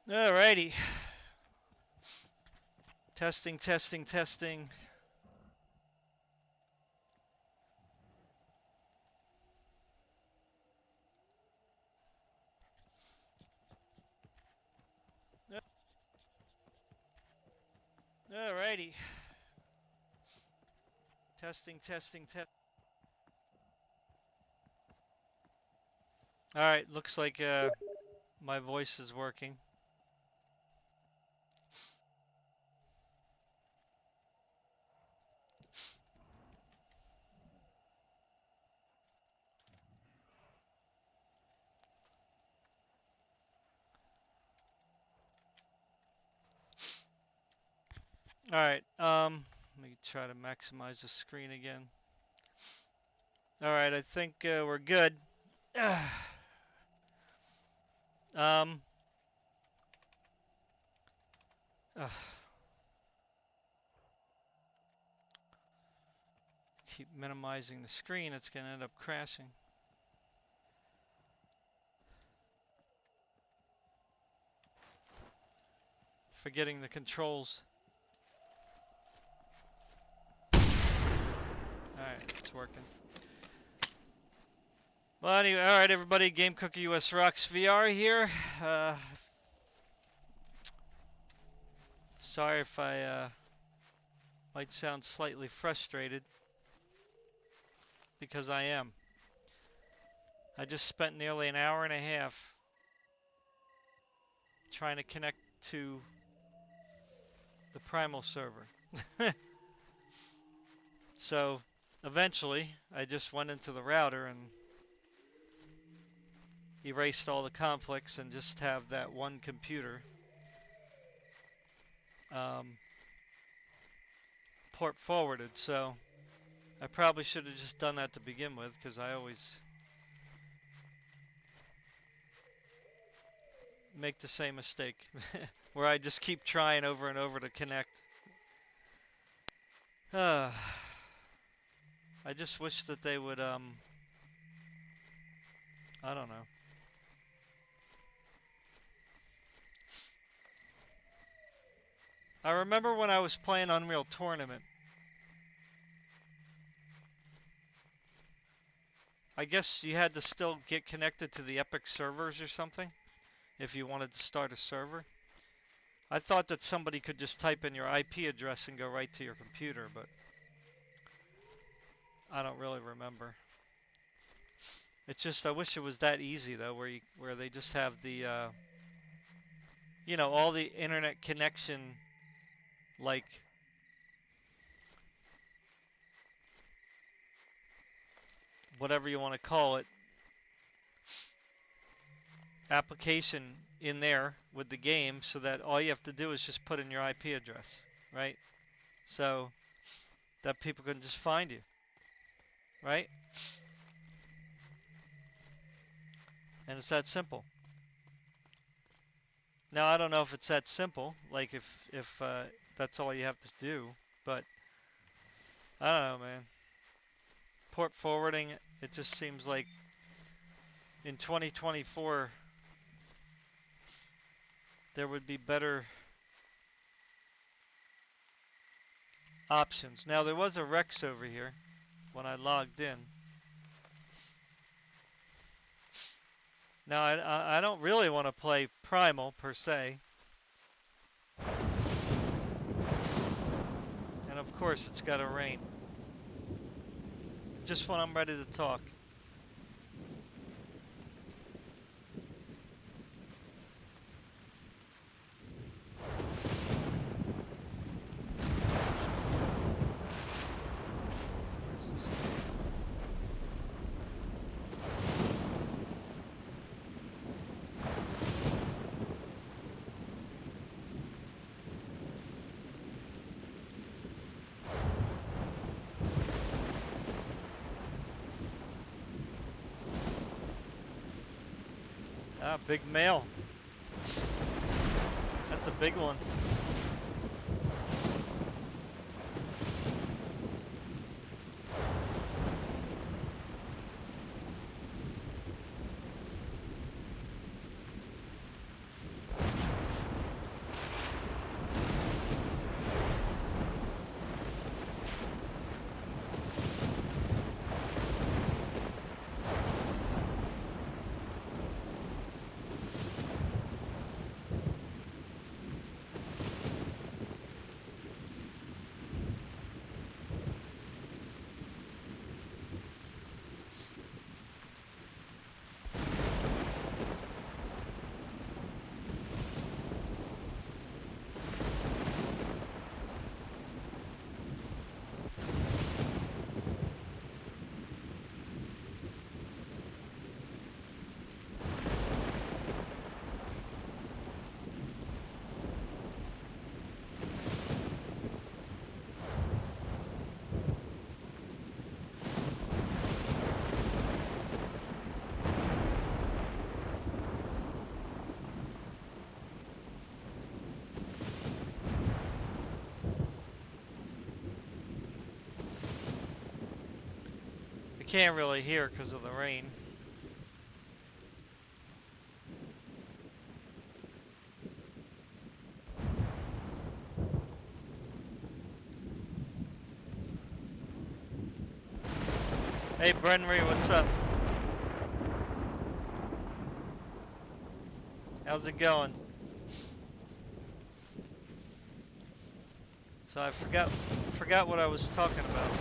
Alrighty. Testing, testing, testing. Alrighty. Testing, testing, test. Alright, looks like my voice is working. Alright, let me try to maximize the screen again. Alright, I think we're good. um, keep minimizing the screen, it's going to end up crashing. Forgetting the controls. Alright, it's working. Well, anyway, alright everybody, Game Cooker US Rocks VR here. Sorry if I might sound slightly frustrated, because I am. I just spent nearly an hour and a half trying to connect to the Primal server. So eventually I just went into the router and erased all the conflicts and just have that one computer port forwarded. So I probably should have just done that to begin with, because I always make the same mistake where I just keep trying over and over to connect. I just wish that they would I don't know. I remember when I was playing Unreal Tournament, I guess you had to still get connected to the Epic servers or something if you wanted to start a server. I thought that somebody could just type in your IP address and go right to your computer, but I don't really remember. It's just, I wish it was that easy though, where they just have the you know, all the internet connection, like whatever you want to call it, application in there with the game, so that all you have to do is just put in your IP address, right? So that people can just find you, right? And it's that simple. Now I don't know if it's that simple, like if that's all you have to do, but I don't know, man. Port forwarding, it just seems like in 2024 there would be better options. Now there was a Rex over here when I logged in. Now I don't really want to play Primal per se. And of course it's gotta rain. Just when I'm ready to talk. Ah, big male. That's a big one. You can't really hear because of the rain. Hey, Brenry, what's up? How's it going? So I forgot what I was talking about.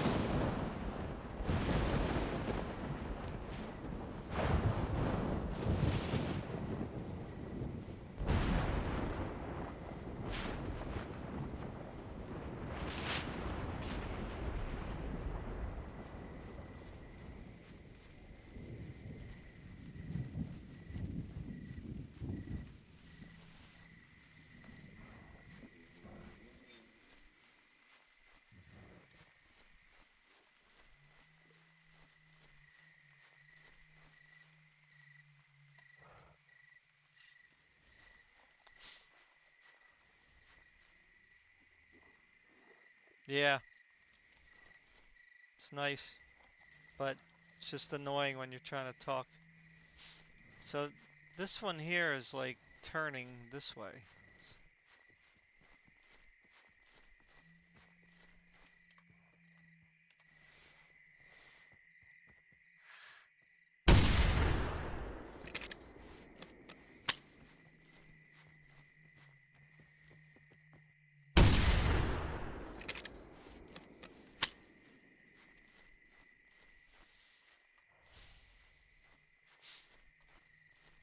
Yeah, it's nice, but it's just annoying when you're trying to talk. So this one here is like turning this way.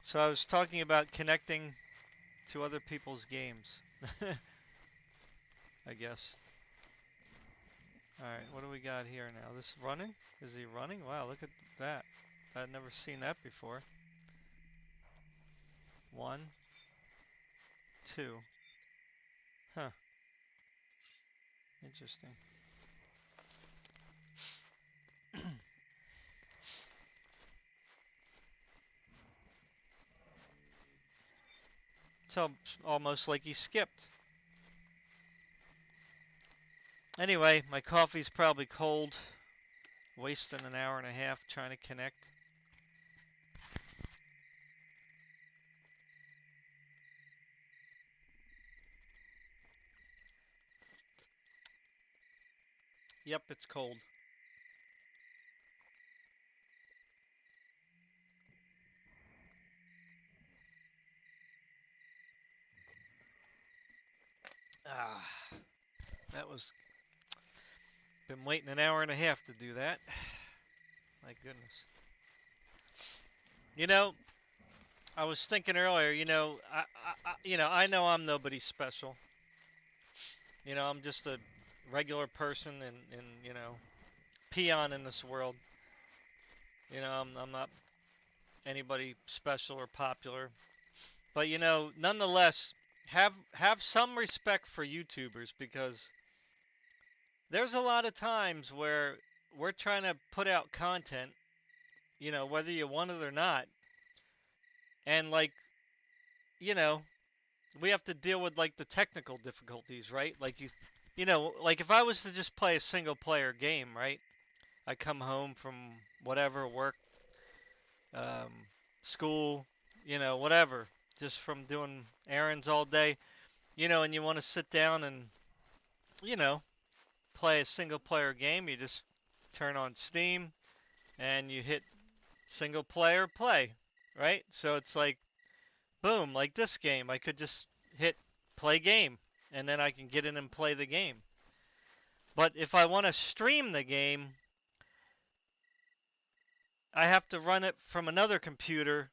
So I was talking about connecting to other people's games. I guess. Alright, what do we got here now? This running? Is he running? Wow, look at that. I've never seen that before. 1, 2. Huh. Interesting. It's almost like he skipped. Anyway, my coffee's probably cold. Wasting an hour and a half trying to connect. Yep, it's cold. Ah, that was... Been waiting an hour and a half to do that. My goodness. You know, I was thinking earlier, I know I'm nobody special. You know, I'm just a regular person and peon in this world. You know, I'm not anybody special or popular. But nonetheless, have some respect for YouTubers, because there's a lot of times where we're trying to put out content, whether you want it or not. And we have to deal with like the technical difficulties, right? Like like if I was to just play a single player game, right? I come home from whatever, work, um, school, whatever, just from doing errands all day, and you want to sit down and, you know, play a single player game. You just turn on Steam and you hit single player play, right? So it's like, boom, like this game, I could just hit play game and then I can get in and play the game. But if I want to stream the game, I have to run it from another computer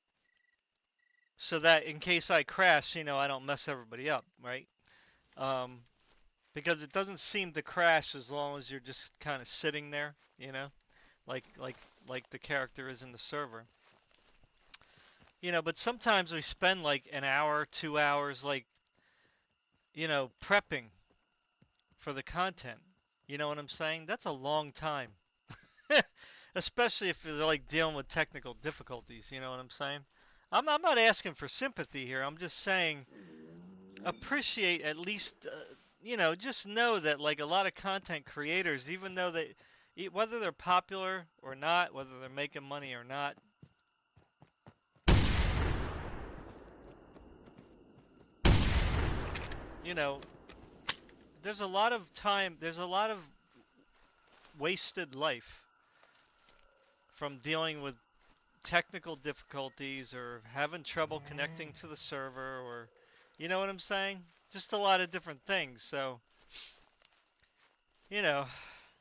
so that in case I crash, I don't mess everybody up, right? Because it doesn't seem to crash as long as you're just kind of sitting there, like like the character is in the server. But sometimes we spend like an hour, 2 hours, like, prepping for the content. You know what I'm saying? That's a long time. Especially if you're like dealing with technical difficulties, you know what I'm saying? I'm not asking for sympathy here. I'm just saying appreciate at least, just know that like a lot of content creators, even though whether they're popular or not, whether they're making money or not, you know, there's a lot of time, there's a lot of wasted life from dealing with technical difficulties or having trouble connecting to the server, or you know what I'm saying? Just a lot of different things. So, you know,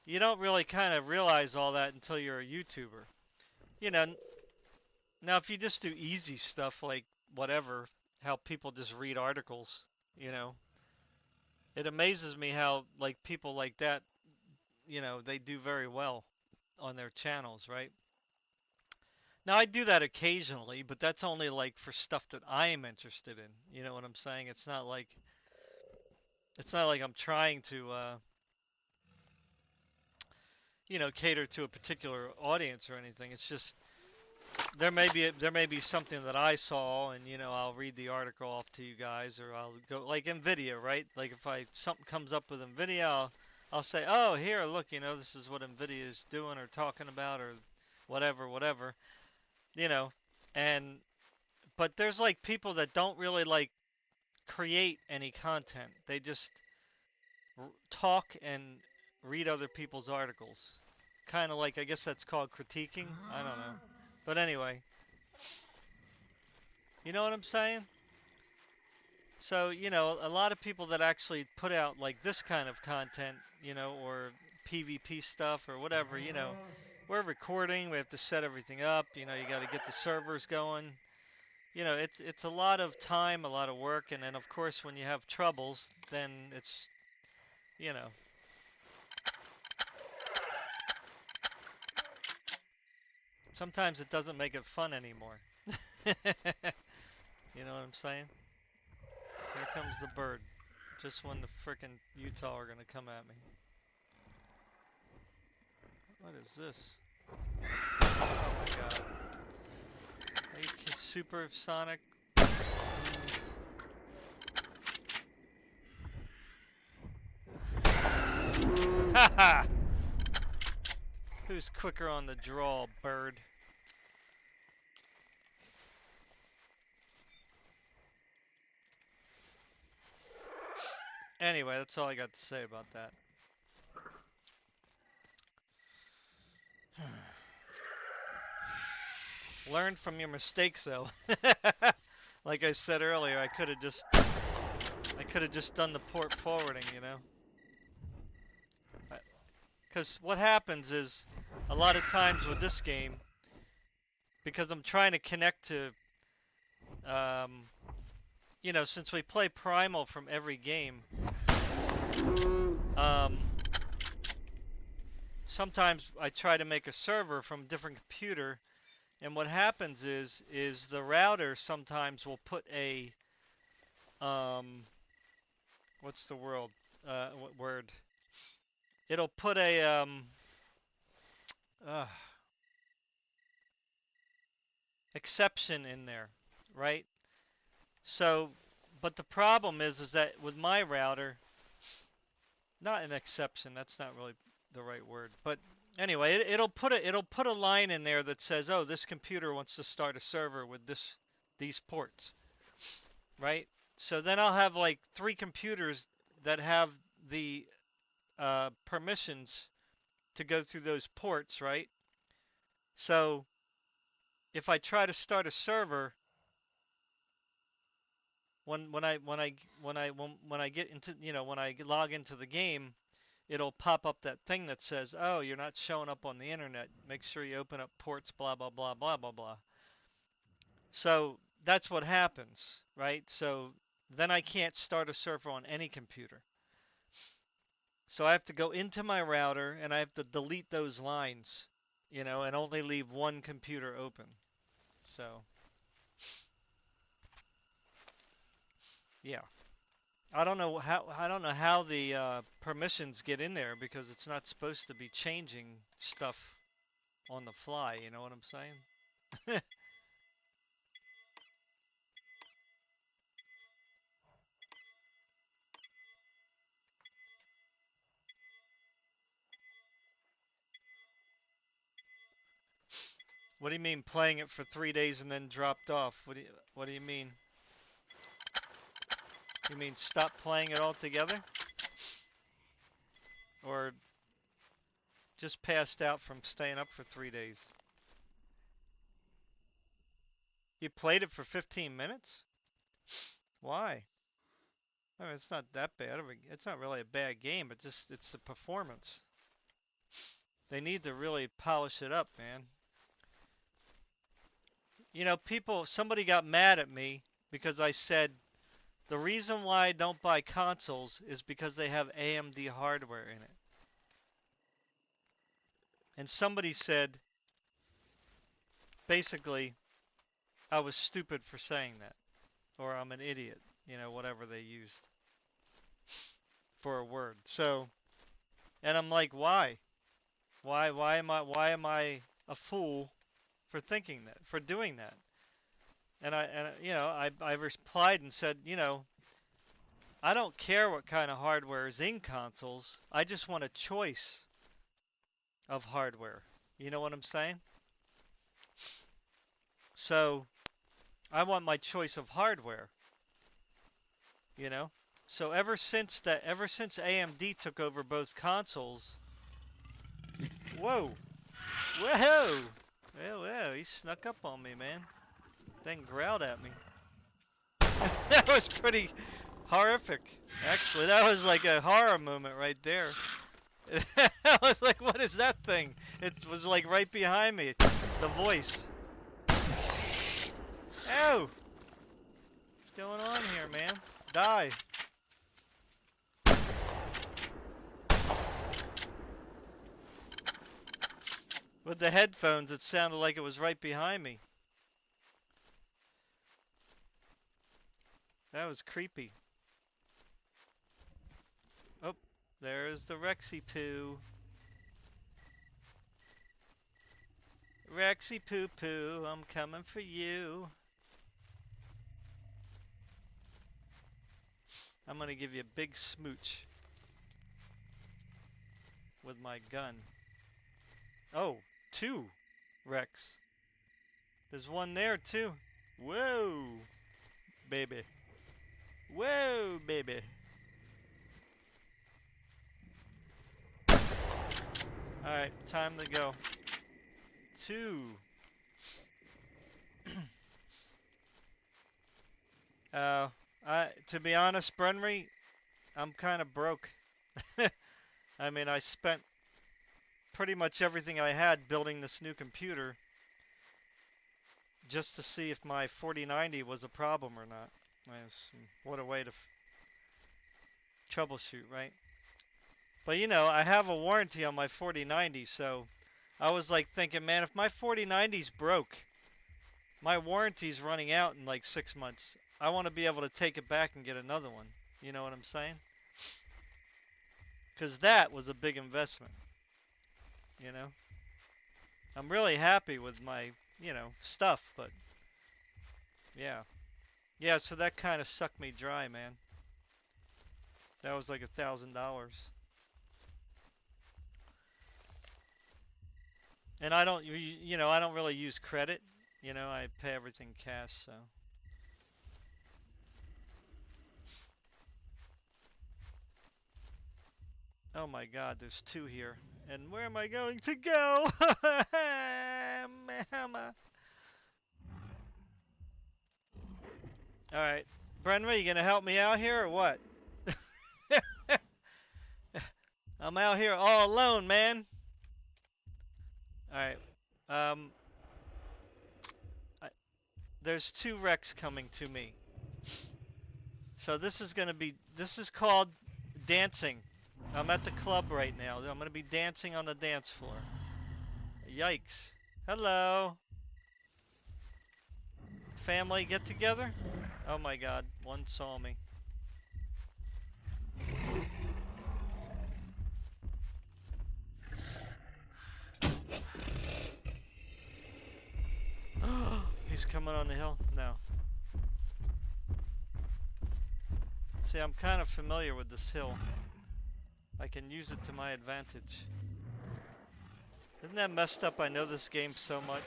you don't really kind of realize all that until you're a YouTuber. You know, now if you just do easy stuff like whatever, how people just read articles, you know, it amazes me how like people like that, you know, they do very well on their channels, right? Now I do that occasionally, but that's only like for stuff that I am interested in. You know what I'm saying? It's not like I'm trying to you know, cater to a particular audience or anything. It's just there may be something that I saw, and you know, I'll read the article off to you guys, or I'll go like NVIDIA, right? Like if something comes up with NVIDIA, I'll say, oh, here, look, you know, this is what NVIDIA is doing or talking about or whatever, you know, and but there's like people that don't really like create any content. They just talk and read other people's articles. Kind of like, I guess that's called critiquing. I don't know. But anyway, you know what I'm saying? So, you know, a lot of people that actually put out like this kind of content, you know, or PvP stuff or whatever, you know, we're recording, we have to set everything up, you know, you got to get the servers going. You know, it's a lot of time, a lot of work, and then of course when you have troubles, then it's, you know, sometimes it doesn't make it fun anymore. You know what I'm saying? Here comes the bird. Just when the frickin' Utah are gonna come at me. What is this? Oh my god. Are you supersonic? Haha! Who's quicker on the draw, bird? Anyway, that's all I got to say about that. Learn from your mistakes, though. Like I said earlier, I could have just done the port forwarding, you know. Because what happens is, a lot of times with this game, because I'm trying to connect to, you know, since we play Primal from every game, sometimes I try to make a server from a different computer, and what happens is the router sometimes will put a, what's the word? What word? It'll put a, exception in there, right? So, but the problem is that with my router, not an exception, that's not really the right word, but anyway, it'll put a line in there that says, oh, this computer wants to start a server with these ports, right? So then I'll have like 3 computers that have the permissions to go through those ports, right? So if I try to start a server, when I get into, you know, when I log into the game, it'll pop up that thing that says, oh, you're not showing up on the internet. Make sure you open up ports, blah, blah, blah, blah, blah, blah. So that's what happens, right? So then I can't start a server on any computer. So I have to go into my router and I have to delete those lines, you know, and only leave one computer open. So, yeah. I don't know how the permissions get in there, because it's not supposed to be changing stuff on the fly, you know what I'm saying? What do you mean playing it for 3 days and then dropped off? What do you mean? You mean stop playing it altogether? Or just passed out from staying up for 3 days? You played it for 15 minutes? Why? I mean, it's not that bad. It's not really a bad game, but just it's the performance. They need to really polish it up, man. You know, somebody got mad at me because I said the reason why I don't buy consoles is because they have AMD hardware in it. And somebody said, basically, I was stupid for saying that. Or I'm an idiot, you know, whatever they used for a word. So, and I'm like, why? Why am I a fool for thinking that, for doing that? And I replied and said, you know, I don't care what kind of hardware is in consoles. I just want a choice of hardware. You know what I'm saying? So, I want my choice of hardware. You know? So ever since AMD took over both consoles, whoa, whoa, whoa, he snuck up on me, man. Then growled at me. That was pretty horrific. Actually, that was like a horror moment right there. I was like, what is that thing? It was like right behind me. The voice. Oh! What's going on here, man? Die. With the headphones, it sounded like it was right behind me. That was creepy. Oh, there's the Rexy Poo. Rexy Poo Poo, I'm coming for you. I'm gonna give you a big smooch with my gun. Oh, 2 Rex. There's one there too. Whoa, baby. Whoa, baby. Alright, time to go. 2. To be honest, Brunry, I'm kind of broke. I mean, I spent pretty much everything I had building this new computer just to see if my 4090 was a problem or not. What a way to troubleshoot, right? But you know, I have a warranty on my 4090, so I was like thinking, man, if my 4090's broke, my warranty's running out in like 6 months. I want to be able to take it back and get another one. You know what I'm saying? Because that was a big investment. You know? I'm really happy with my, you know, stuff, but yeah. Yeah, so that kind of sucked me dry, man. That was like $1,000. And I don't, you know, I don't really use credit. You know, I pay everything cash, so. Oh my God, there's 2 here. And where am I going to go? Mama. Alright. Brendan, you gonna help me out here or what? I'm out here all alone, man. Alright. There's 2 wrecks coming to me. So this is called dancing. I'm at the club right now. I'm gonna be dancing on the dance floor. Yikes. Hello. Family get together? Oh my God, one saw me. He's coming on the hill? No. See, I'm kind of familiar with this hill. I can use it to my advantage. Isn't that messed up? I know this game so much.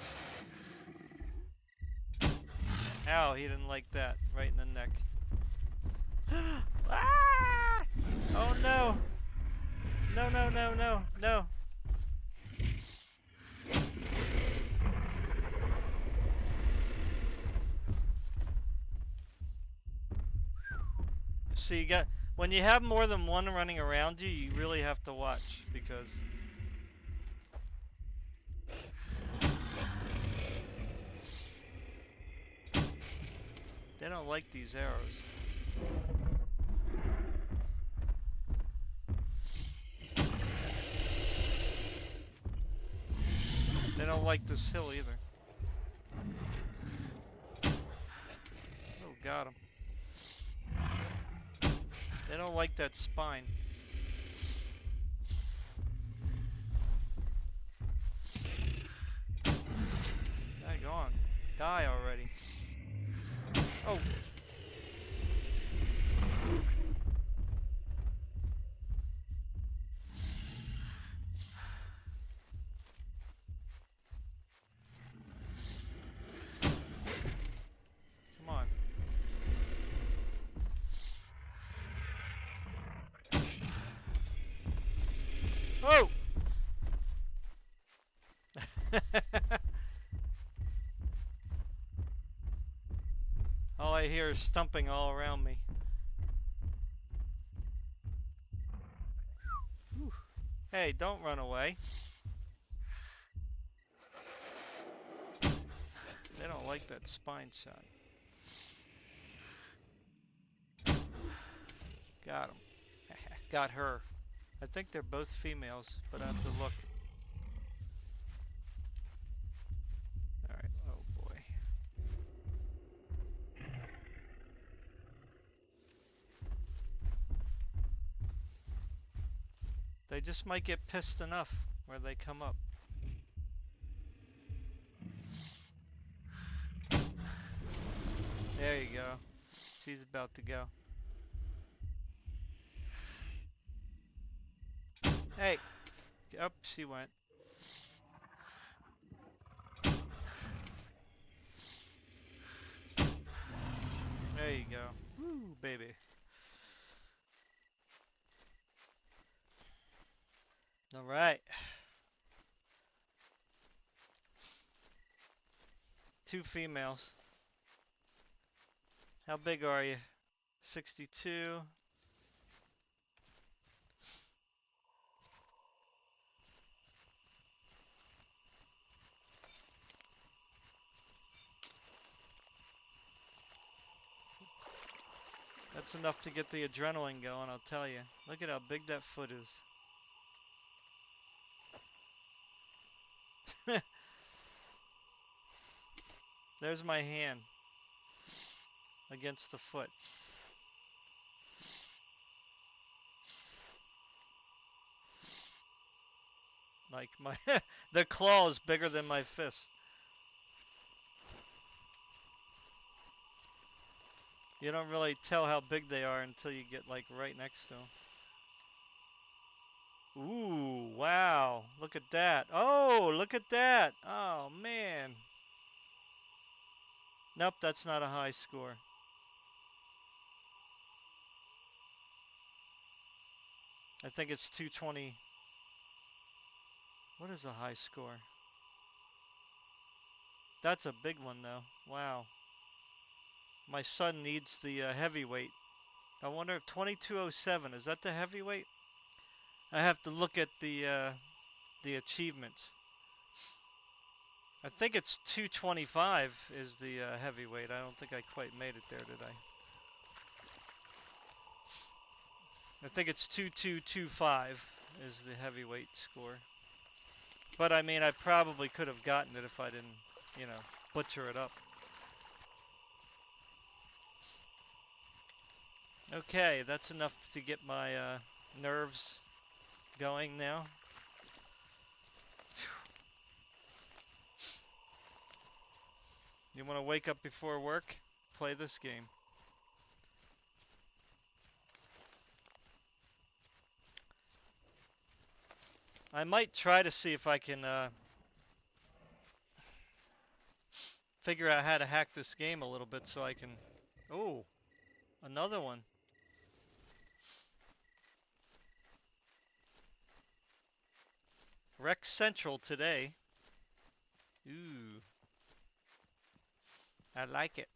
Ow, he didn't like that. Right in the neck. Ah! Oh no! No, no, no, no, no. See, you got, when you have more than one running around you, you really have to watch because they don't like these arrows. They don't like this hill either. Oh, got him. They don't like that spine. Dang on. Die already. Oh. Come on. Oh! All I hear is stumping all around me. Whew. Hey, don't run away. They don't like that spine shot. Got him. Got her. I think they're both females, but I have to look. Alright, oh boy. They just might get pissed enough where they come up. There you go. She's about to go. Hey! Up she went. There you go. Woo, baby. Alright. 2 females. How big are you? 62. That's enough to get the adrenaline going, I'll tell you. Look at how big that foot is. There's my hand against the foot. Like my the claw is bigger than my fist. You don't really tell how big they are until you get like right next to them. Ooh, wow. Look at that. Oh, look at that. Oh, man. Nope, that's not a high score. I think it's 220. What is a high score? That's a big one though. Wow. My son needs the heavyweight. I wonder if 2207, is that the heavyweight? I have to look at the achievements. I think it's 225 is the heavyweight. I don't think I quite made it there, did I? I think it's 2225 is the heavyweight score. But I mean, I probably could have gotten it if I didn't, you know, butcher it up. Okay, that's enough to get my nerves going now. You want to wake up before work? Play this game. I might try to see if I can figure out how to hack this game a little bit so I can... Oh, another one. Rex Central today. Ooh. I like it.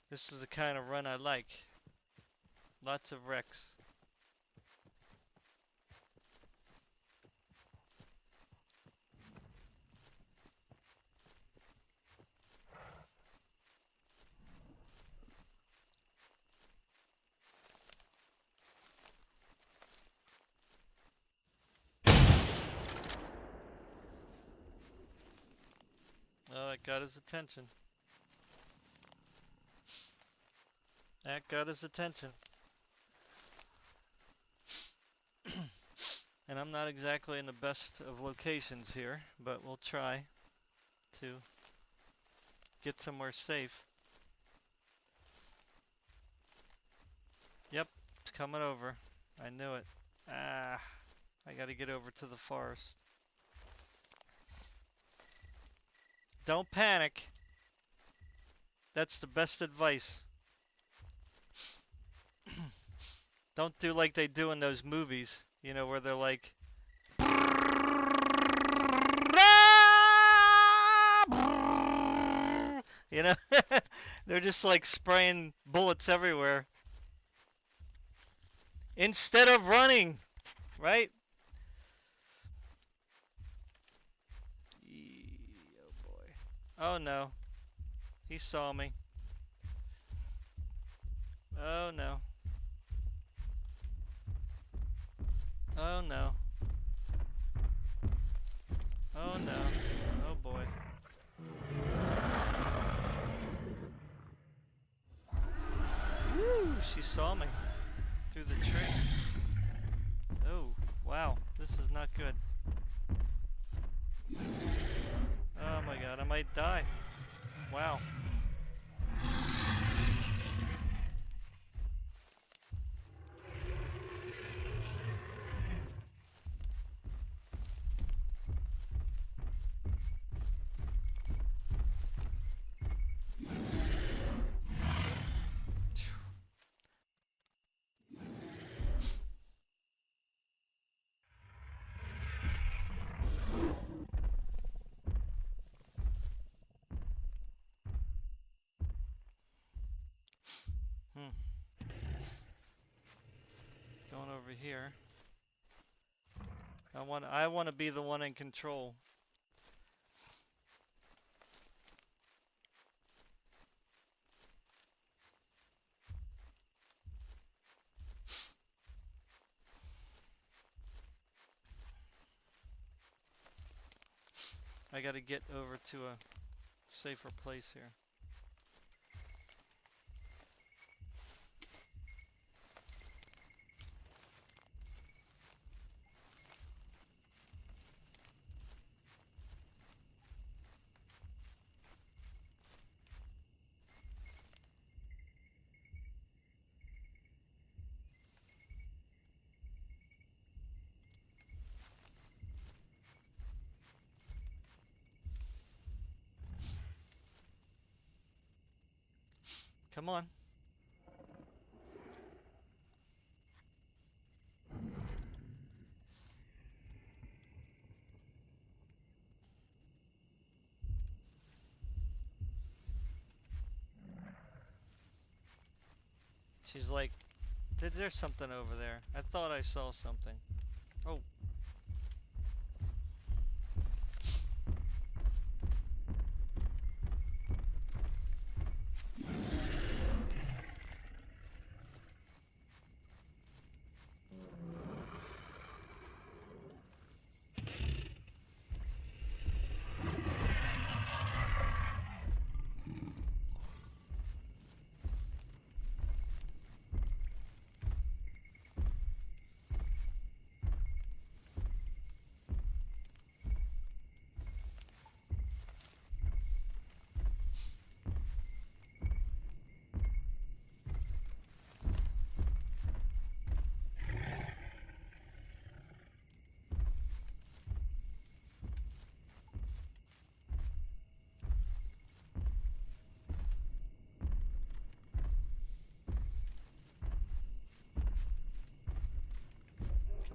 This is the kind of run I like. Lots of Rex. Oh, that got his attention. That got his attention. And I'm not exactly in the best of locations here, but we'll try to get somewhere safe. Yep, it's coming over. I knew it. Ah, I gotta get over to the forest. Don't panic. That's the best advice. Don't do like they do in those movies, you know, where they're like... You know, they're just like spraying bullets everywhere. Instead of running, right? Oh boy. Oh no. He saw me. Oh no. Oh no. Oh no. Oh boy. Woo! She saw me through the tree. Oh, wow. This is not good. Oh my god, I might die. Wow. Going over here. I want to be the one in control. I got to get over to a safer place here. Come on. She's like, there's something over there. I thought I saw something. Oh.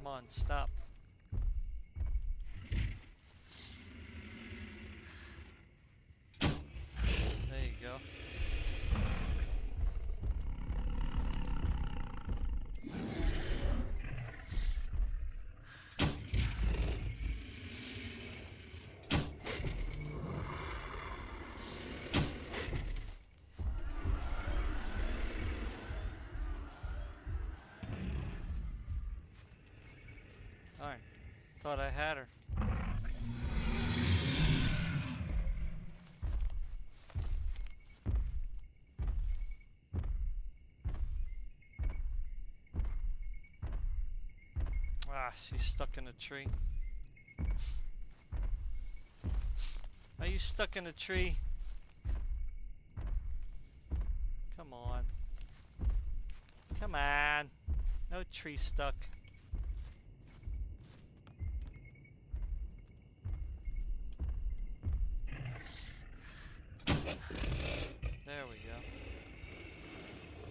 Come on, stop. There you go. Alright, thought I had her. Ah, she's stuck in a tree. Are you stuck in a tree? Come on. Come on. No tree stuck. There we go.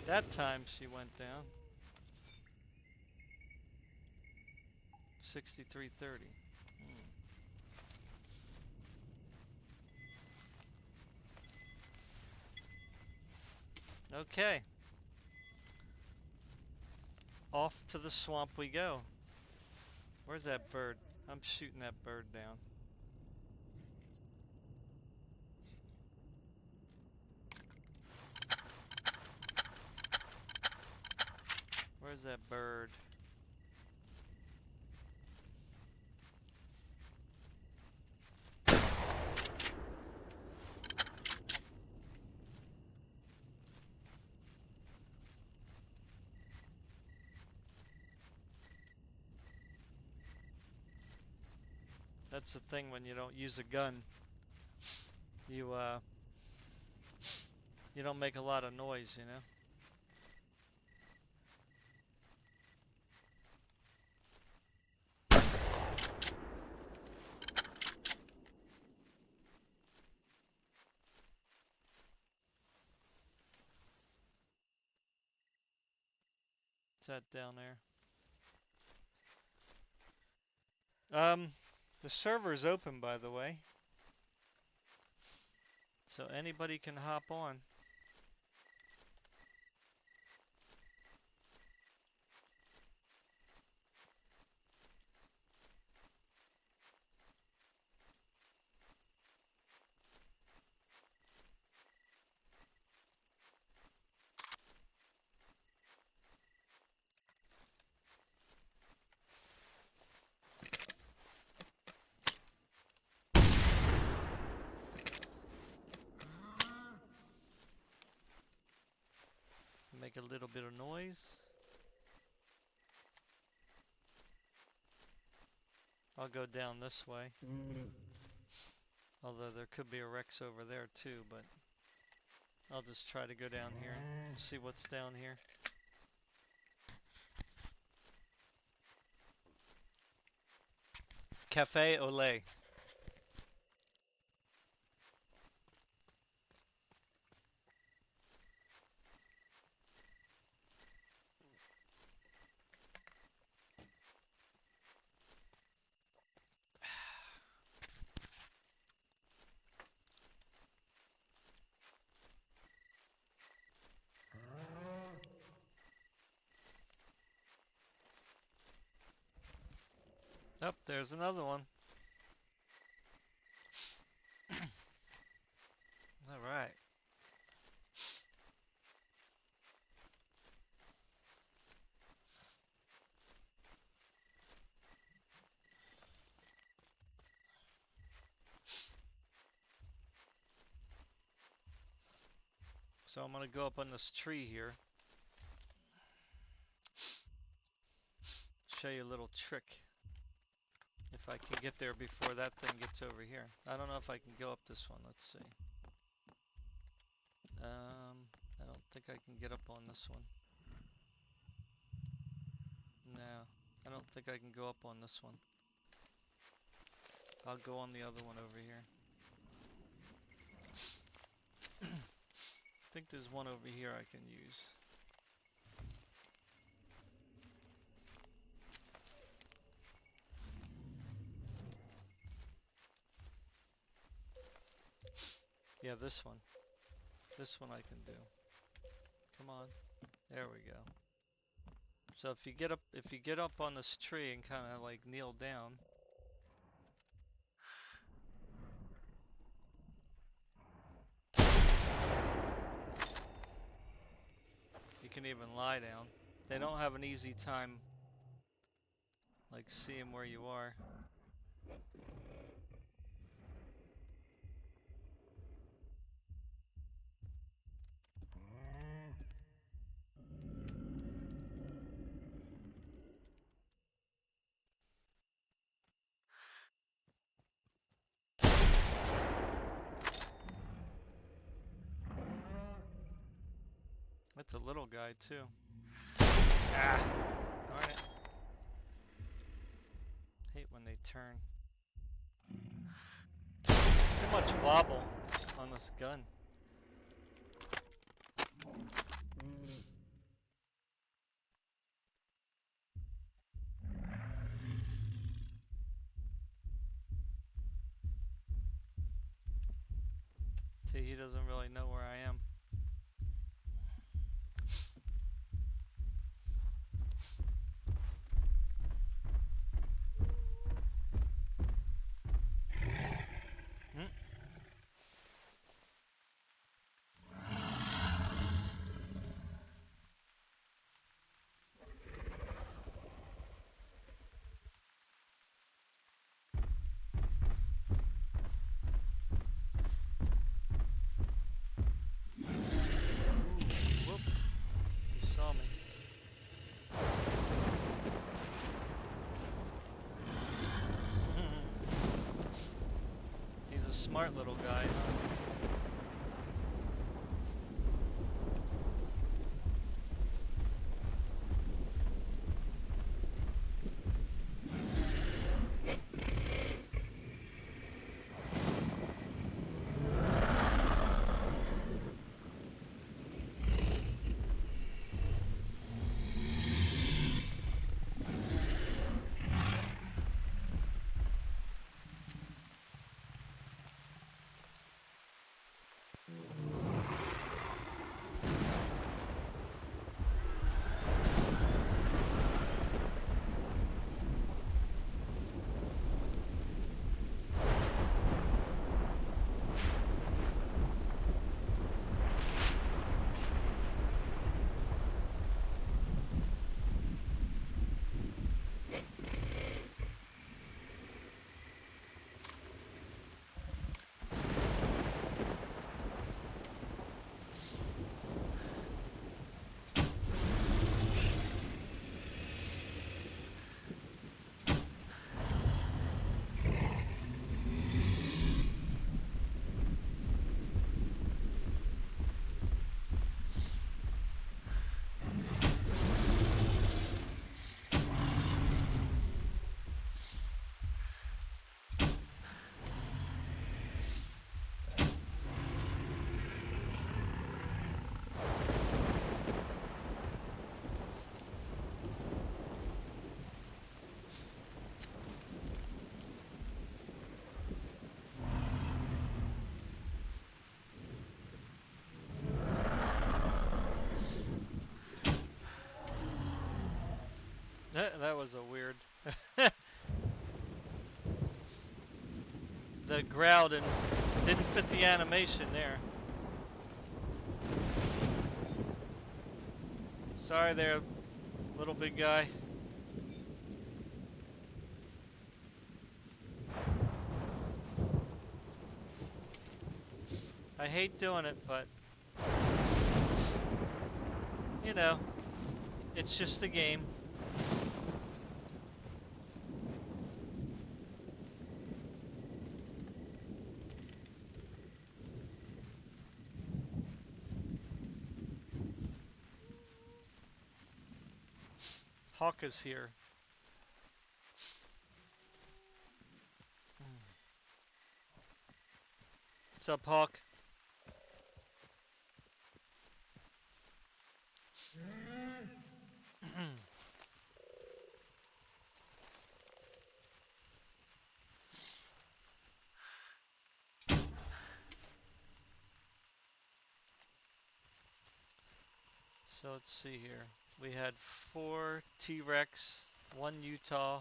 That time she went down. 6330. Okay. Off to the swamp we go. Where's that bird? I'm shooting that bird down. Where's that bird? That's the thing when you don't use a gun. You don't make a lot of noise, you know? What's that down there? The server's open, by the way. So anybody can hop on. Make a little bit of noise. I'll go down this way. Although there could be a Rex over there too, but I'll just try to go down here and see what's down here. Cafe au lait. Oh, there's another one. All right. So I'm gonna go up on this tree here. Show you a little trick. If I can get there before that thing gets over here. I don't know if I can go up this one. Let's see. I don't think I can get up on this one. No, I don't think I can go up on this one. I'll go on the other one over here. I think there's one over here I can use. Yeah, this one. This one I can do. Come on. There we go. So if you get up on this tree and kind of like kneel down. You can even lie down. They don't have an easy time like seeing where you are. That's a little guy too. Ah, darn it. Hate when they turn. Too much wobble on this gun. See, he doesn't really know where I am. Whoop. He saw me. He's a smart little guy, huh? That was a weird. The growl didn't fit the animation there. Sorry there, little big guy. I hate doing it, but you know, it's just a game. Hawk is here. What's up, Hawk? So let's see here. We had 4 T-Rex, 1 Utah,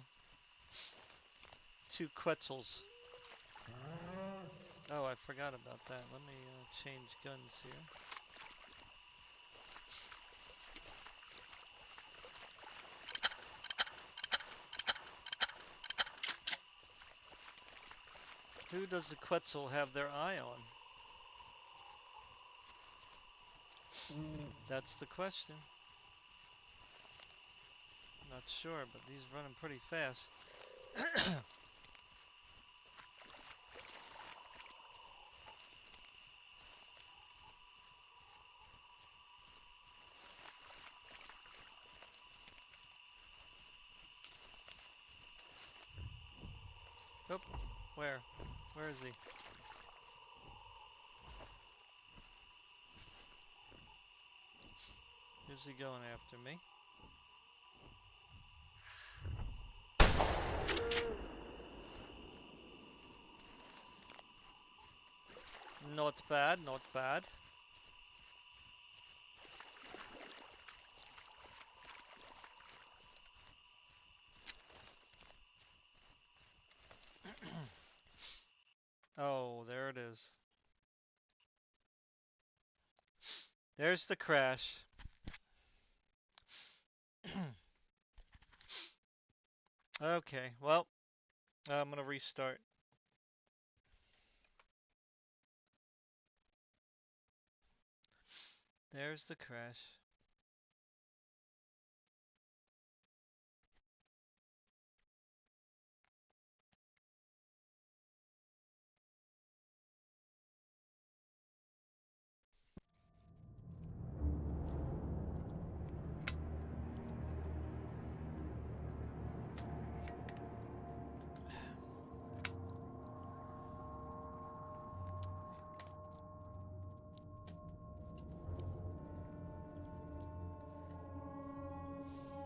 2 Quetzals. Oh, I forgot about that. Let me change guns here. Who does the Quetzal have their eye on? That's the question. Not sure, but he's running pretty fast. Oh, where? Where is he? Who's he going after me? Not bad, not bad. Oh, there it is. There's the crash. Okay, well, I'm gonna restart. There's the crash.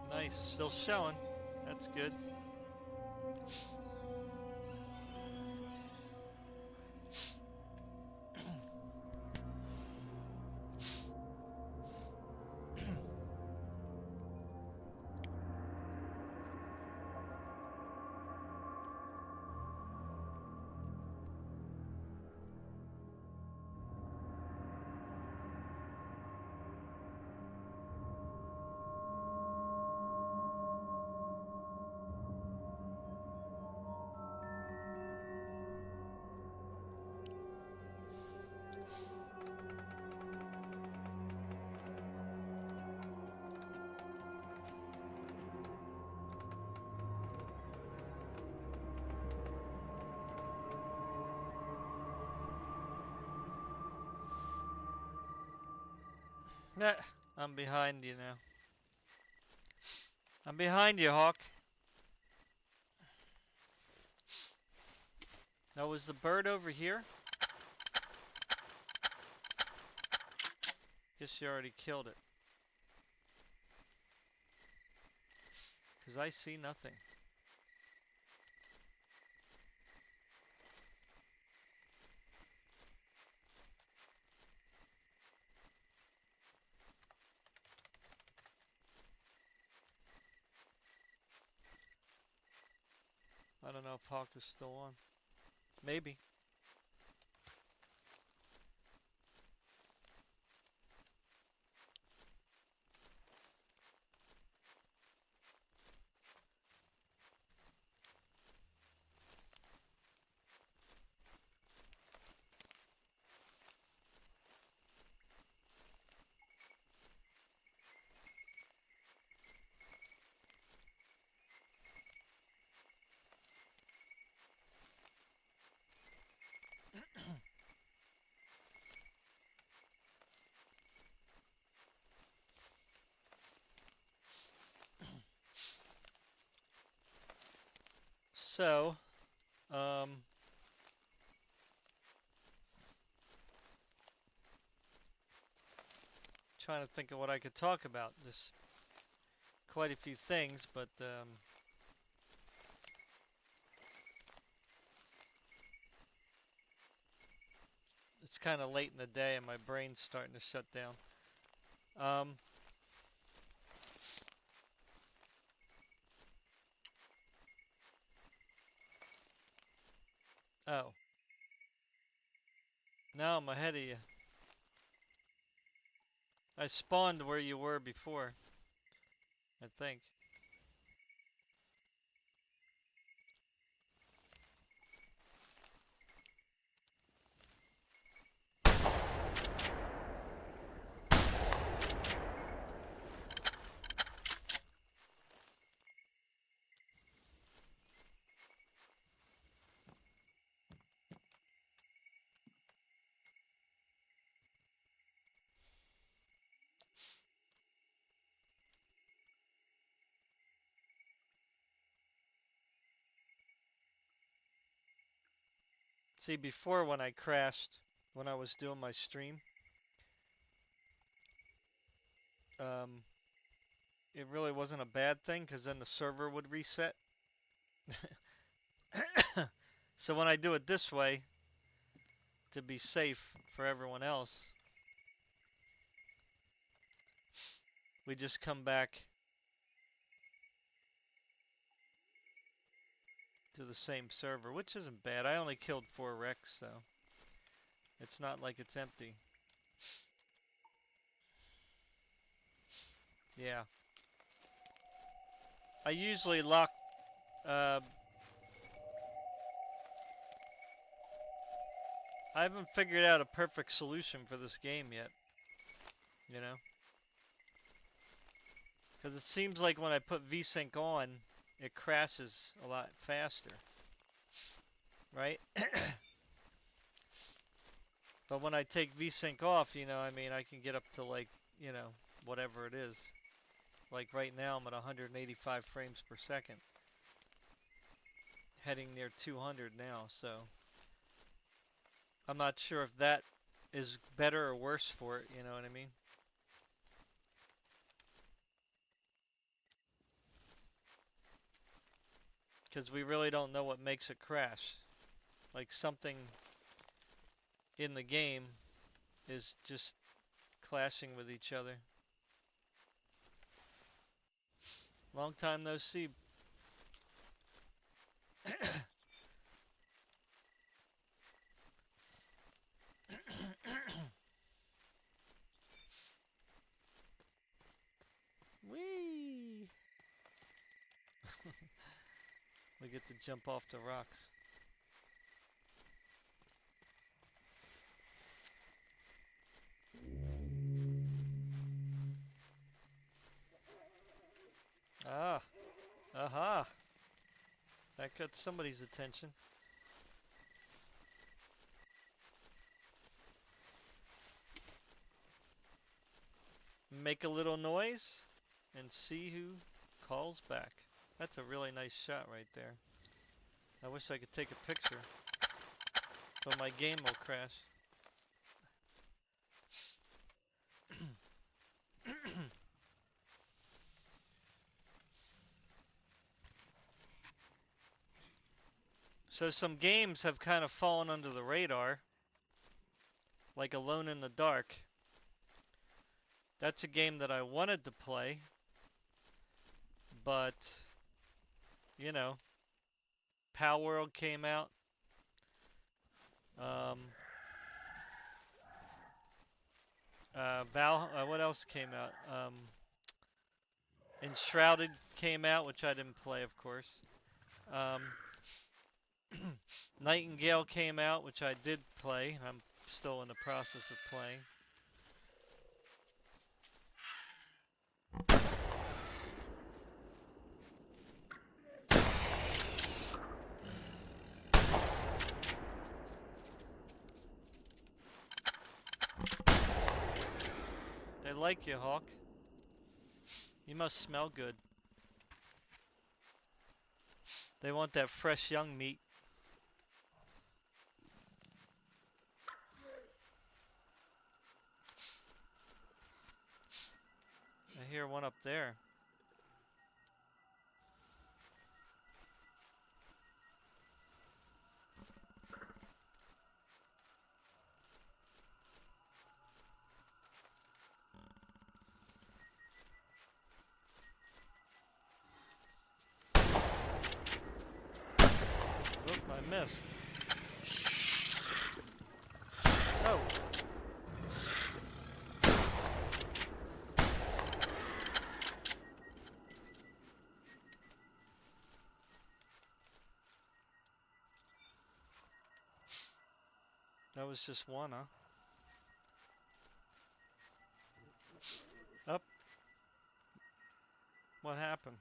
Nice, still showing. That's good. Nah, I'm behind you now. I'm behind you, Hawk. Now, was the bird over here? Guess you already killed it. 'Cause I see nothing. I don't know if Hawk is still on. Maybe. So, trying to think of what I could talk about. There's quite a few things, but it's kind of late in the day and my brain's starting to shut down. Oh. Now I'm ahead of you. I spawned where you were before, I think. See, before when I crashed, when I was doing my stream, um, it really wasn't a bad thing because then the server would reset. So when I do it this way, to be safe for everyone else, we just come back to the same server, which isn't bad. I only killed 4 wrecks, so it's not like it's empty. Yeah. I usually lock... I haven't figured out a perfect solution for this game yet. You know? Because it seems like when I put VSync on, it crashes a lot faster. Right? But when I take VSync off, you know, I mean, I can get up to like, you know, whatever it is. Like right now, I'm at 185 frames per second. Heading near 200 now, so I'm not sure if that is better or worse for it, you know what I mean? Because we really don't know what makes it crash. Like something in the game is just clashing with each other. Long time no see. Whee! We get to jump off the rocks. Ah, aha. That got somebody's attention. Make a little noise and see who calls back. That's a really nice shot right there. I wish I could take a picture, but my game will crash. So some games have kind of fallen under the radar, like Alone in the Dark. That's a game that I wanted to play, but, you know, Pal World came out. What else came out? Enshrouded came out, which I didn't play, of course. Nightingale came out, which I did play. I'm still in the process of playing. They like you, Hawk. You must smell good. They want that fresh young meat. I hear one up there. Oop, I missed. Oh. That was just one, huh? Up. What happened?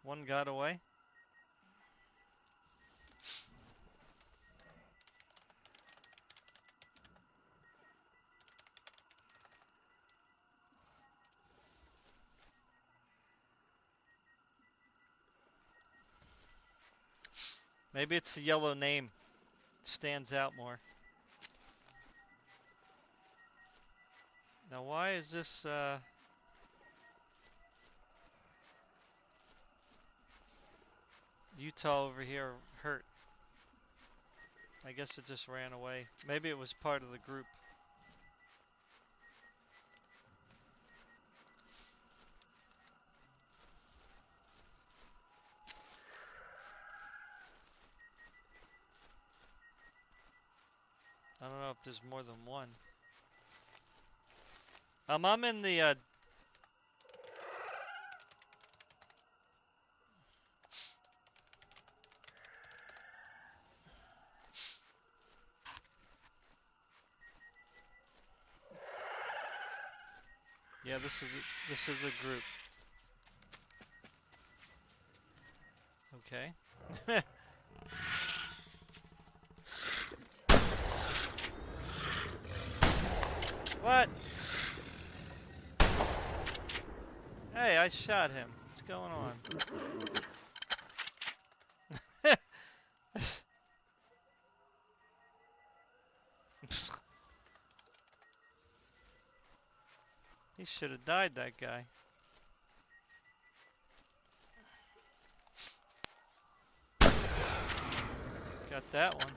One got away? Maybe it's the yellow name. It stands out more. Now why is this Utah over here hurt? I guess it just ran away. Maybe it was part of the group. I don't know if there's more than one. I'm in the yeah, this is a group. Okay. What? Hey, I shot him. What's going on? He should have died, that guy. Got that one.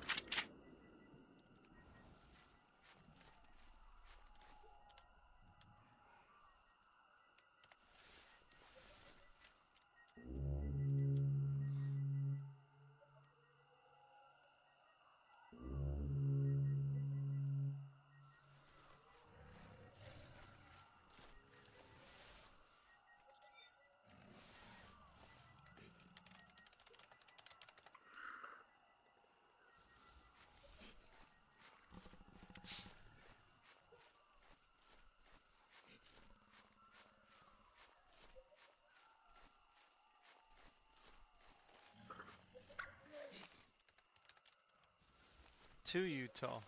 To Utah.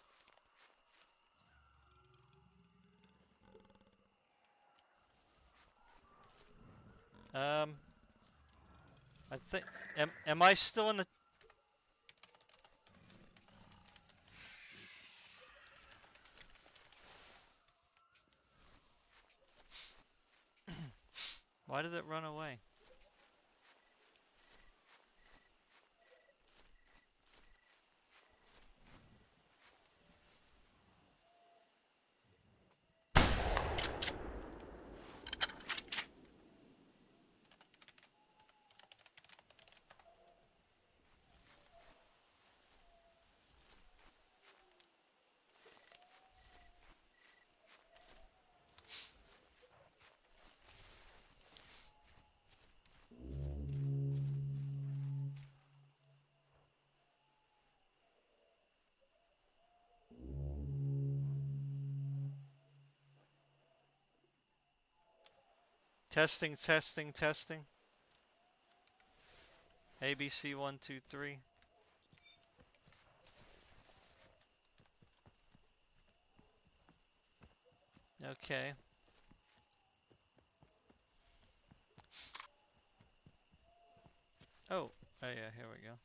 I think am I still in the Why did it run away? Testing, testing, testing. ABC 1, 2, 3. Okay. Oh, yeah, here we go.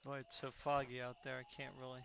Boy, it's so foggy out there, I can't really.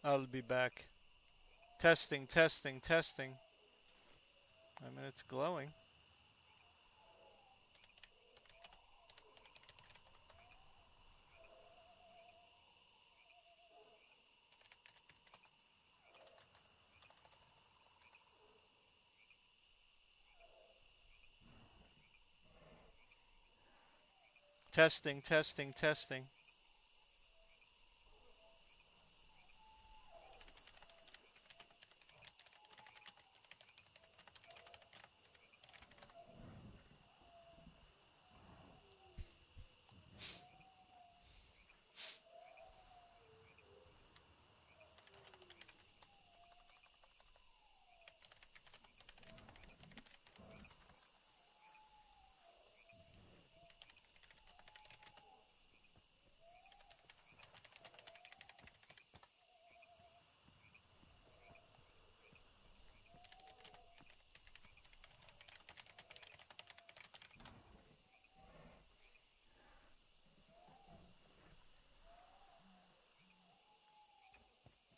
I'll be back. Testing, testing, testing. I mean, it's glowing. Testing, testing, testing.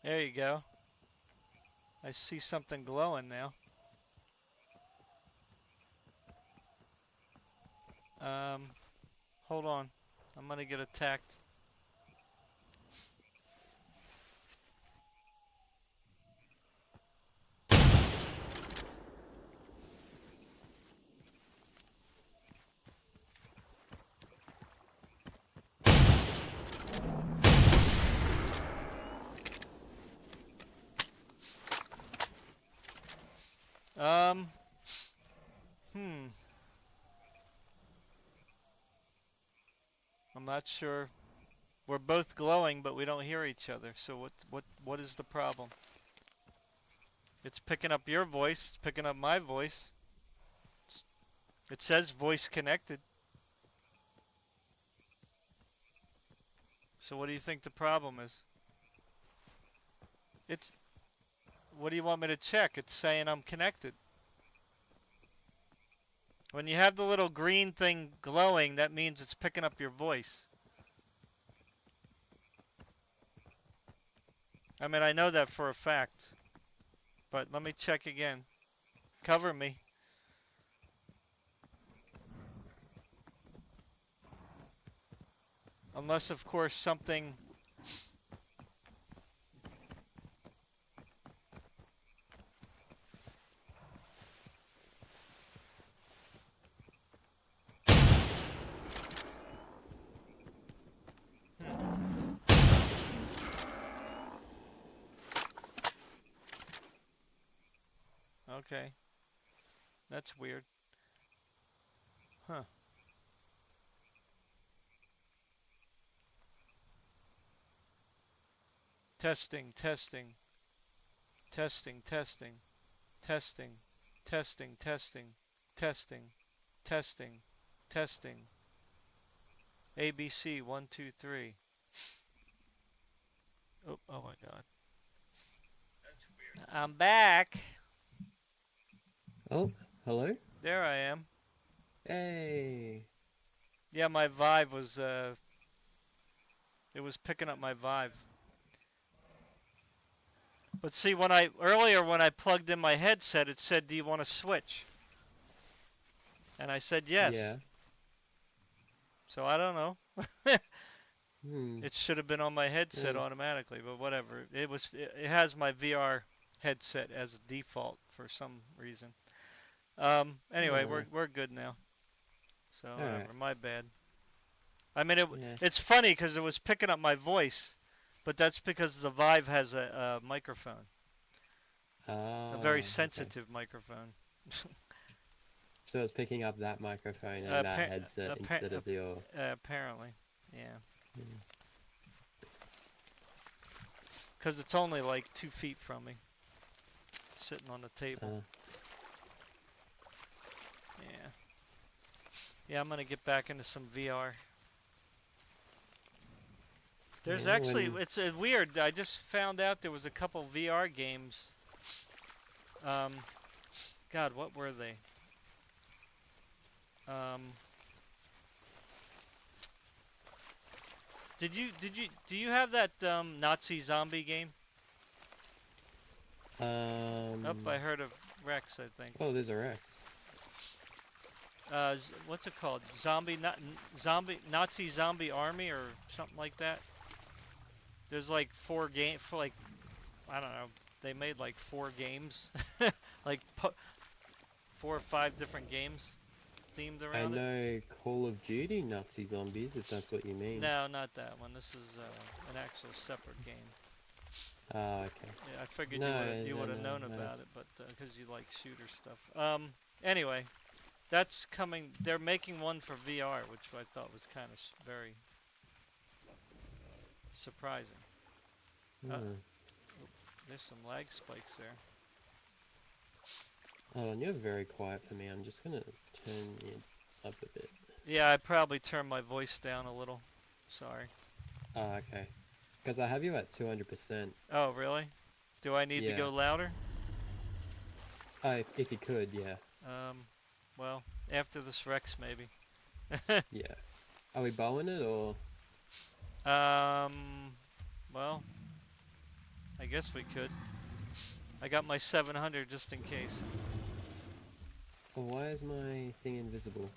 There you go. I see something glowing now. Hold on. I'm gonna get attacked. I'm not sure. We're both glowing, but we don't hear each other. So what is the problem? It's picking up your voice, it's picking up my voice. It says voice connected. So what do you think the problem is? What do you want me to check? It's saying I'm connected. When you have the little green thing glowing, that means it's picking up your voice. I mean, I know that for a fact. But let me check again. Cover me. Unless, of course, something... Okay. That's weird. Huh. Testing, testing. Testing, testing. Testing. Testing, testing. Testing. Testing. Testing. ABC 1, 2, 3. Oh my god. That's weird. I'm back. Oh, hello? There I am. Hey. Yeah, my Vive was, it was picking up my Vive. But see, earlier when I plugged in my headset, it said, do you want to switch? And I said yes. Yeah. So I don't know. It should have been on my headset automatically, but whatever. It has my VR headset as a default for some reason. Anyway, Uh, we're good now. So Alright. whatever, my bad. I mean, Yeah. it's funny because it was picking up my voice, but that's because the Vive has a microphone, a very Oh, okay. sensitive microphone. So it's picking up that microphone and that Appa headset appa instead of your. apparently, yeah. Hmm. Because it's only like 2 feet from me, sitting on the table. Uh, Yeah. Yeah, I'm gonna get back into some VR. There's yeah, actually, when it's weird. I just found out there was a couple VR games. Um, God, what were they? Um, do you have that Nazi zombie game? Oh, um I heard of Rex, I think. oh, there's a Rex. What's it called? Zombie Nazi Zombie Army or something like that. There's like 4 games for like, I don't know. They made like 4 games, like 4 or 5 different games themed I around it. know Call of Duty Nazi Zombies, if that's what you mean. No, not that one. This is an actual separate game. Ah, okay. Yeah, I figured No, you no, would have no, known no. about it, but because you like shooter stuff. Anyway, that's coming. They're making one for VR, which I thought was kind of very surprising. Uh, Hmm. there's some lag spikes there. Hold on, you're very quiet for me. I'm just gonna turn you up a bit. Yeah, I probably turned my voice down a little. Sorry. Ah, okay. Because I have you at 200%. Oh, really? Do I need to Yeah. go louder? If you could, yeah. Um, well, after this Rex, maybe. Yeah. Are we bowing it or? Well, I guess we could. I got my 700 just in case. Oh, why is my thing invisible?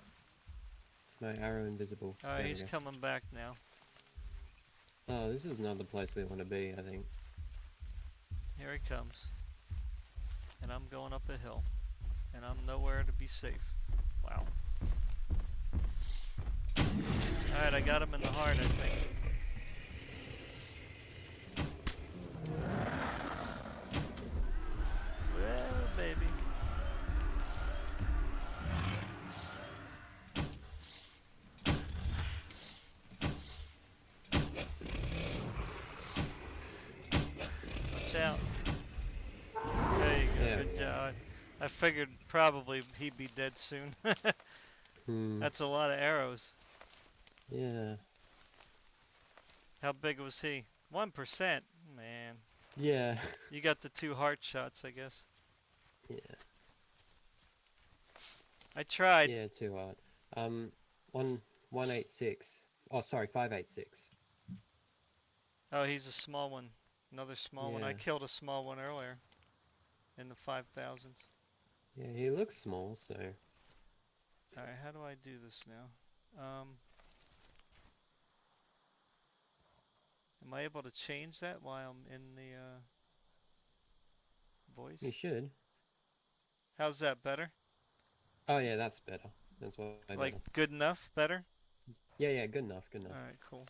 My arrow invisible. Alright, There we he's go. coming back now. Oh, this is not the place we want to be, I think. Here he comes. And I'm going up a hill. And I'm nowhere to be safe. Wow. Alright, I got him in the heart, I think. Well, baby. Watch out. There you go, Yeah. good job. I figured probably he'd be dead soon. Hmm. That's a lot of arrows. Yeah. How big was he? 1%? Man. Yeah. You got the 2 heart shots, I guess. Yeah. I tried. Yeah, too hard. 186. Oh, sorry, 586. Oh, he's a small one. Another small one. I Yeah. killed a small one earlier. In the 5,000s. Yeah, he looks small, so. Alright, how do I do this now? Am I able to change that while I'm in the voice? You should. How's that better? Oh, yeah, that's better. That's way Like, better. good enough? Better? Yeah, yeah, good enough, good enough. Alright, cool.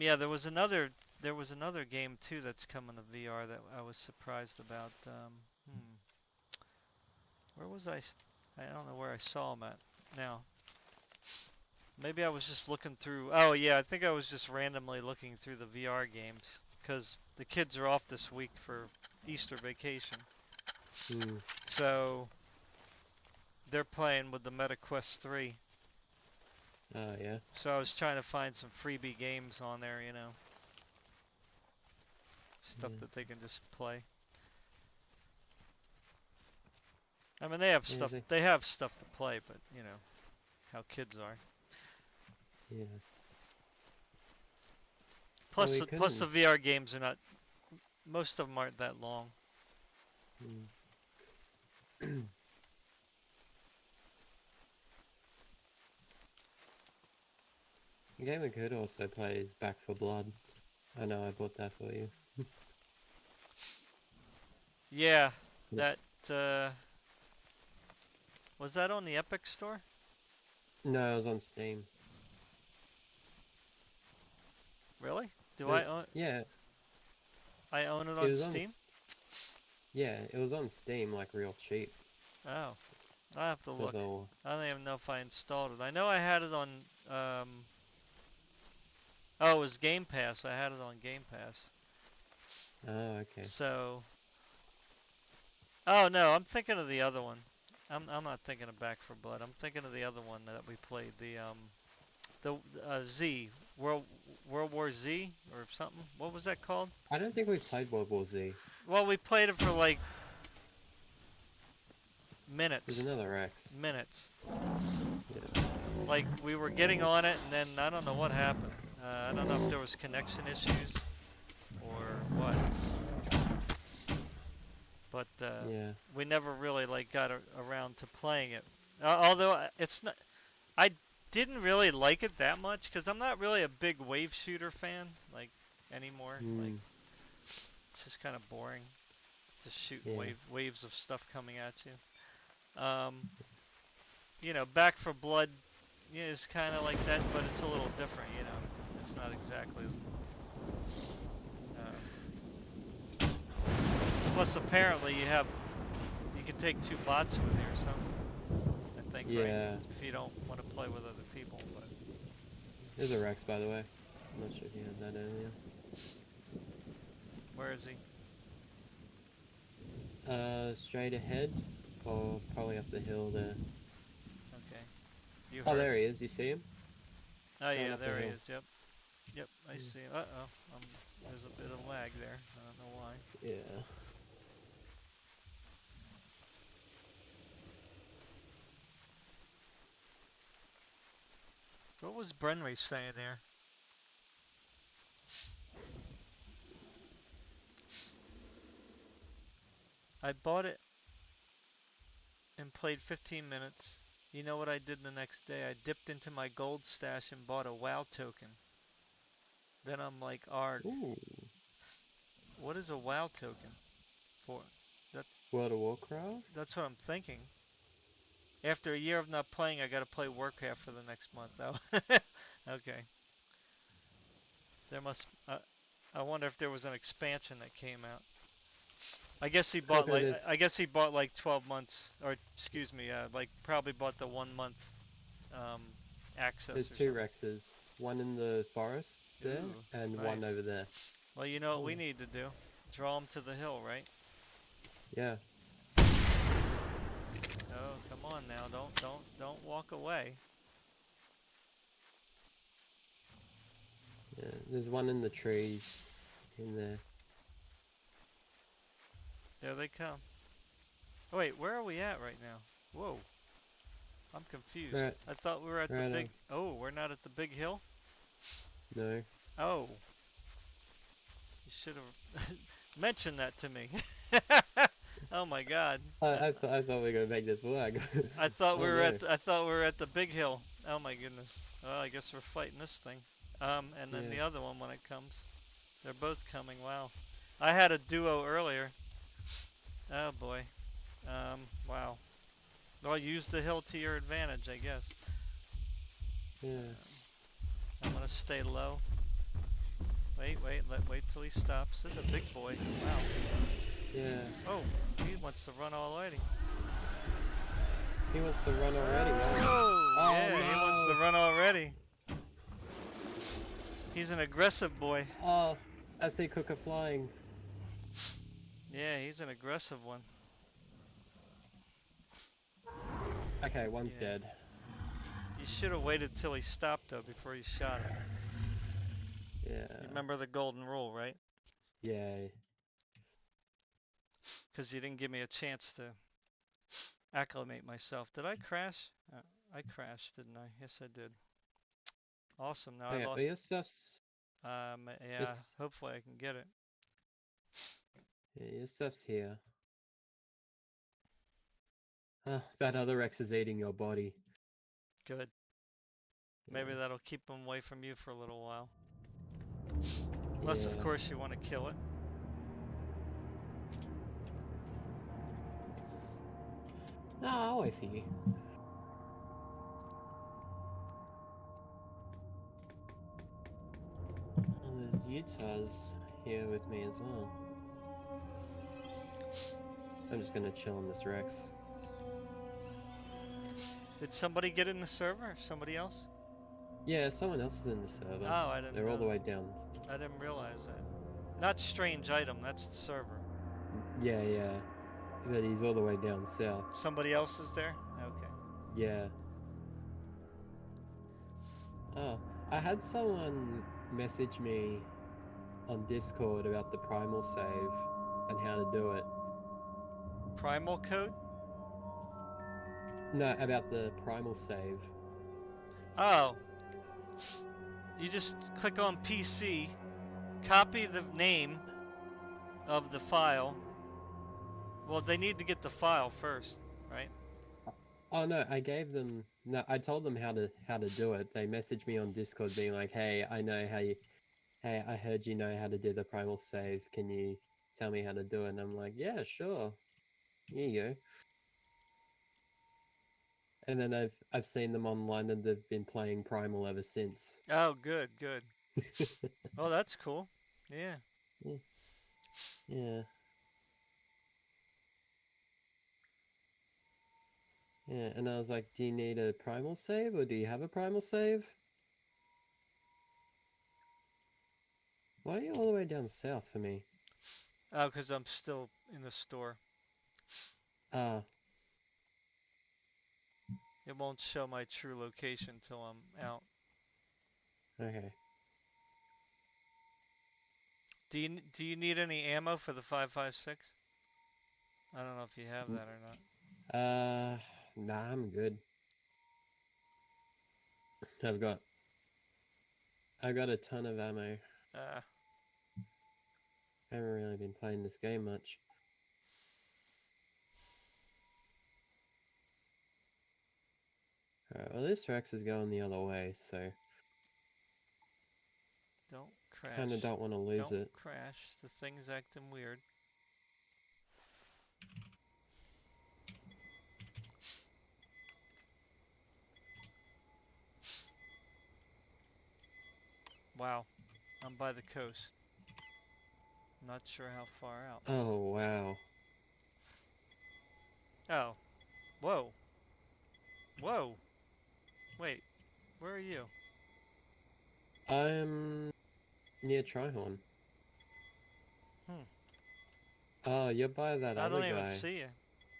Yeah, there was another game too that's coming to VR that I was surprised about. Where was I? I don't know where I saw him at now. Maybe I was just looking through. Oh yeah, I think I was just randomly looking through the VR games because the kids are off this week for Easter vacation. Hmm. So they're playing with the Meta Quest 3. Oh, yeah. So I was trying to find some freebie games on there, you know. Stuff Yeah. that they can just play. I mean, they have Yeah, stuff. They have stuff to play, but you know how kids are. Yeah. Plus, we plus the couldn't- VR games are not. Most of them aren't that long. Hmm. The game we could also play is Back for Blood. I know I bought that for you. Yeah, Yeah. that was that on the Epic store? No, it was on Steam. Really? Do It, yeah, I own it it on was on. Steam? Yeah, it was on Steam, like real cheap. Oh, I have to So look. they'll. I don't even know if I installed it. I know I had it on oh, it was Game Pass. I had it on Game Pass. Oh, okay. So, oh no, I'm thinking of the other one. I'm not thinking of Back for Blood. I'm thinking of the other one that we played, the Z World World War Z or something. What was that called? I don't think we played World War Z. Well, we played it for like There's minutes. another Rex. Minutes. Yeah. Like we were getting on it, and then I don't know what happened. I don't know if there was connection issues or what. But Yeah. we never really like got around to playing it. Although it's not, I didn't really like it that much because I'm not really a big wave shooter fan like anymore. Like Mm, it's just kind of boring, just shooting yeah. waves of stuff coming at you. You know, Back for Blood, yeah, is kind of like that, but it's a little different. You know, it's not exactly. Plus, apparently, you can take two bots with you or something. I think, right? Yeah. If you don't want to play with other people, but There's a Rex, by the way. I'm not sure if you had that earlier. where is he? Straight ahead, or probably up the hill there. Okay, you Oh, heard. there he is. You see him? Oh He's going yeah, up the there he hill. is. Yep, yep. I Mm, see. Uh oh. There's a bit of lag there. I don't know why. yeah. What was Brenry saying there? I bought it and played 15 minutes. You know what I did the next day? I dipped into my gold stash and bought a WoW token. Then I'm like, arg, Ooh. what is a WoW token for? That's World of Warcraft? that's what I'm thinking. After a year of not playing, I gotta play Warcraft for the next month. Oh, okay. There must. I wonder if there was an expansion that came out. I guess he bought Coco, like. there's, I guess he bought like 12 months, or excuse me, like probably bought the 1 month um, access there's or two something. Rexes. One in the forest there, Ooh, and one nice. over there. Well, you know what we Oh. need to do? Draw him to the hill, right? Yeah. Oh, come on now! Don't walk away. Yeah. There's one in the trees in there. There they come. Oh, wait, where are we at right now? Whoa, I'm confused. Right. I thought we were at the Right. big. Oh, we're not at the big hill. No. Oh, you should have mentioned that to me. Oh my God. I thought we were gonna make this work. I thought we Oh were no. I thought we were at the big hill. Oh my goodness. Well, I guess we're fighting this thing. And then Yeah. the other one when it comes. They're both coming. Wow. I had a duo earlier. Oh boy. Wow. Well, use the hill to your advantage, I guess. Yeah. I'm gonna stay low. Wait till he stops. This is a big boy. Wow. Yeah. Oh, he wants to run already. He wants to run already. Wow. Oh, Oh yeah, he wants to no. run already. He's an aggressive boy. Oh, I see Cooker flying. Yeah, he's an aggressive one. Okay, one's Yeah. dead. You should have waited till he stopped though before you shot him. Yeah. You remember the golden rule, right? Yeah. Because you didn't give me a chance to acclimate myself. Did I crash? I crashed, didn't I? Yes, I did. Awesome. Now I Okay, but lost. your stuff's your, Yeah. Hopefully I can get it. yeah, your stuff's here. That other Rex is eating your body. Good. Maybe Yeah. that'll keep him away from you for a little while. Unless, of Yeah. course, you want to kill it. No, I'll wait for you. Oh, there's Utah's here with me as well. I'm just gonna chill in this Rex. Did somebody get in the server? Somebody else? Yeah, someone else is in the server. Oh, I didn't They're all know. the way down. I didn't realize that. Not strange item, that's the server. Yeah, yeah. But he's all the way down south. Somebody else is there? Okay. Yeah. Oh, I had someone message me on Discord about the Primal save and how to do it. Primal code? No, about the Primal save. Oh. You just click on PC, copy the name of the file. Well, they need to get the file first, right? Oh no, I gave them no, I told them how to do it. They messaged me on Discord being like, "Hey, I know how you hey, I heard you know how to do the Primal save. Can you tell me how to do it?" And I'm like, "Yeah, sure. Here you go." And then I've seen them online and they've been playing Primal ever since. Oh, good, good. Oh, that's cool. Yeah. Yeah. Yeah. Yeah, and I was like, "Do you need a Primal save or do you have a Primal save?" Why are you all the way down south for me? Oh, because I'm still in the store. Ah, It won't show my true location till I'm out. okay. Do you need any ammo for the 5.56? I don't know if you have that or not. Nah, I'm good. I've got I got a ton of ammo. Uh, I haven't really been playing this game much. Alright, well this Rex is going the other way, so don't kinda crash. don't want to lose Don't it. crash. The thing's acting weird. Wow. I'm by the coast. I'm not sure how far out. Oh wow. Oh. Whoa. Whoa. Wait. Where are you? I'm near Trihorn. Hmm. Oh, you're by that I other don't even guy. see you.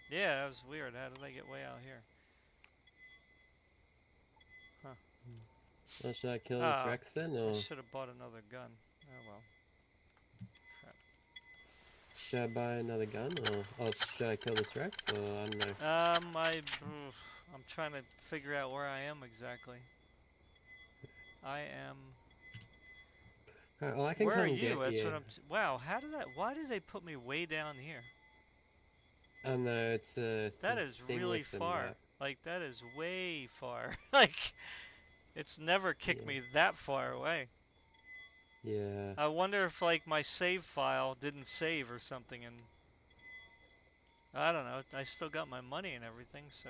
Yeah, that was weird. How did I get way out here? Huh. Well, should I kill this Ah. Rex then, I or should have bought another gun. Oh well. Crap. should I buy another gun, or should I kill this Rex, or I don't know. I'm trying to figure out where I am exactly. I am. Alright, well I can Where are come you? get That's you. what I'm. Wow. How did that? Why did they put me way down here? Oh no, it's a That is thing really with the far. map. Like that is way far. Like it's never kicked Yeah. me that far away. Yeah. I wonder if like my save file didn't save or something, and I don't know. I still got my money and everything, so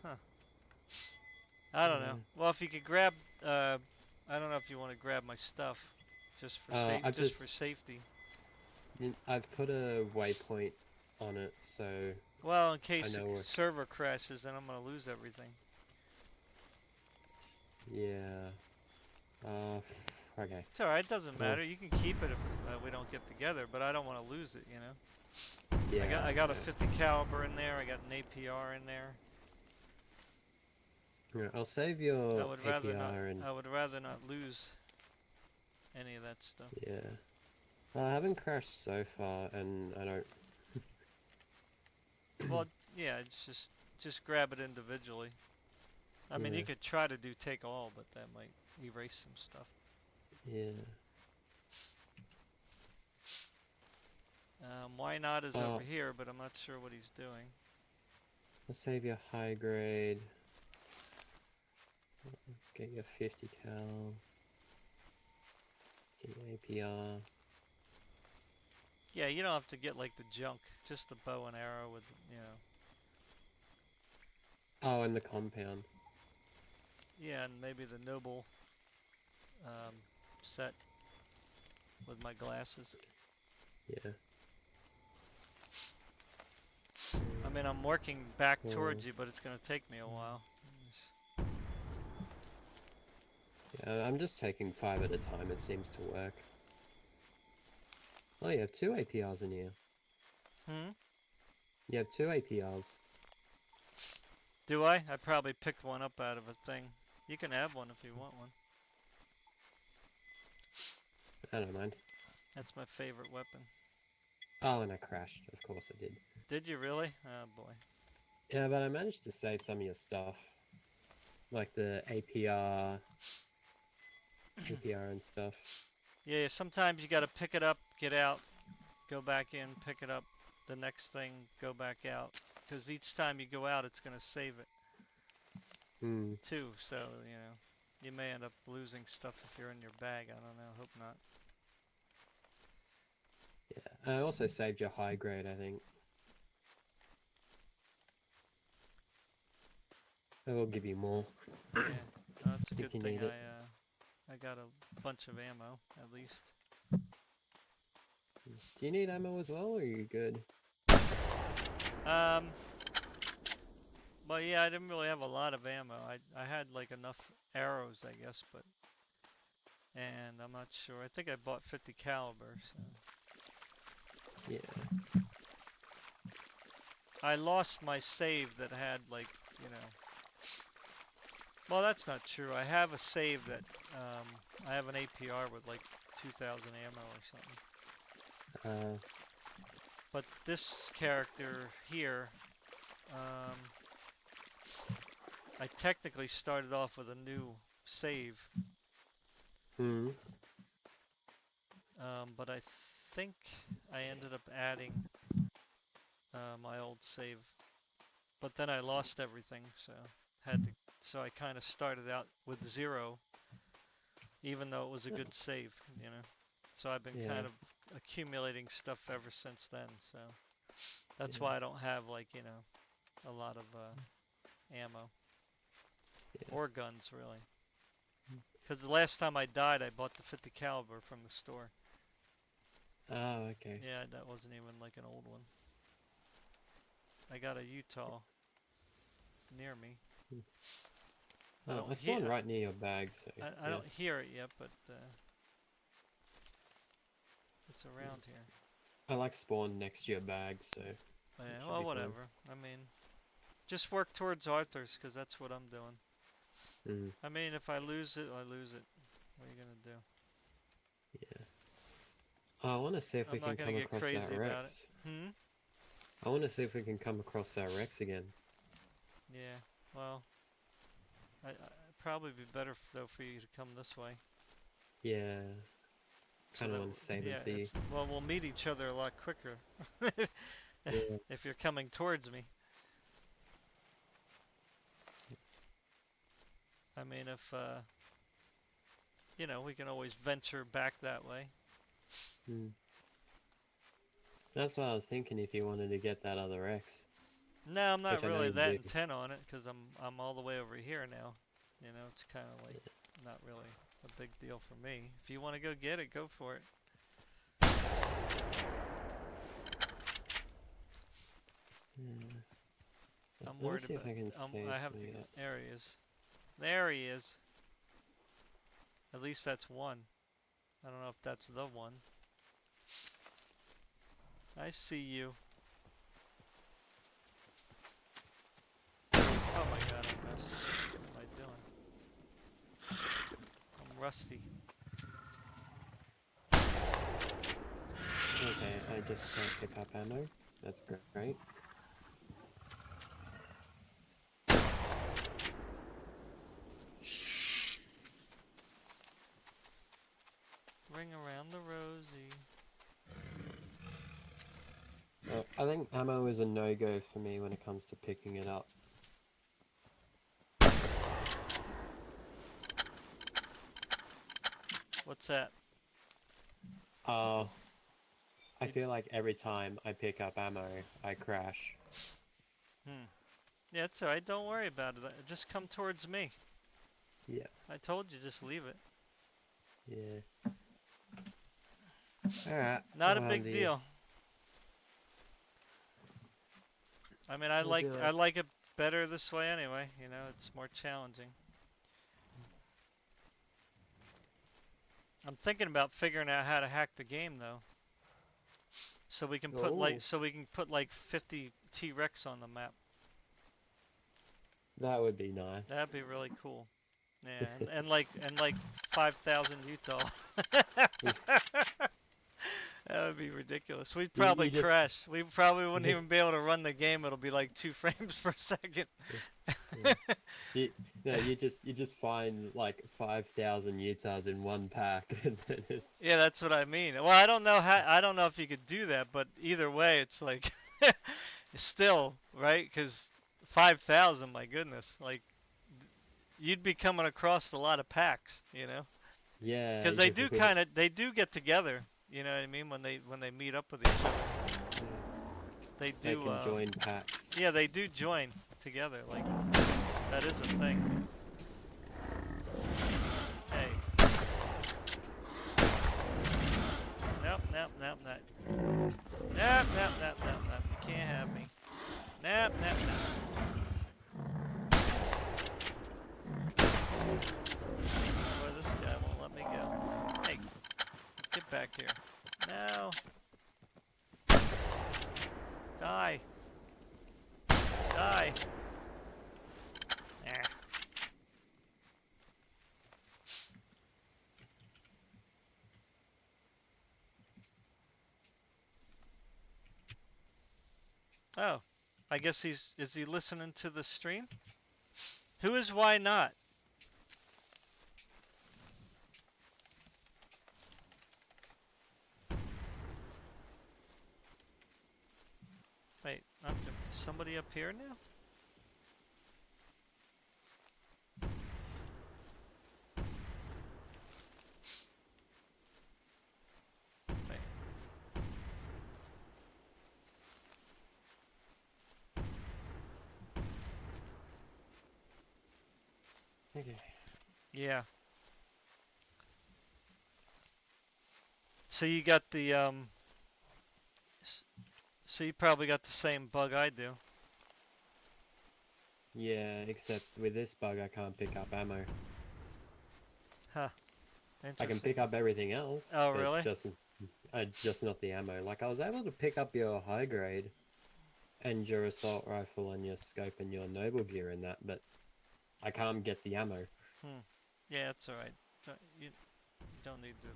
huh. I don't know. Yeah. Well, if you could grab, I don't know if you want to grab my stuff, I've just for just safety. I've put a waypoint on it, so Well, in I case the know where. server crashes, then I'm gonna lose everything. Yeah. Okay. It's alright. It doesn't Well, matter. You can keep it if we don't get together, but I don't want to lose it. You know. yeah. I got a 50 caliber in there. I got an APR in there. Yeah, I'll save your I would rather not. APR and I would rather not lose any of that stuff. yeah. Well, I haven't crashed so far, and I don't. Well, yeah. It's just grab it individually. I mean, you Yeah. could try to do take all, but that might erase some stuff. Yeah. Why not is Well, over here, but I'm not sure what he's doing. I'll save your high grade. Get your 50 cal. Get your APR. Yeah, you don't have to get like the junk, just the bow and arrow with, you know. Oh, in the compound. Yeah, and maybe the noble um, set with my glasses. Yeah. I mean, I'm working back Cool. towards you, but it's gonna take me a while. Yeah, I'm just taking 5 at a time. It seems to work. Oh, you have 2 APRs in here. Hmm? You have 2 APRs. Do I? I probably picked one up out of a thing. You can have one if you want one. I don't mind. That's my favorite weapon. Oh, and I crashed. Of course I did. Did you really? Oh boy. Yeah, but I managed to save some of your stuff. Like the APR and stuff. Yeah, sometimes you gotta pick it up, get out, go back in, pick it up, the next thing, go back out. Because each time you go out, it's gonna save it Hmm. too. So, you know, you may end up losing stuff if you're in your bag. I don't know. Hope not. Yeah. I also saved your high grade, I think. I will give you more Yeah, that's a if good you thing. need it. I got a bunch of ammo at least. Do you need ammo as well, or are you good? Um, well, yeah, I didn't really have a lot of ammo. I had like enough arrows, I guess, but and I'm not sure. I think I bought 50 caliber. So Yeah. I lost my save that had like, you know. Well, that's not true. I have a save that I have an APR with like 2,000 ammo or something. Uh, But this character here, um, I technically started off with a new save, hmm. but I think I ended up adding my old save. But then I lost everything, so had to. So I kind of started out with 0, even though it was a good save, you know. So I've been Yeah. kind of accumulating stuff ever since then. So that's Yeah. why I don't have like, you know, a lot of ammo Yeah. or guns really. Because the last time I died, I bought the 50 caliber from the store. Oh, okay. Yeah, that wasn't even like an old one. I got a Utah near me. I Oh, don't I hear. spawned right near your bag, so I yeah. don't hear it yet, but it's around here. I like spawn next to your bag, so it Yeah, should well, be fine. whatever. I mean, just work towards Arthur's, because that's what I'm doing. Mm, I mean, if I lose it, I lose it. What are you gonna do? yeah. Oh, I want to see if we I'm can not gonna come get across that crazy about it. Rex. Hmm? I want to see if we can come across that Rex again. Yeah, well, it'd probably be better though for you to come this way. Yeah. So Kind of that, want to save yeah, him for you. it's, well, we'll meet each other a lot quicker Yeah. if you're coming towards me. I mean, if, you know, we can always venture back that way. Mm. That's what I was thinking if you wanted to get that other Rex, No, I'm not which I know really you that do. intent on it because I'm all the way over here now. You know, it's kind of like not really a big deal for me. If you want to go get it, go for it. Yeah. I'm Let me worried see if about. I can I save have some to. of that. There he is. There he is. At least that's one. I don't know if that's the one. I see you. Oh my god, I missed. What am I doing? I'm rusty. Okay, I just can't pick up ammo. That's great. Ring around the rosy. I think ammo is a no-go for me when it comes to picking it up. What's that? I You feel like every time I pick up ammo, I crash. hmm. Yeah, it's alright. Don't worry about it. Just come towards me. Yeah. I told you, just leave it. Yeah. All right. Not a big deal. I mean, I like it better this way anyway. You know, it's more challenging. I'm thinking about figuring out how to hack the game though, so we can put like 50 T-Rex on the map. That would be nice. That'd be really cool. Yeah, and like 5,000 Utah. That would be ridiculous. We'd probably crash. We probably wouldn't even be able to run the game. It'll be like 2 frames per second. Yeah. You just find like 5,000 Utahs in one pack. Yeah, that's what I mean. Well, I don't know if you could do that, but either way, it's like still right, because 5,000. My goodness, like you'd be coming across a lot of packs, you know. Yeah. Because they do get together. You know what I mean? When they meet up with each other, they do. They can join packs. Yeah, they do join together. Like that is a thing. Hey. Nope. You can't have me. Nope. Boy, this guy won't let me go. Hey, get back here. No. Die. Oh, I guess is he listening to the stream? Who is why not? Wait, somebody up here now? Wait. Okay. Yeah. So you got the so you probably got the same bug I do. Yeah, except with this bug I can't pick up ammo. Huh. I can pick up everything else. Oh, really? Just not the ammo. Like I was able to pick up your high grade and your assault rifle and your scope and your noble gear and that, but I can't get the ammo. Yeah, that's alright. You don't need to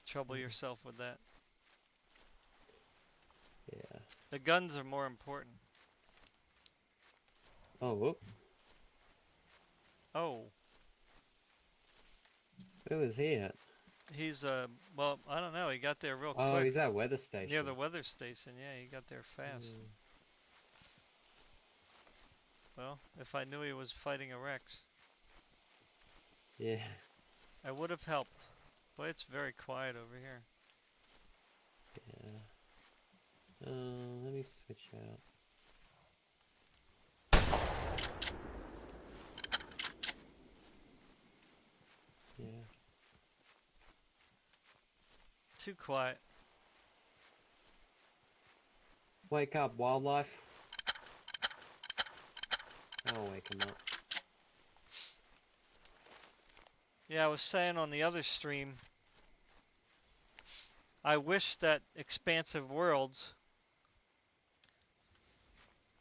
trouble yourself with that. Yeah. The guns are more important. Oh, whoop. Oh. Where was he at? He's well, I don't know. He got there real quick. Oh, he's at weather station. Near the weather station. Yeah, he got there fast. Well, if I knew he was fighting a Rex, yeah, I would have helped. Boy, it's very quiet over here. Yeah. Let me switch out. Yeah. Too quiet. Wake up, wildlife. I'll wake him up. Yeah, I was saying on the other stream, I wish that Expansive Worlds,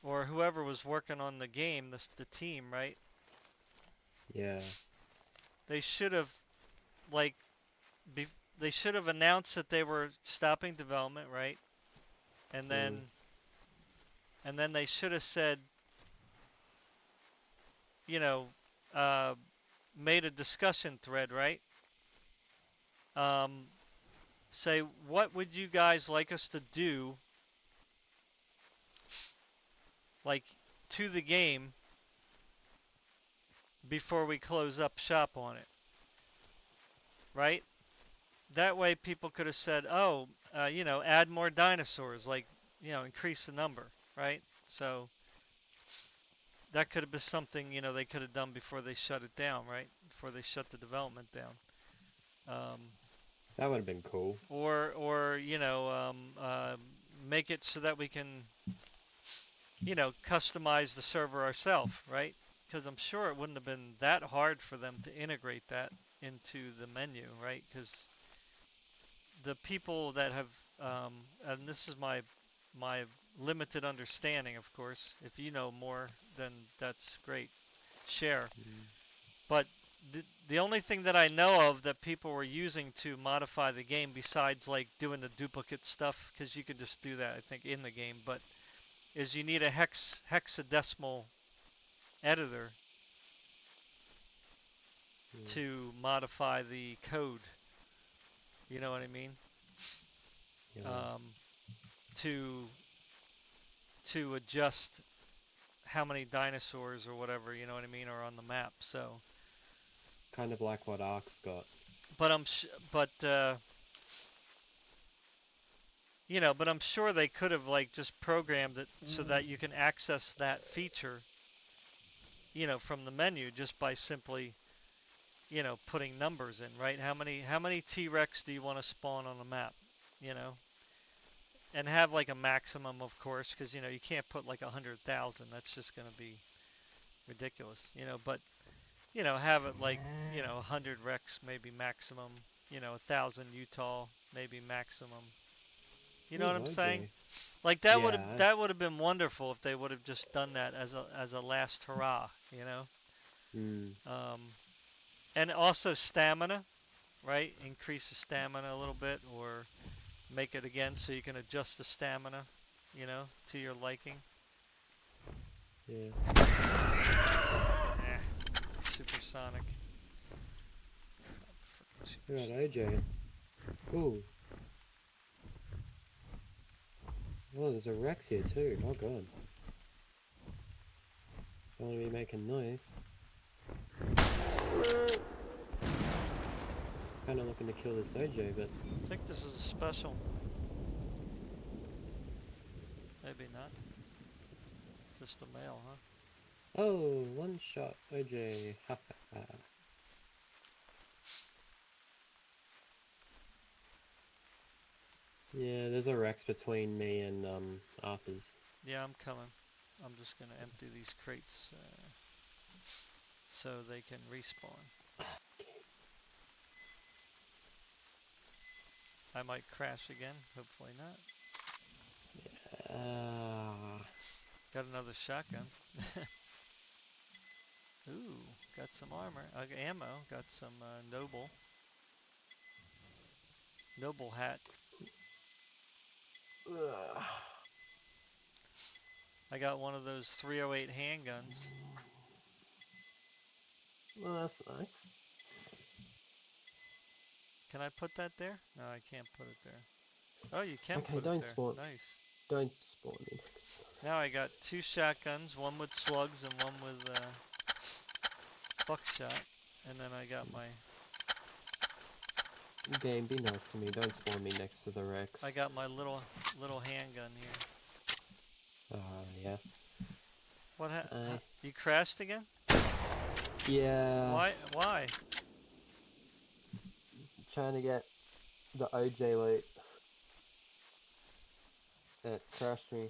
or whoever was working on the game, the team, right? Yeah. They should have, like, they should have announced that they were stopping development, right? And then, they should have said, you know, made a discussion thread, right? Say, what would you guys like us to do, like, to the game before we close up shop on it, right? That way people could have said, oh, you know, add more dinosaurs, like, you know, increase the number, right? So that could have been something, they could have done before they shut it down, right? Before they shut the development down. Um, That would have been cool. or make it so that we can, customize the server ourselves, right? Because I'm sure it wouldn't have been that hard for them to integrate that into the menu, right? Because the people that have, and this is my limited understanding, of course. If you know more, then that's great. Share. Mm. But the only thing that I know of that people were using to modify the game, besides like doing the duplicate stuff, because you could just do that, I think, in the game, but is you need a hexadecimal editor Mm. to modify the code. You know what I mean? Yeah. Um, to adjust how many dinosaurs or whatever, you know what I mean, are on the map. So, Kind of like what Ark's got. but but I'm sure they could have like just programmed it so that you can access that feature, from the menu just by simply, putting numbers in, right? How many T-Rex do you want to spawn on the map, you know? And have like a maximum, of course, because you can't put like 100,000. That's just gonna be ridiculous, but have it like 100 Rex maybe maximum, 1,000 Utah maybe maximum. You know what Ooh, I'm saying? OJ. Like Yeah. that would have been wonderful if they would have just done that as a last hurrah, Mm. Um, and also stamina, right? Increase the stamina a little bit, or make it again so you can adjust the stamina, to your liking. Yeah. Eh, supersonic. Look at OJ. Ooh. Oh, there's a Rex here too. Oh god. Don't want to be making noise. Kind of looking to kill this OJ, but I think this is a special. Maybe not. Just a male, huh? oh, one shot OJ. Ha ha ha. Yeah, there's a Rex between me and Arthur's. Yeah, I'm coming. I'm just gonna empty these crates so they can respawn. I might crash again. Hopefully not. Got another shotgun. Ooh, got some armor. Ammo. Got some noble hat. I got one of those 308 handguns. Well, that's nice. Can I put that there? No, I can't put it there. Oh, you can Okay, put don't it there. spawn. Nice. Don't spawn me next time. Now I got 2 shotguns, one with slugs and one with buckshot. And then I got my... Game, be nice to me. Don't spawn me next to the Rex. I got my little handgun here. Yeah. What happened? Nice. You crashed again? Yeah. Why? Trying to get the OJ loot. It crashed me.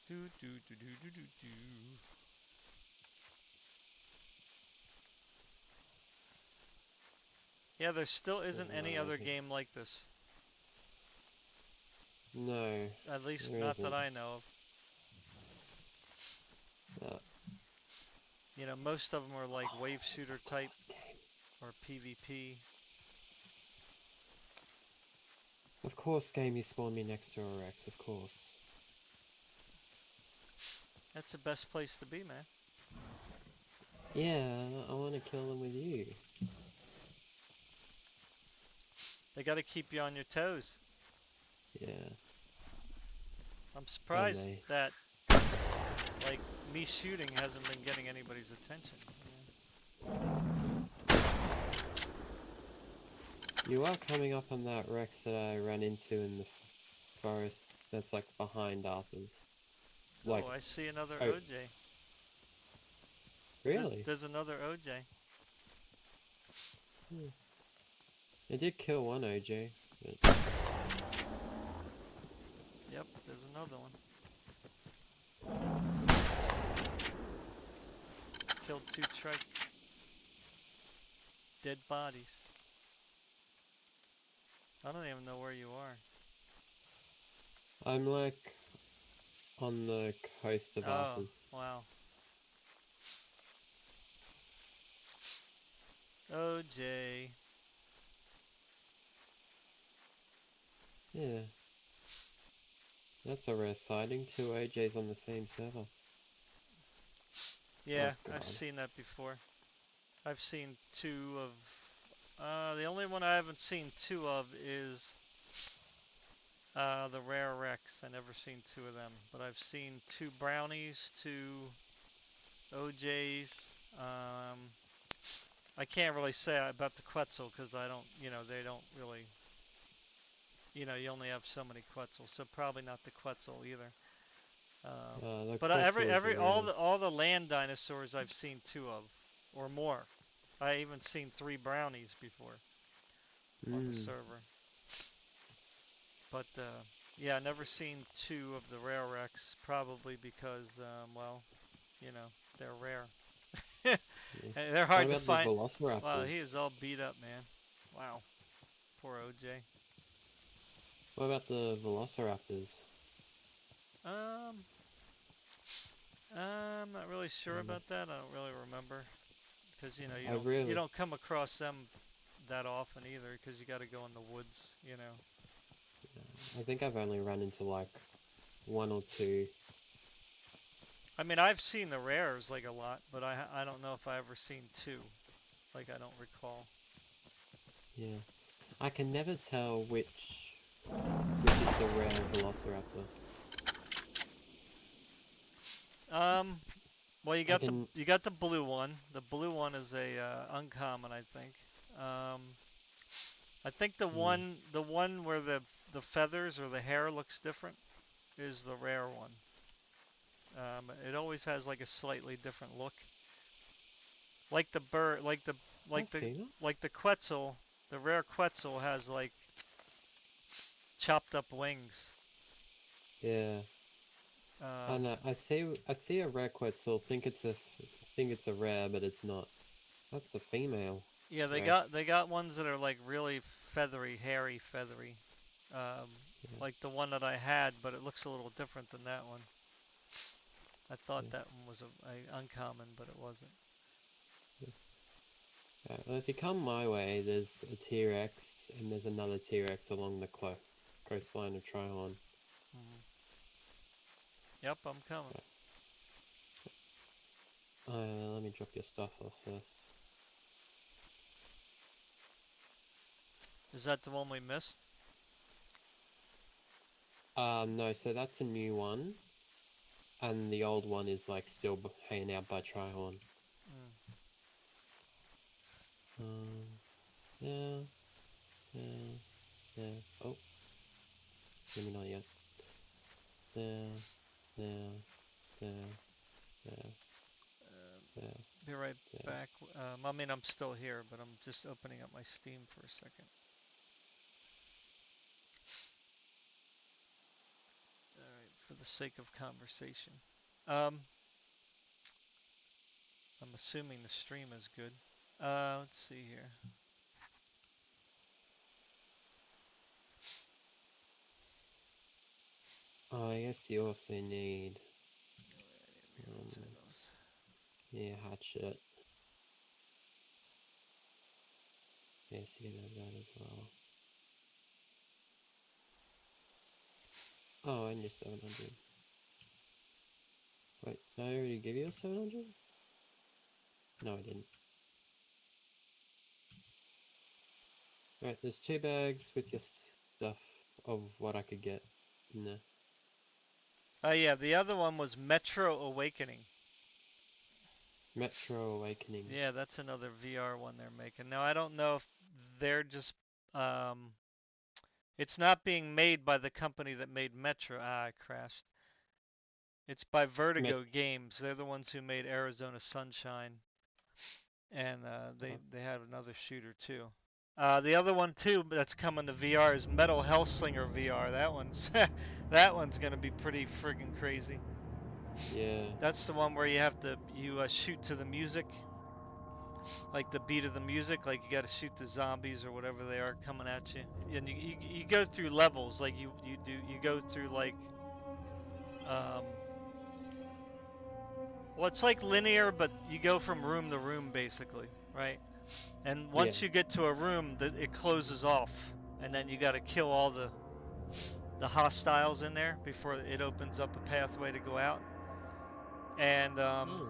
Do do do do do do do. Yeah, there still isn't any other game like this. No. At least there not isn't. that I know of. Most of them are like wave shooter type or PvP. Of course, game, you spawn me next to a Rex, of course. That's the best place to be, man. Yeah, I want to kill them with you. They gotta keep you on your toes. Yeah. I'm surprised they? that like me shooting hasn't been getting anybody's attention. You are coming up on that Rex that I ran into in the forest that's like behind Arthur's. Like, Oh, I see another oh, OJ. really? There's another OJ. I did kill one OJ. But... Yep, there's another one. Killed two dead bodies. I don't even know where you are. I'm like on the coast of Arthur's. Wow. OJ. Yeah. That's a rare sighting. 2 OJs on the same server. Yeah, Oh, I've seen that before. I've seen 2 of... the only one I haven't seen 2 of is the rare Rex. I never seen 2 of them. But I've seen 2 brownies, 2 OJs. I can't really say about the Quetzal because I don't, they don't really... you only have so many Quetzals, so probably not the Quetzal either. But all the land dinosaurs I've seen 2 of, or more. I even seen 3 brownies before on the server. But yeah, I never seen 2 of the rare Rex, probably because well, they're rare. And they're hard to find. The Velociraptors? Wow, he is all beat up, man. Wow, poor OJ. What about the Velociraptors? I'm not really sure about that. I don't really remember, because you don't come across them that often either, because you got to go in the woods. I think I've only run into like 1 or 2. I mean, I've seen the rares like a lot, but I don't know if I ever seen 2. Like, I don't recall. Yeah, I can never tell which is the rare Velociraptor. Well, you got the blue one. The blue one is a uncommon, I think. I think the one where the feathers or the hair looks different is the rare one. It always has like a slightly different look. Like the bird, like the Quetzal, the rare Quetzal has like chopped up wings. Yeah. Oh no, I see a rare Quetzal. Think it's a rare, but it's not. That's a female. Yeah, they got ones that are like really feathery, hairy, feathery. Yeah. Like the one that I had, but it looks a little different than that one. I thought that one was a uncommon, but it wasn't. Well, if you come my way, there's a T-Rex, and there's another T-Rex along the coastline of Trihorn. Yep, I'm coming. Let me drop your stuff off first. Is that the one we missed? No, so that's a new one. And the old one is like still hanging out by Trihorn. Yeah. Oh. Maybe not yet. Be right back. I mean, I'm still here, but I'm just opening up my Steam for a second. Alright, for the sake of conversation. I'm assuming the stream is good. Let's see here. Oh, I guess you also need... yeah, hot shit. Yes, you can have that as well. Oh, and your 700. Wait, did I already give you a 700? No, I didn't. Alright, there's 2 bags with your stuff of what I could get in there. Oh yeah, the other one was Metro Awakening. Metro Awakening. Yeah, that's another VR one they're making. Now I don't know if they're just um it's not being made by the company that made Metro. Ah, I crashed. It's by Met. Vertigo Games. They're the ones who made Arizona Sunshine, and they have another shooter too. The other one too that's coming to VR is Metal Hellslinger VR. That one's that one's gonna be pretty friggin' crazy. Yeah. That's the one where you shoot to the music, like the beat of the music, like you got to shoot the zombies or whatever they are coming at you, and you go through levels, like you go through like um, well, it's like linear, but you go from room to room basically, right? And Yeah. once you get to a room, it closes off, and then you got to kill all the hostiles in there before it opens up a pathway to go out. And Oh.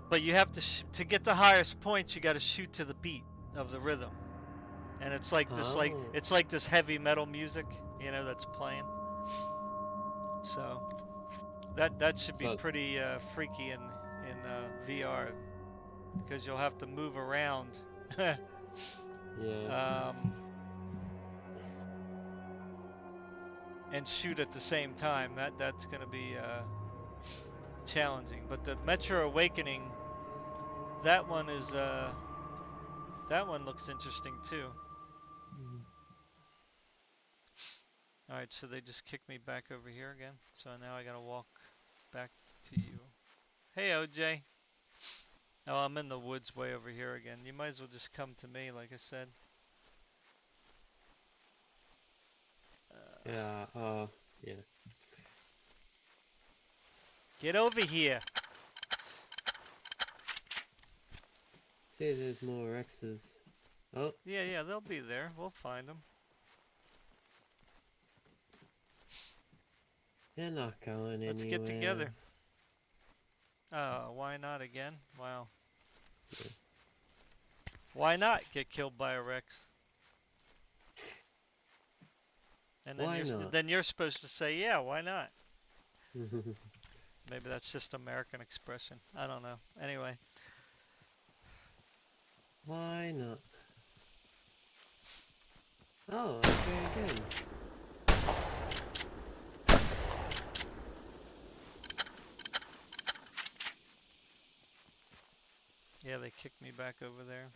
but you have to get the highest points, you got to shoot to the beat of the rhythm. And Oh. it's like this heavy metal music, that's playing. So that should be So pretty freaky in VR because you'll have to move around yeah. um, and shoot at the same time. That's gonna be challenging. But the Metro Awakening, that one is that one looks interesting too. Mm. All right, so they just kicked me back over here again. So now I gotta walk back to you. Hey, OJ. Oh, I'm in the woods way over here again. You might as well just come to me, like I said. Yeah. Yeah. Get over here. See, there's more Rexes. Oh, Yeah, they'll be there. We'll find them. they're not going Let's anywhere. get together. Why not again? Wow. Yeah. Why not get killed by a Rex? And then Why not? then you're supposed to say, yeah, why not? Maybe that's just American expression. I don't know. Anyway. Why not? Oh, okay again. Yeah, they kicked me back over there.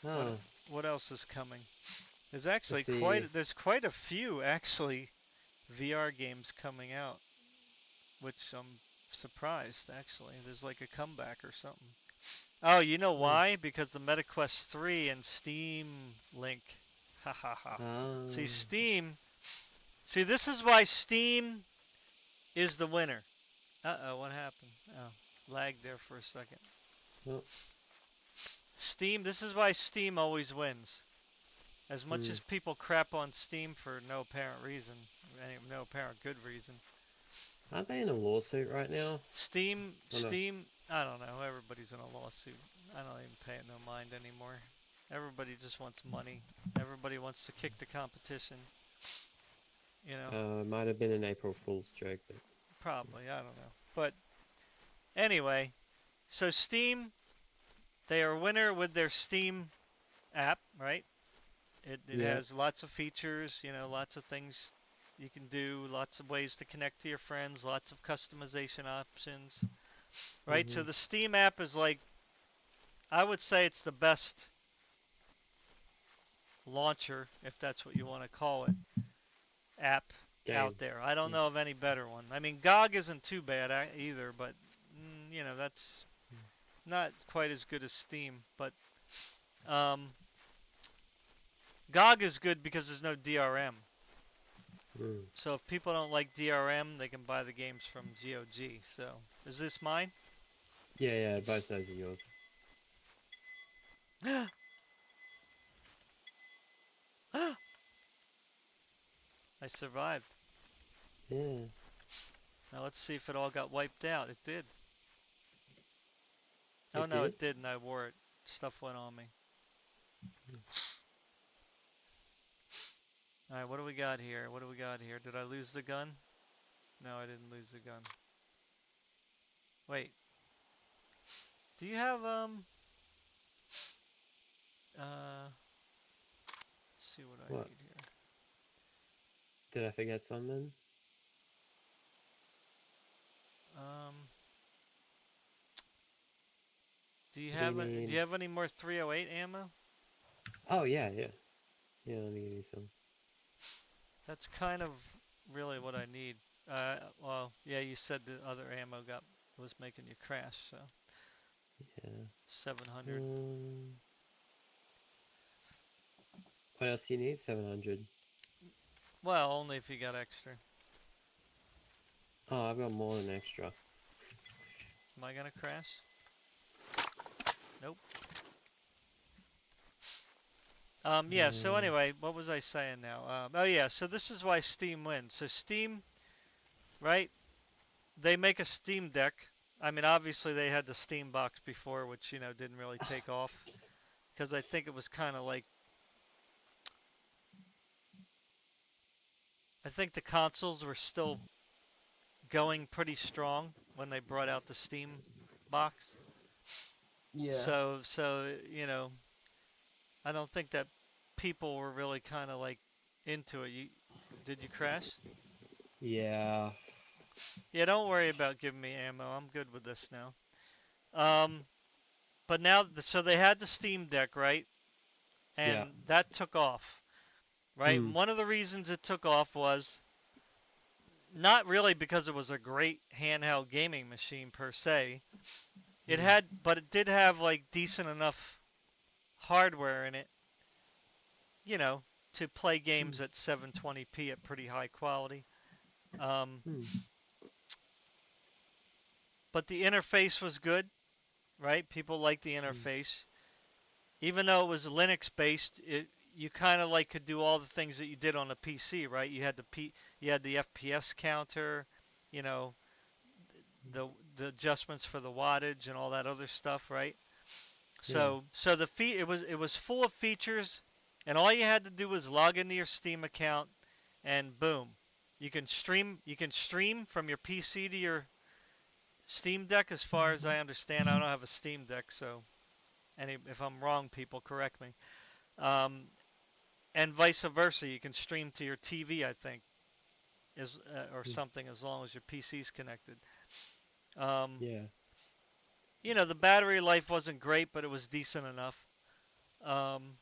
Oh, What else is coming? There's actually see. there's quite a few actually VR games coming out, which I'm surprised actually. There's like a comeback or something. Oh, you know why? Because the MetaQuest 3 and Steam Link. Ha ha ha. Oh. See, Steam. See, this is why Steam is the winner. Uh-oh, what happened? Oh, lagged there for a second. Oh. Steam, this is why Steam always wins. As much as people crap on Steam for no apparent reason, no apparent good reason. Aren't they in a lawsuit right now? Steam, Oh, no. I don't know. Everybody's in a lawsuit. I don't even pay it no mind anymore. Everybody just wants money. Everybody wants to kick the competition. It might have been an April Fool's joke, but Probably, I don't know. But anyway, so Steam, they are a winner with their Steam app, right? It yeah. has lots of features, lots of things you can do, lots of ways to connect to your friends, lots of customization options, right? So the Steam app is like, I would say it's the best launcher, if that's what you want to call it, app Game. out there. I don't know of any better one. I mean, GOG isn't too bad either, but that's not quite as good as Steam. But GOG is good because there's no DRM. So if people don't like DRM, they can buy the games from GOG. So is this mine? Yeah, both those are yours. I survived. Yeah. Now let's see if it all got wiped out. It did. Oh It no, did? it didn't. I wore it. Stuff went on me. All right, what do we got here? What do we got here? Did I lose the gun? No, I didn't lose the gun. Wait. Do you have let's see what I What? need here. Did I forget something? Um do you What do you have do mean? you have any more 308 ammo? Oh yeah, yeah. Yeah, let me give you some. That's kind of really what I need. Well, yeah, you said the other ammo was making you crash, so Yeah. 700. What else do you need? 700. Well, only if you got extra. Oh, I've got more than extra. Am I gonna crash? Nope. Yeah, so Um, anyway, what was I saying now? Oh yeah, so this is why Steam wins. So Steam, right? They make a Steam Deck. I mean, obviously they had the Steam box before, which, didn't really take off. Because I think it was kind of like, I think the consoles were still going pretty strong when they brought out the Steam box. yeah. So, I don't think that people were really kind of like into it. Did you crash? Yeah. Yeah, don't worry about giving me ammo. I'm good with this now. Um, but now, so they had the Steam Deck, right? And Yeah. that took off, right? Hmm. And one of the reasons it took off was not really because it was a great handheld gaming machine per se. Hmm. But it did have like decent enough hardware in it, you know, to play Hmm. games at 720p at pretty high quality. Um, Hmm. but the interface was good, right? People liked the Hmm. interface. Even though it was Linux based, you kind of like could do all the things that you did on a PC, right? You had the FPS counter, you know, the the adjustments for the wattage and all that other stuff, right? Yeah. So it was full of features, and all you had to do was log into your Steam account, and boom, you can stream from your PC to your Steam Deck. As far as I understand, I don't have a Steam Deck, so if I'm wrong, people correct me. Um, and vice versa, you can stream to your TV, I think, or Hmm. something, as long as your PC's connected. Um, Yeah. the battery life wasn't great, but it was decent enough. Um,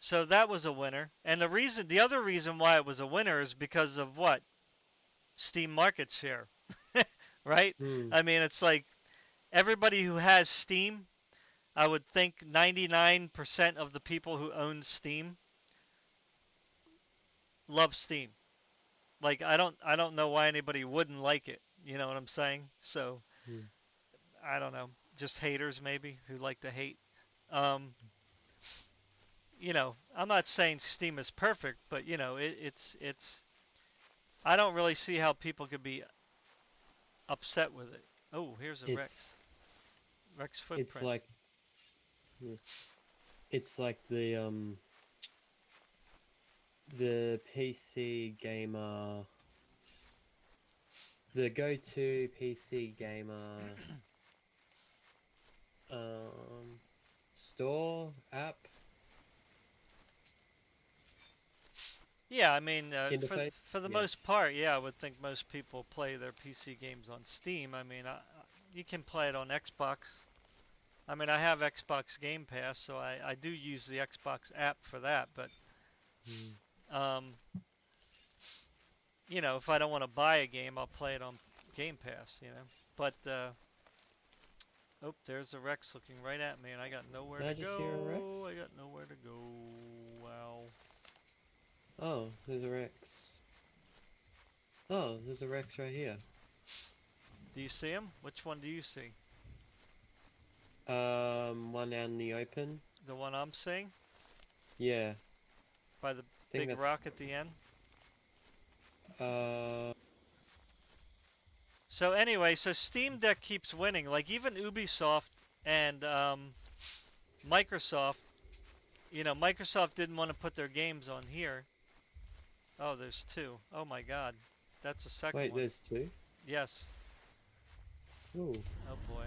so that was a winner. And the other reason why it was a winner is because of what? Steam market share, right? Hmm. I mean, it's like everybody who has Steam, I would think 99% of the people who own Steam love Steam. Like I don't know why anybody wouldn't like it. You know what I'm saying? So Hmm. I don't know, just haters maybe who like to hate. Um, I'm not saying Steam is perfect, but it's I don't really see how people could be upset with it. Oh, here's a It's Rex it's footprint. like hmm, it's like the PC gamer, the go-to PC gamer um store app Yeah, I mean, interface. for the Yeah. most part, yeah, I would think most people play their PC games on Steam. I mean, you can play it on Xbox. I mean, I have Xbox Game Pass, so I do use the Xbox app for that. But Hmm. um, if I don't want to buy a game, I'll play it on Game Pass. But oh, there's a Rex looking right at me, and I got nowhere Did to I just hear a Rex? go. I got nowhere to go. Wow. Oh, there's a Rex. Oh, there's a Rex right here. Do you see him? Which one do you see? One out in the open. The one I'm seeing Yeah, by the I think big that's rock at the end. uh So anyway, so Steam Deck keeps winning. Like even Ubisoft and Microsoft, Microsoft didn't want to put their games on here. Oh, there's two. Oh my God, that's the second Wait, one. there's two? Yes. Ooh. Oh boy.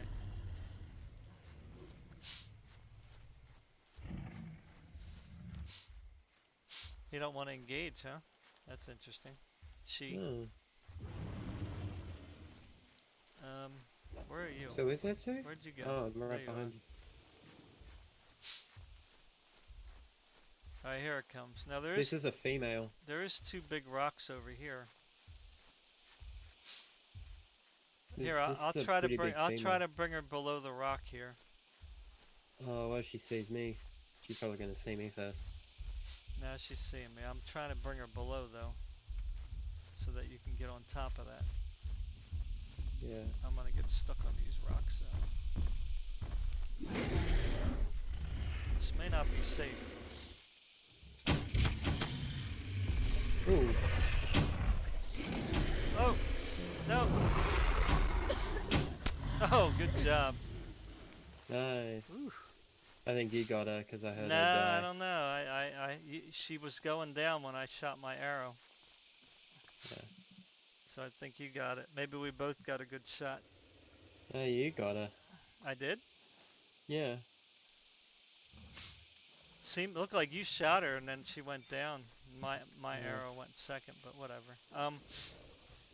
You don't want to engage, huh? That's interesting. She. Oh. Um, where are you? So is there two? Where'd you go? Oh, I'm There right you are. behind you. All right, here it comes. Now This is a female. there is two big rocks over here. Here, This I'll is a try to pretty bring big I'll try female. to bring her below the rock here. Oh, well, she sees me. She's probably gonna see me first. Now she's seeing me. I'm trying to bring her below though, so that you can get on top of that. Yeah. I'm gonna get stuck on these rocks though. This may not be safe. Ooh. Oh, no. Oh, good job. Nice. Ooh. I think you got her because I heard No, her die. I don't know. She was going down when I shot my arrow. Yeah. So I think you got it. Maybe we both got a good shot. Oh, you got her. I did? Yeah. Looked like you shot her and then she went down. My Yeah. arrow went second, but whatever.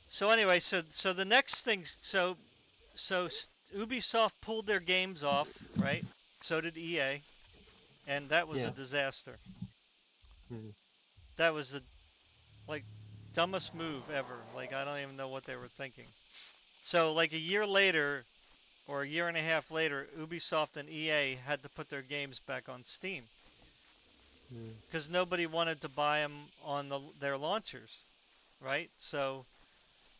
So anyway, so the next thing, so Ubisoft pulled their games off, right? So did EA, and that was Yeah. a disaster. Mhm. That was the dumbest move ever. Like, I don't even know what they were thinking. So like a year later, or a year and a half later, Ubisoft and EA had to put their games back on Steam because nobody wanted to buy them on their launchers, right? So,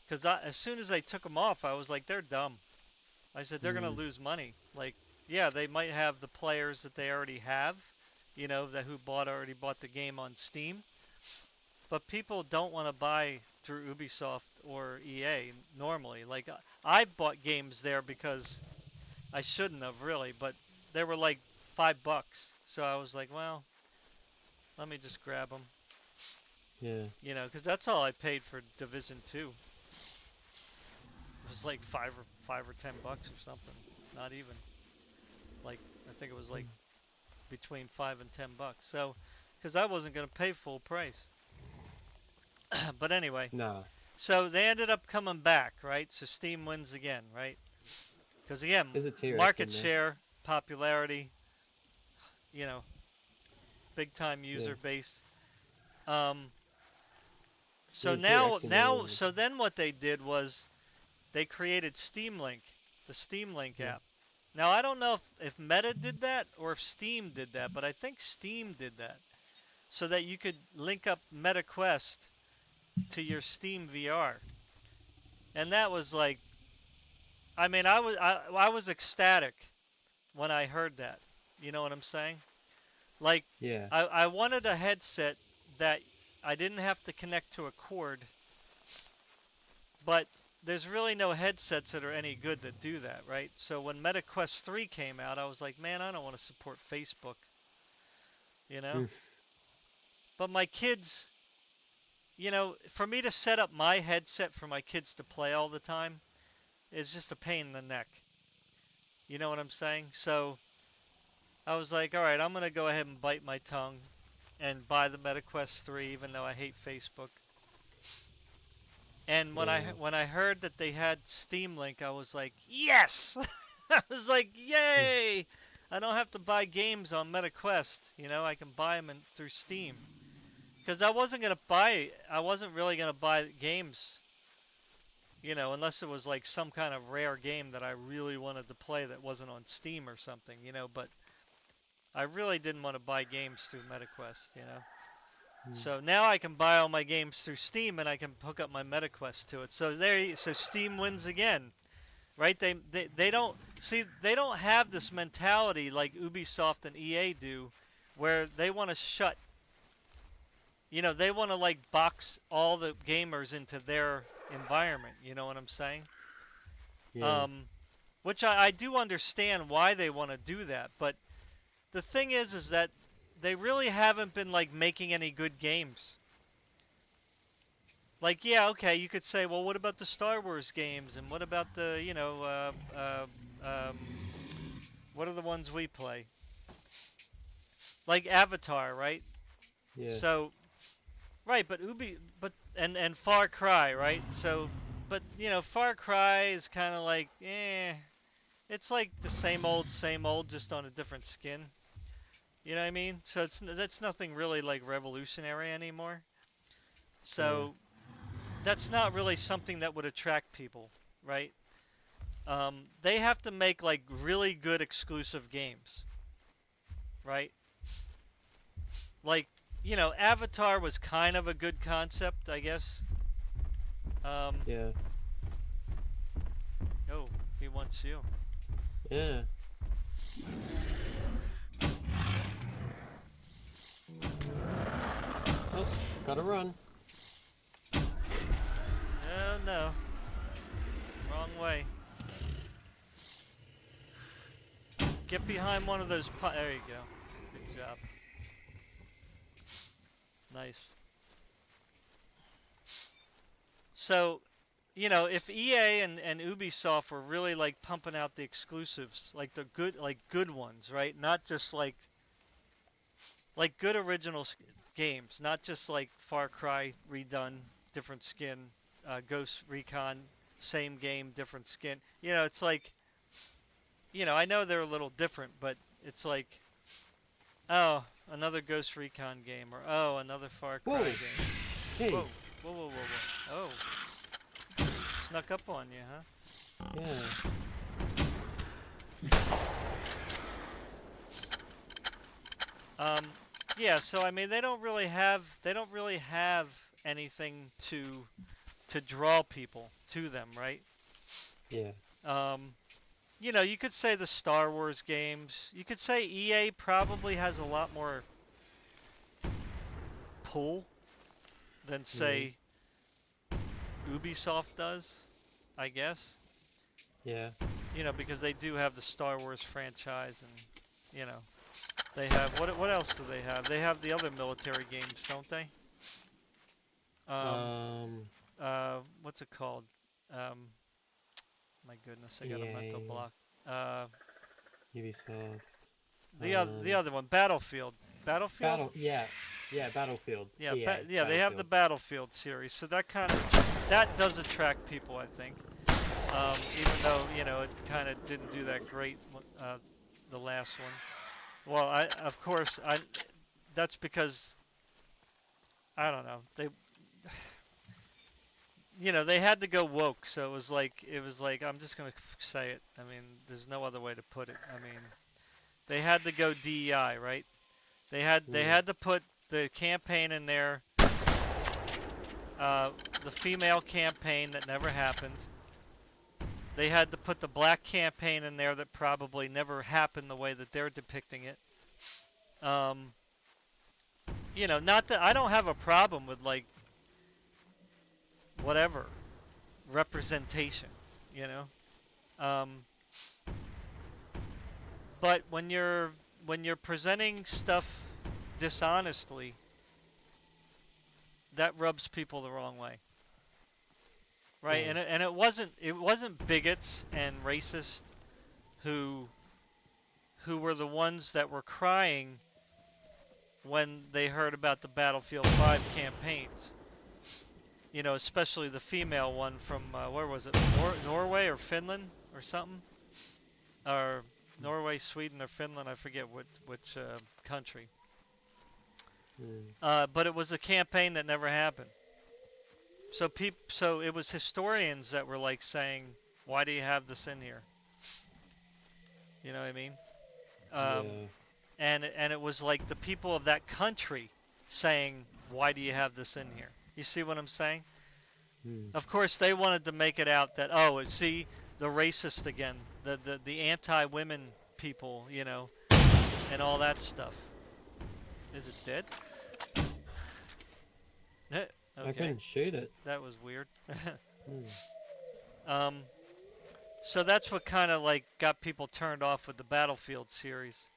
because as soon as they took them off, I was like, they're dumb. I said they're gonna lose money. Like, yeah, they might have the players that they already have, that who already bought the game on Steam, but people don't want to buy through Ubisoft or EA normally. Like, I bought games there because I shouldn't have really, but they were like $5, so I was like, well, let me just grab them. Yeah. Because that's all I paid for Division 2. It was like $5 or $10 or something. Not even. Like, I think it was like between $5 and $10. So, because I wasn't gonna pay full price. But anyway. Nah. So they ended up coming back, right? So Steam wins again, right? Because again, There's a T-Rex market in there. share, popularity, big time user base. So There's a T-Rex in there, isn't so then what they did was they created Steam Link, the Steam Link app. Now I don't know if Meta did that or if Steam did that, but I think Steam did that, so that you could link up MetaQuest to your Steam VR. And that was like, I mean, I was ecstatic when I heard that. You know what I'm saying? Like, Yeah. I wanted a headset that I didn't have to connect to a cord, but there's really no headsets that are any good that do that, right? So when MetaQuest 3 came out, I was like, man, I don't want to support Facebook, But my kids, for me to set up my headset for my kids to play all the time is just a pain in the neck. You know what I'm saying? So I was like, all right, I'm going to go ahead and bite my tongue and buy the MetaQuest 3, even though I hate Facebook. And when I heard that they had Steam Link, I was like, yes! I was like, yay! I don't have to buy games on MetaQuest. I can buy them through Steam. Because I wasn't really gonna buy games, unless it was like some kind of rare game that I really wanted to play that wasn't on Steam or something, But I really didn't want to buy games through MetaQuest, So now I can buy all my games through Steam and I can hook up my MetaQuest to it. So so Steam wins again, right? They don't have this mentality like Ubisoft and EA do, where they want to shut. They want to like box all the gamers into their environment. You know what I'm saying? Yeah. Which I do understand why they want to do that, but the thing is that they really haven't been like making any good games. Like, yeah, okay, you could say, well, what about the Star Wars games, and what about the, what are the ones we play? Like Avatar, right? Yeah. So, right, but and Far Cry, right? So, but Far Cry is kind of like, it's like the same old, just on a different skin. You know what I mean? So that's nothing really like revolutionary anymore. Yeah. So that's not really something that would attract people, right? They have to make like really good exclusive games, right? Like, Avatar was kind of a good concept, I guess. Um, Yeah. oh, he wants you. Yeah. Oh, gotta run. Oh no, wrong way. Get behind one of those. There you go. Good job. Nice. So, if EA and Ubisoft were really like pumping out the exclusives, like the good ones, right? Not just like good original games, not just like Far Cry redone, different skin, Ghost Recon, same game, different skin. It's like, I know they're a little different, but it's like, oh, another Ghost Recon game, or oh, another Far Cry Whoa. game. Whoa, Jeez. whoa, whoa, whoa, whoa. Oh, snuck up on you, huh? Yeah. Um, yeah. So I mean, they don't really have anything to draw people to them, right? Yeah. Um, you could say the Star Wars games. You could say EA probably has a lot more pull than Mm. say Ubisoft does, I guess. Yeah. Because they do have the Star Wars franchise, and they have what else do they have? They have the other military games, don't they? Um, Um. what's it called? Um, my goodness, I got a mental EA. block. Uh, Ubisoft. the other one, Battlefield. Battlefield? Battle. Yeah. Yeah. Battlefield. Yeah, EA. yeah, they have the Battlefield. Battlefield series, so that does attract people, I think. Even though it kind of didn't do that great, the last one. Well, of course that's because I don't know, they had to go woke, so it was like I'm just gonna say it. I mean, there's no other way to put it. I mean, they had to go DEI, right? They Mm. had to put the campaign in there, the female campaign that never happened. They had to put the black campaign in there that probably never happened the way that they're depicting it. Um, not that I don't have a problem with like whatever representation, you know. Um, but when you're presenting stuff dishonestly, that rubs people the wrong way, right? Yeah. And it wasn't bigots and racists who were the ones that were crying when they heard about the Battlefield 5 campaigns. Especially the female one from where was it? Norway or Finland or something, or Norway, Sweden, or Finland. I forget which country. Mm. But it was a campaign that never happened. So it was historians that were like saying, "Why do you have this in here?" You know what I mean? Um, Yeah. and it was like the people of that country saying, "Why do you have this in here?" You see what I'm saying? Mm. Of course, they wanted to make it out that, oh, see, the racist again, the anti-women people, and all that stuff. Is it dead? I Okay, couldn't shoot it. that was weird. Mm. um, so that's what kind of like got people turned off with the Battlefield series.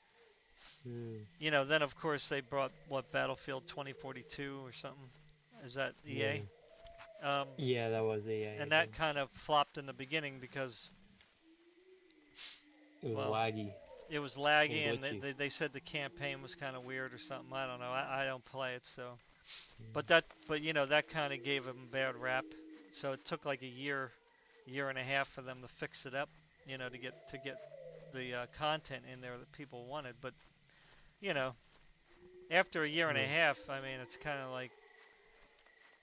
Mm. You know, then of course they brought what Battlefield 2042 or something. Is that Yeah. EA? Um, Yeah, that was EA and that again. kind of flopped in the beginning because, It was well, laggy it was and laggy and glitchy. they said the campaign was kind of weird or something. I don't know. I don't play it, so. Mm. But you know, that kind of gave them a bad rap. So it took like a year and a half for them to fix it up, you know, to get the content in there that people wanted. But you know, after a year and a Yeah. half, I mean, it's kind of like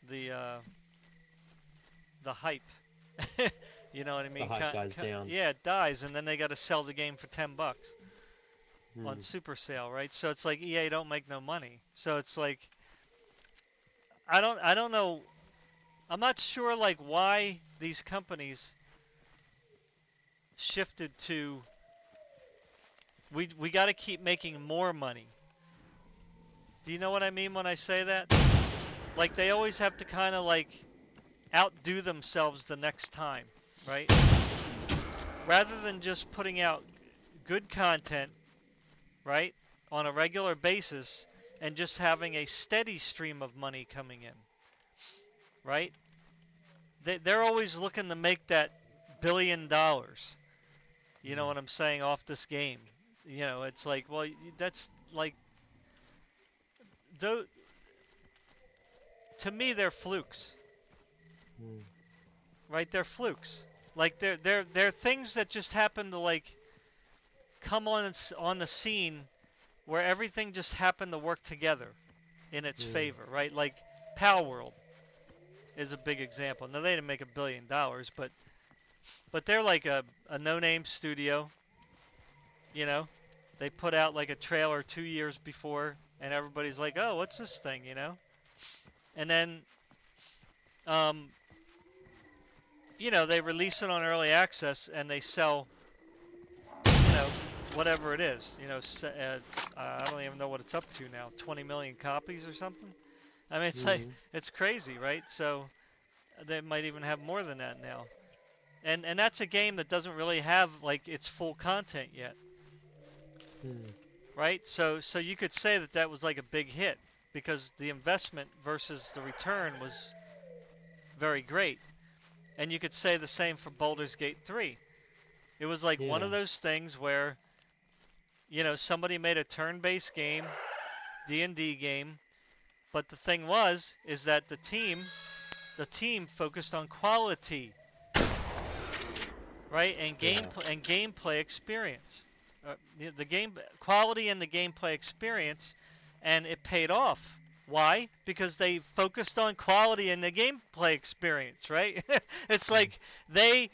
the uh, the hype. You know what I The mean? hype dies down. Yeah, it dies, and then they got to sell the game for $10 on Mm. super sale, right? So it's like EA don't make no money. So it's like I don't know. I'm not sure like why these companies shifted to we got to keep making more money. Do you know what I mean when I say that? Like they always have to kind of like outdo themselves the next time, right? Rather than just putting out good content, right, on a regular basis and just having a steady stream of money coming in, right? They're always looking to make that $1 billion. You know Mm. what I'm saying, off this game. You know, it's like, well, that's like, though, to me, they're flukes, Mm. right? They're flukes. Like they're things that just happen to like come on the scene where everything just happened to work together in its Mm. favor, right? Like Power World is a big example. Now they didn't make $1 billion, but they're like a no-name studio. You know, they put out like a trailer 2 years before, and everybody's like, "Oh, what's this thing?" You know, and then, um, you know, they release it on early access and they sell, you know, whatever it is. You know, I don't even know what it's up to now, 20 million copies or something. I mean, it's like Mm. it's crazy, right? So they might even have more than that now. And that's a game that doesn't really have like its full content yet, Mm. right? So you could say that that was like a big hit because the investment versus the return was very great. And you could say the same for Baldur's Gate 3. It was like one Yeah. of those things where, you know, somebody made a turn-based game, D&D game, but the thing was is that the team focused on quality, right? Yeah. And gameplay experience. The game quality and the gameplay experience, and it paid off. Why? Because they focused on quality and the gameplay experience, right? It's Mm. like they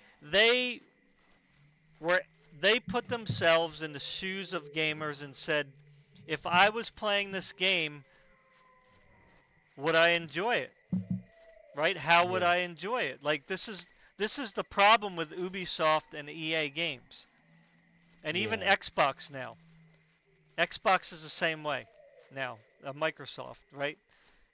were they put themselves in the shoes of gamers and said, if I was playing this game, would I enjoy it? Right? How would Yeah. I enjoy it? Like this is the problem with Ubisoft and EA games. And even Yeah. Xbox now. Xbox is the same way now. Microsoft, right?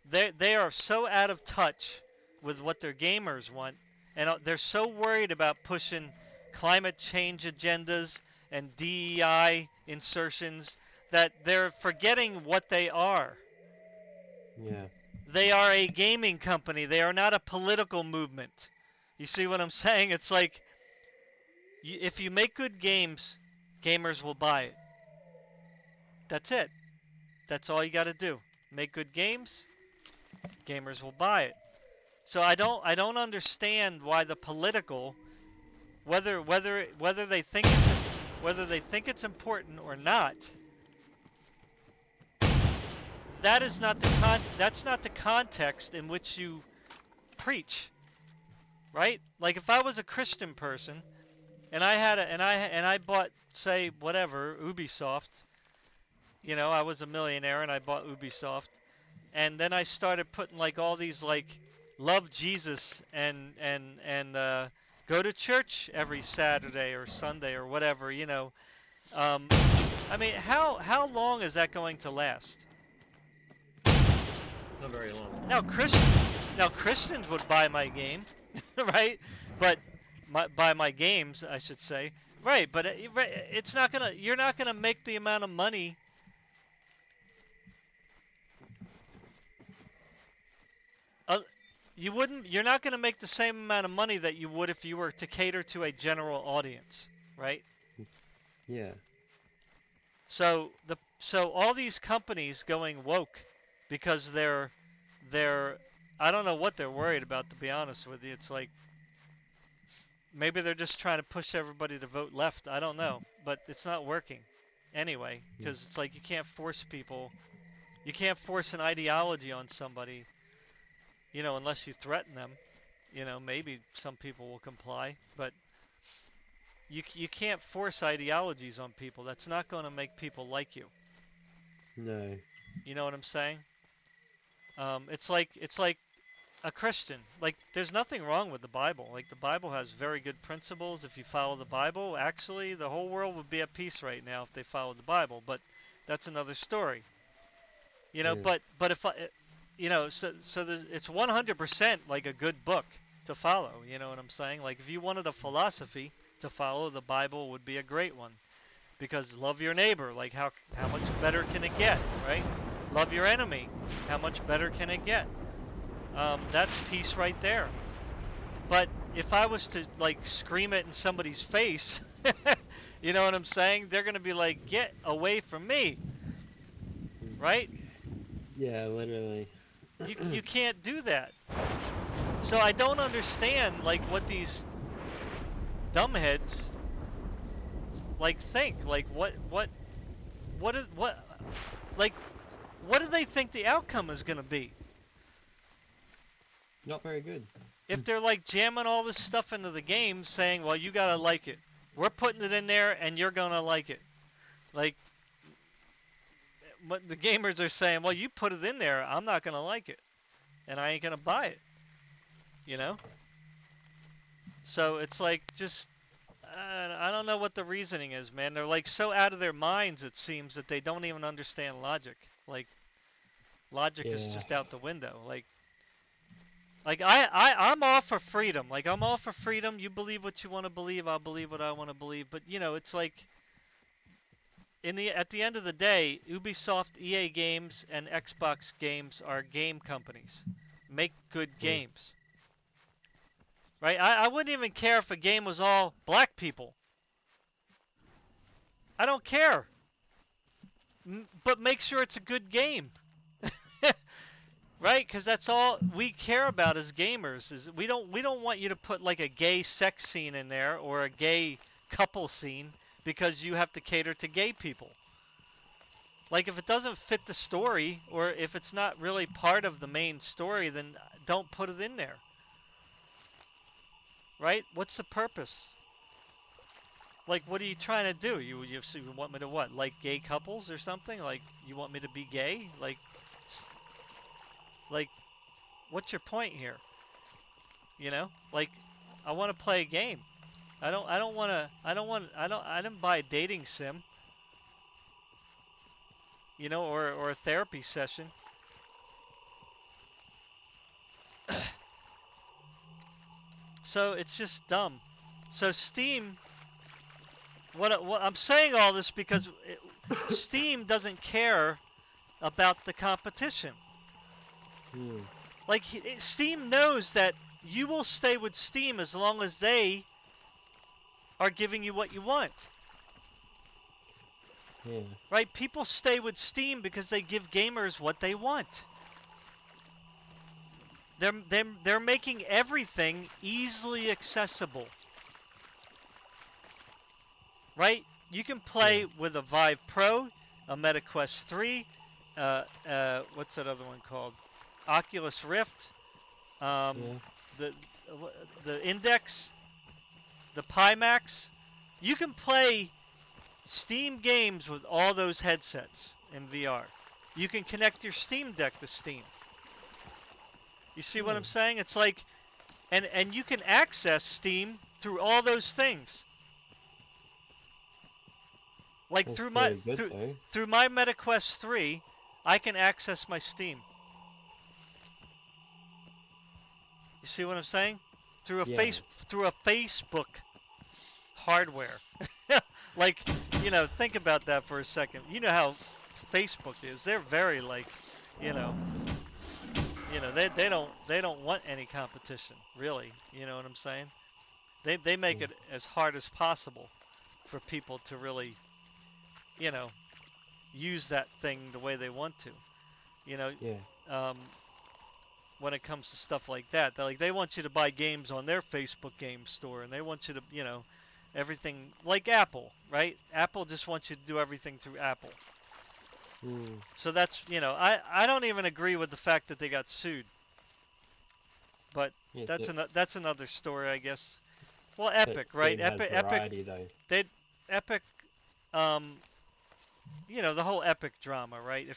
They are so out of touch with what their gamers want, and they're so worried about pushing climate change agendas and DEI insertions that they're forgetting what they are. Yeah. They are a gaming company. They are not a political movement. You see what I'm saying? It's like if you make good games, gamers will buy it. That's it. That's all you got to do. Make good games, gamers will buy it. So I don't understand why the political, whether they think it's important or not, that's not the context in which you preach, right? Like if I was a Christian person and I bought, say, whatever, Ubisoft, you know, I was a millionaire and I bought Ubisoft, and then I started putting like all these like love Jesus and go to church every Saturday or Sunday or whatever, you know. Um, I mean, how long is that going to last? Not very long. Now Christians would buy my game, right? But buy my games, I should say, right? But it's not gonna. You're not gonna make the amount of money you're not going to make the same amount of money that you would if you were to cater to a general audience, right? Yeah. So all these companies going woke because they're I don't know what they're worried about, to be honest with you. It's like maybe they're just trying to push everybody to vote left. I don't know, but it's not working anyway, because it's like you can't force people. You can't force an ideology on somebody, unless you threaten them. Maybe some people will comply, but you can't force ideologies on people. That's not going to make people like you. No. You know what I'm saying? It's like a Christian. Like, there's nothing wrong with the Bible. Like, the Bible has very good principles. If you follow the Bible, actually, the whole world would be at peace right now if they followed the Bible. But that's another story. Yeah. But if so it's 100% like a good book to follow. You know what I'm saying? Like, if you wanted a philosophy to follow, the Bible would be a great one. Because love your neighbor. Like, how much better can it get, right? Love your enemy. How much better can it get? That's peace right there. But if I was to like scream it in somebody's face, you know what I'm saying? They're gonna be like, "Get away from me!" Right? Yeah, literally. You can't do that. So I don't understand like what these dumbheads like think. Like what do they think the outcome is gonna be? Not very good. If they're like jamming all this stuff into the game, saying, "Well, you gotta like it. We're putting it in there, and you're gonna like it," like, but the gamers are saying, "Well, you put it in there, I'm not gonna like it, and I ain't gonna buy it," you know. So it's like just I don't know what the reasoning is, man. They're like so out of their minds, it seems, that they don't even understand logic. Like, logic is just out the window. Like I'm all for freedom. Like, I'm all for freedom. You believe what you want to believe. I'll believe what I want to believe. But it's like at the end of the day, Ubisoft, EA Games, and Xbox Games are game companies. Make good games. Right? I wouldn't even care if a game was all black people. I don't care. But make sure it's a good game. Right? Because that's all we care about as gamers. Is we don't want you to put like a gay sex scene in there or a gay couple scene because you have to cater to gay people. Like, if it doesn't fit the story, or if it's not really part of the main story, then don't put it in there. Right? What's the purpose? Like, what are you trying to do? You want me to what? Like gay couples or something? Like, you want me to be gay? Like, what's your point here? Like, I want to play a game. I didn't buy a dating sim. Or a therapy session. So it's just dumb. So Steam, what I'm saying all this because Steam doesn't care about the competition. Like, Steam knows that you will stay with Steam as long as they are giving you what you want. Yeah. Right? People stay with Steam because they give gamers what they want. They're making everything easily accessible. Right? You can play with a Vive Pro, a Meta Quest 3, what's that other one called? Oculus Rift, the Index, the Pimax. You can play Steam games with all those headsets in VR. You can connect your Steam Deck to Steam. You see what I'm saying? It's like, and you can access Steam through all those things. Like, through my Meta Quest 3, I can access my Steam. You see what I'm saying? Through a Facebook hardware. Like, think about that for a second. You know how Facebook is. They're very like, they don't want any competition, really. You know what I'm saying? They make it as hard as possible for people to really, you know, use that thing the way they want to. You know, Yeah. um, when it comes to stuff like that, they want you to buy games on their Facebook game store, and they want you to, you know, everything like Apple, right? Apple just wants you to do everything through Apple. So that's, you know, I don't even agree with the fact that they got sued. But Yes, that's another story, I guess. Well, Epic, Steam right? has variety, though. Epic, you know, the whole Epic drama, right?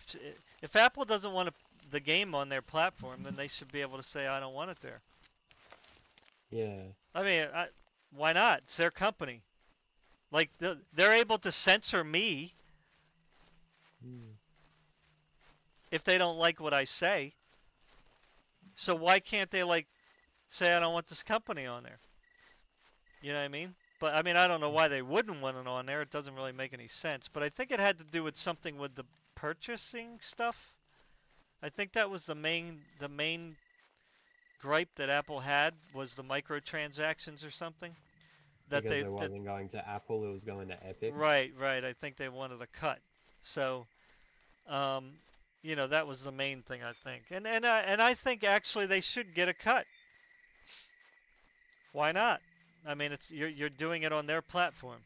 If Apple doesn't want the game on their platform, then they should be able to say, I don't want it there. Yeah. I mean, why not? It's their company. Like, they're able to censor me if they don't like what I say. So why can't they, like, say, I don't want this company on there? You know what I mean? But, I mean, I don't know why they wouldn't want it on there. It doesn't really make any sense. But I think it had to do with something with the purchasing stuff. I think that was the main gripe that Apple had, was the microtransactions or something. That because it wasn't going to Apple, it was going to Epic. Right. I think they wanted a cut. So, you know, that was the main thing, I think. And I think actually they should get a cut. Why not? I mean, it's you're doing it on their platform.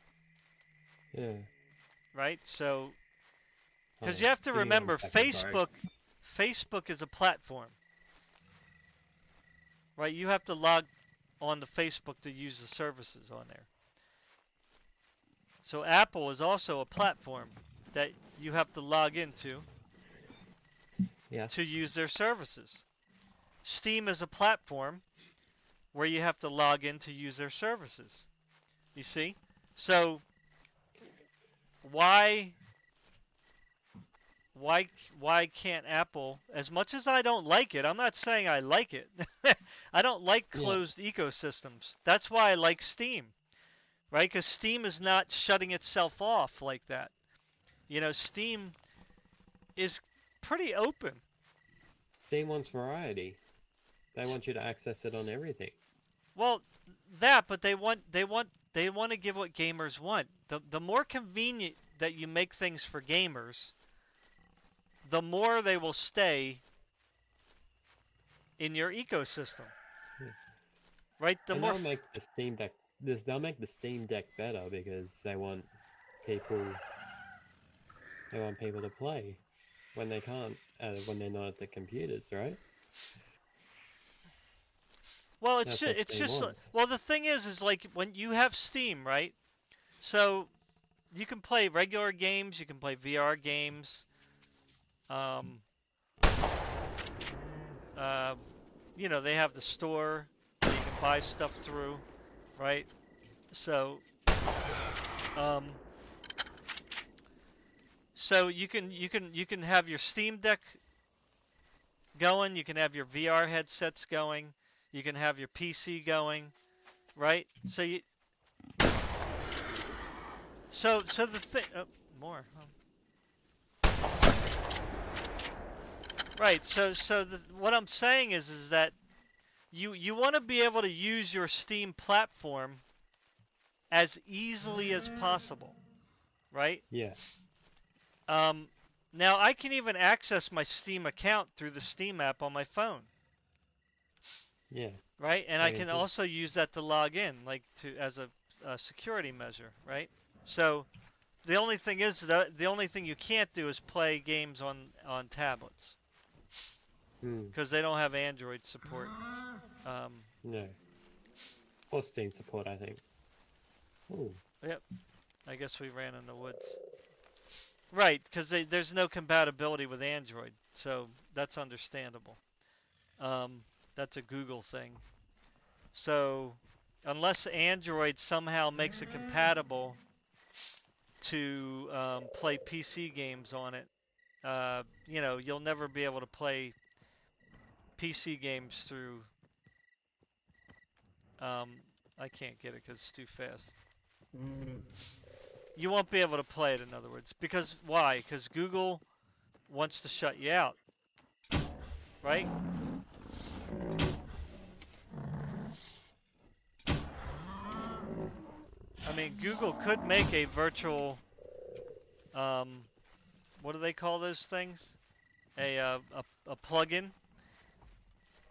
Yeah. Right? So, because you have to remember, Facebook is a platform. Right? You have to log on to Facebook to use the services on there. So Apple is also a platform that you have to log into to use their services. Steam is a platform where you have to log in to use their services. You see? So why can't Apple, as much as I don't like it, I'm not saying I like it. I don't like closed ecosystems. That's why I like Steam. Right? Because Steam is not shutting itself off like that. You know, Steam is pretty open. Steam wants variety. They want you to access it on everything. Well, but they want to give what gamers want. The more convenient that you make things for gamers, the more they will stay in your ecosystem. Right? They'll make the Steam Deck. They'll make the Steam Deck better because they want people to play when they can't, when they're not at the computers, right? Well, it's just well, the thing is like when you have Steam, right? So you can play regular games, you can play VR games. You know, they have the store that you can buy stuff through, right? So, so you can have your Steam Deck going. You can have your VR headsets going. You can have your PC going, right? So so the thing, more. Right. So what I'm saying is that you want to be able to use your Steam platform as easily as possible, right? Yeah. Now I can even access my Steam account through the Steam app on my phone. Yeah. Right, and I can also use that to log in, like as a security measure, right? So the only thing is the only thing you can't do is play games on tablets. Because they don't have Android support. No. Or Steam support, I think. Ooh. Yep. I guess we ran in the woods. Right, because there's no compatibility with Android, so that's understandable. That's a Google thing. So unless Android somehow makes it compatible to play PC games on it, you know, you'll never be able to play PC games through. I can't get it because it's too fast. You won't be able to play it, in other words. Because why? Because Google wants to shut you out. Right? I mean, Google could make a virtual, what do they call those things? A plugin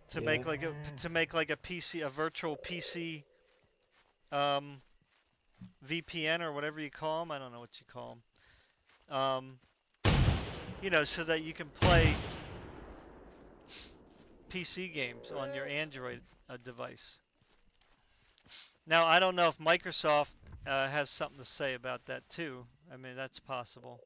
to Yeah. make like a PC, a virtual PC, um, VPN or whatever you call them. I don't know what you call them. You know, so that you can play PC games on your Android device. Now, I don't know if Microsoft has something to say about that too. I mean, that's possible.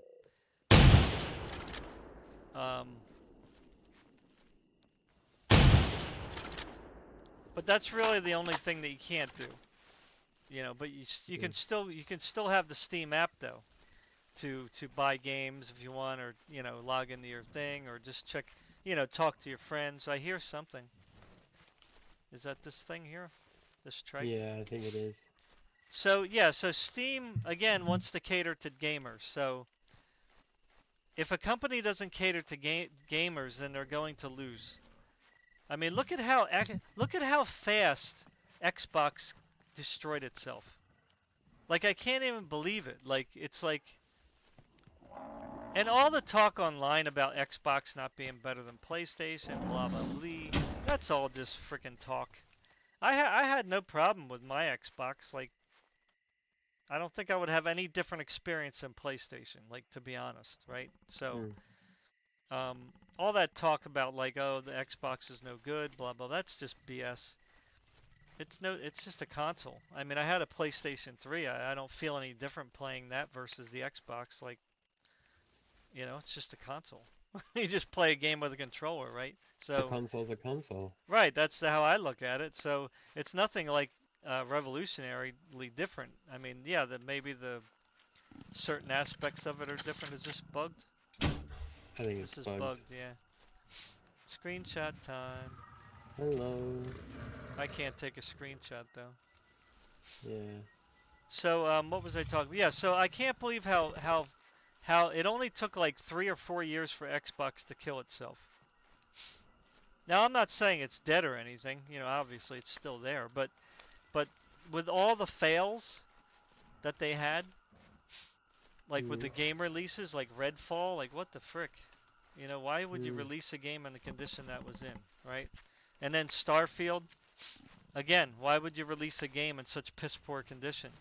But that's really the only thing that you can't do. You know, but you can still have the Steam app though to buy games if you want, or you know, log into your thing, or just check, you know, talk to your friends. I hear something. Is that this thing here? This trike? Yeah, I think it is. So yeah, so Steam again wants to cater to gamers. So if a company doesn't cater to gamers, then they're going to lose. I mean, look at how fast Xbox destroyed itself. Like I can't even believe it. Like it's like, and all the talk online about Xbox not being better than PlayStation, blah blah blah. That's all just freaking talk. I had no problem with my Xbox. Like I don't think I would have any different experience than PlayStation. Like to be honest, right? So. All that talk about like, oh, the Xbox is no good, blah blah. That's just BS. It's just a console. I mean, I had a PlayStation 3. I don't feel any different playing that versus the Xbox. Like, you know, it's just a console. You just play a game with a controller, right? So a console's a console. Right, that's how I look at it. So it's nothing like revolutionarily different. I mean, yeah, maybe the certain aspects of it are different. Is this bugged? I think it's This is bugged. bugged, yeah. Screenshot time. Hello. I can't take a screenshot though. Yeah. So what was I talking? Yeah, so I can't believe how it only took like 3 or 4 years for Xbox to kill itself. Now I'm not saying it's dead or anything. You know, obviously it's still there, but with all the fails that they had, like with the game releases, like Redfall, like what the frick? You know, why would you release a game in the condition that was in, right? And then Starfield, again, why would you release a game in such piss poor condition?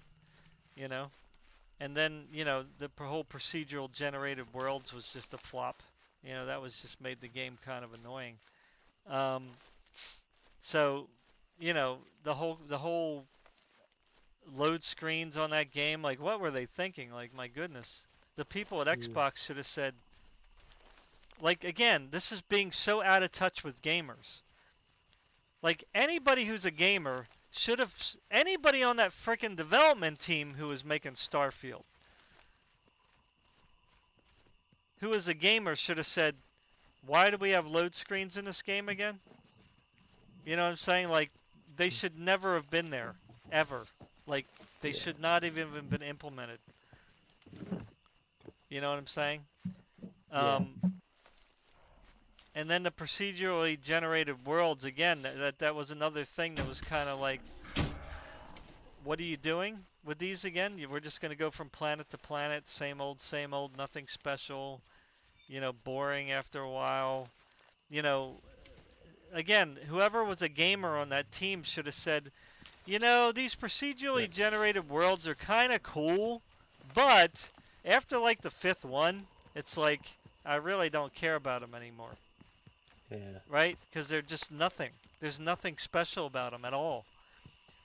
You know? And then, you know, the whole procedural generated worlds was just a flop. You know, that was just made the game kind of annoying. So, you know, the whole load screens on that game, like what were they thinking? Like, my goodness. The people at Xbox should have said, like, again, this is being so out of touch with gamers. Like, anybody who's a gamer should have, anybody on that frickin' development team who was making Starfield, who was a gamer, should have said, why do we have load screens in this game again? You know what I'm saying? Like, they should never have been there, ever. Like, they should not have even been implemented. You know what I'm saying? And then the procedurally generated worlds, again, that was another thing that was kind of like, what are you doing with these again? We're just going to go from planet to planet, same old, nothing special, you know, boring after a while. You know, again, whoever was a gamer on that team should have said, you know, these procedurally generated worlds are kind of cool, but after like the 5th one, it's like, I really don't care about them anymore. Yeah. Right? Because they're just nothing. There's nothing special about them at all.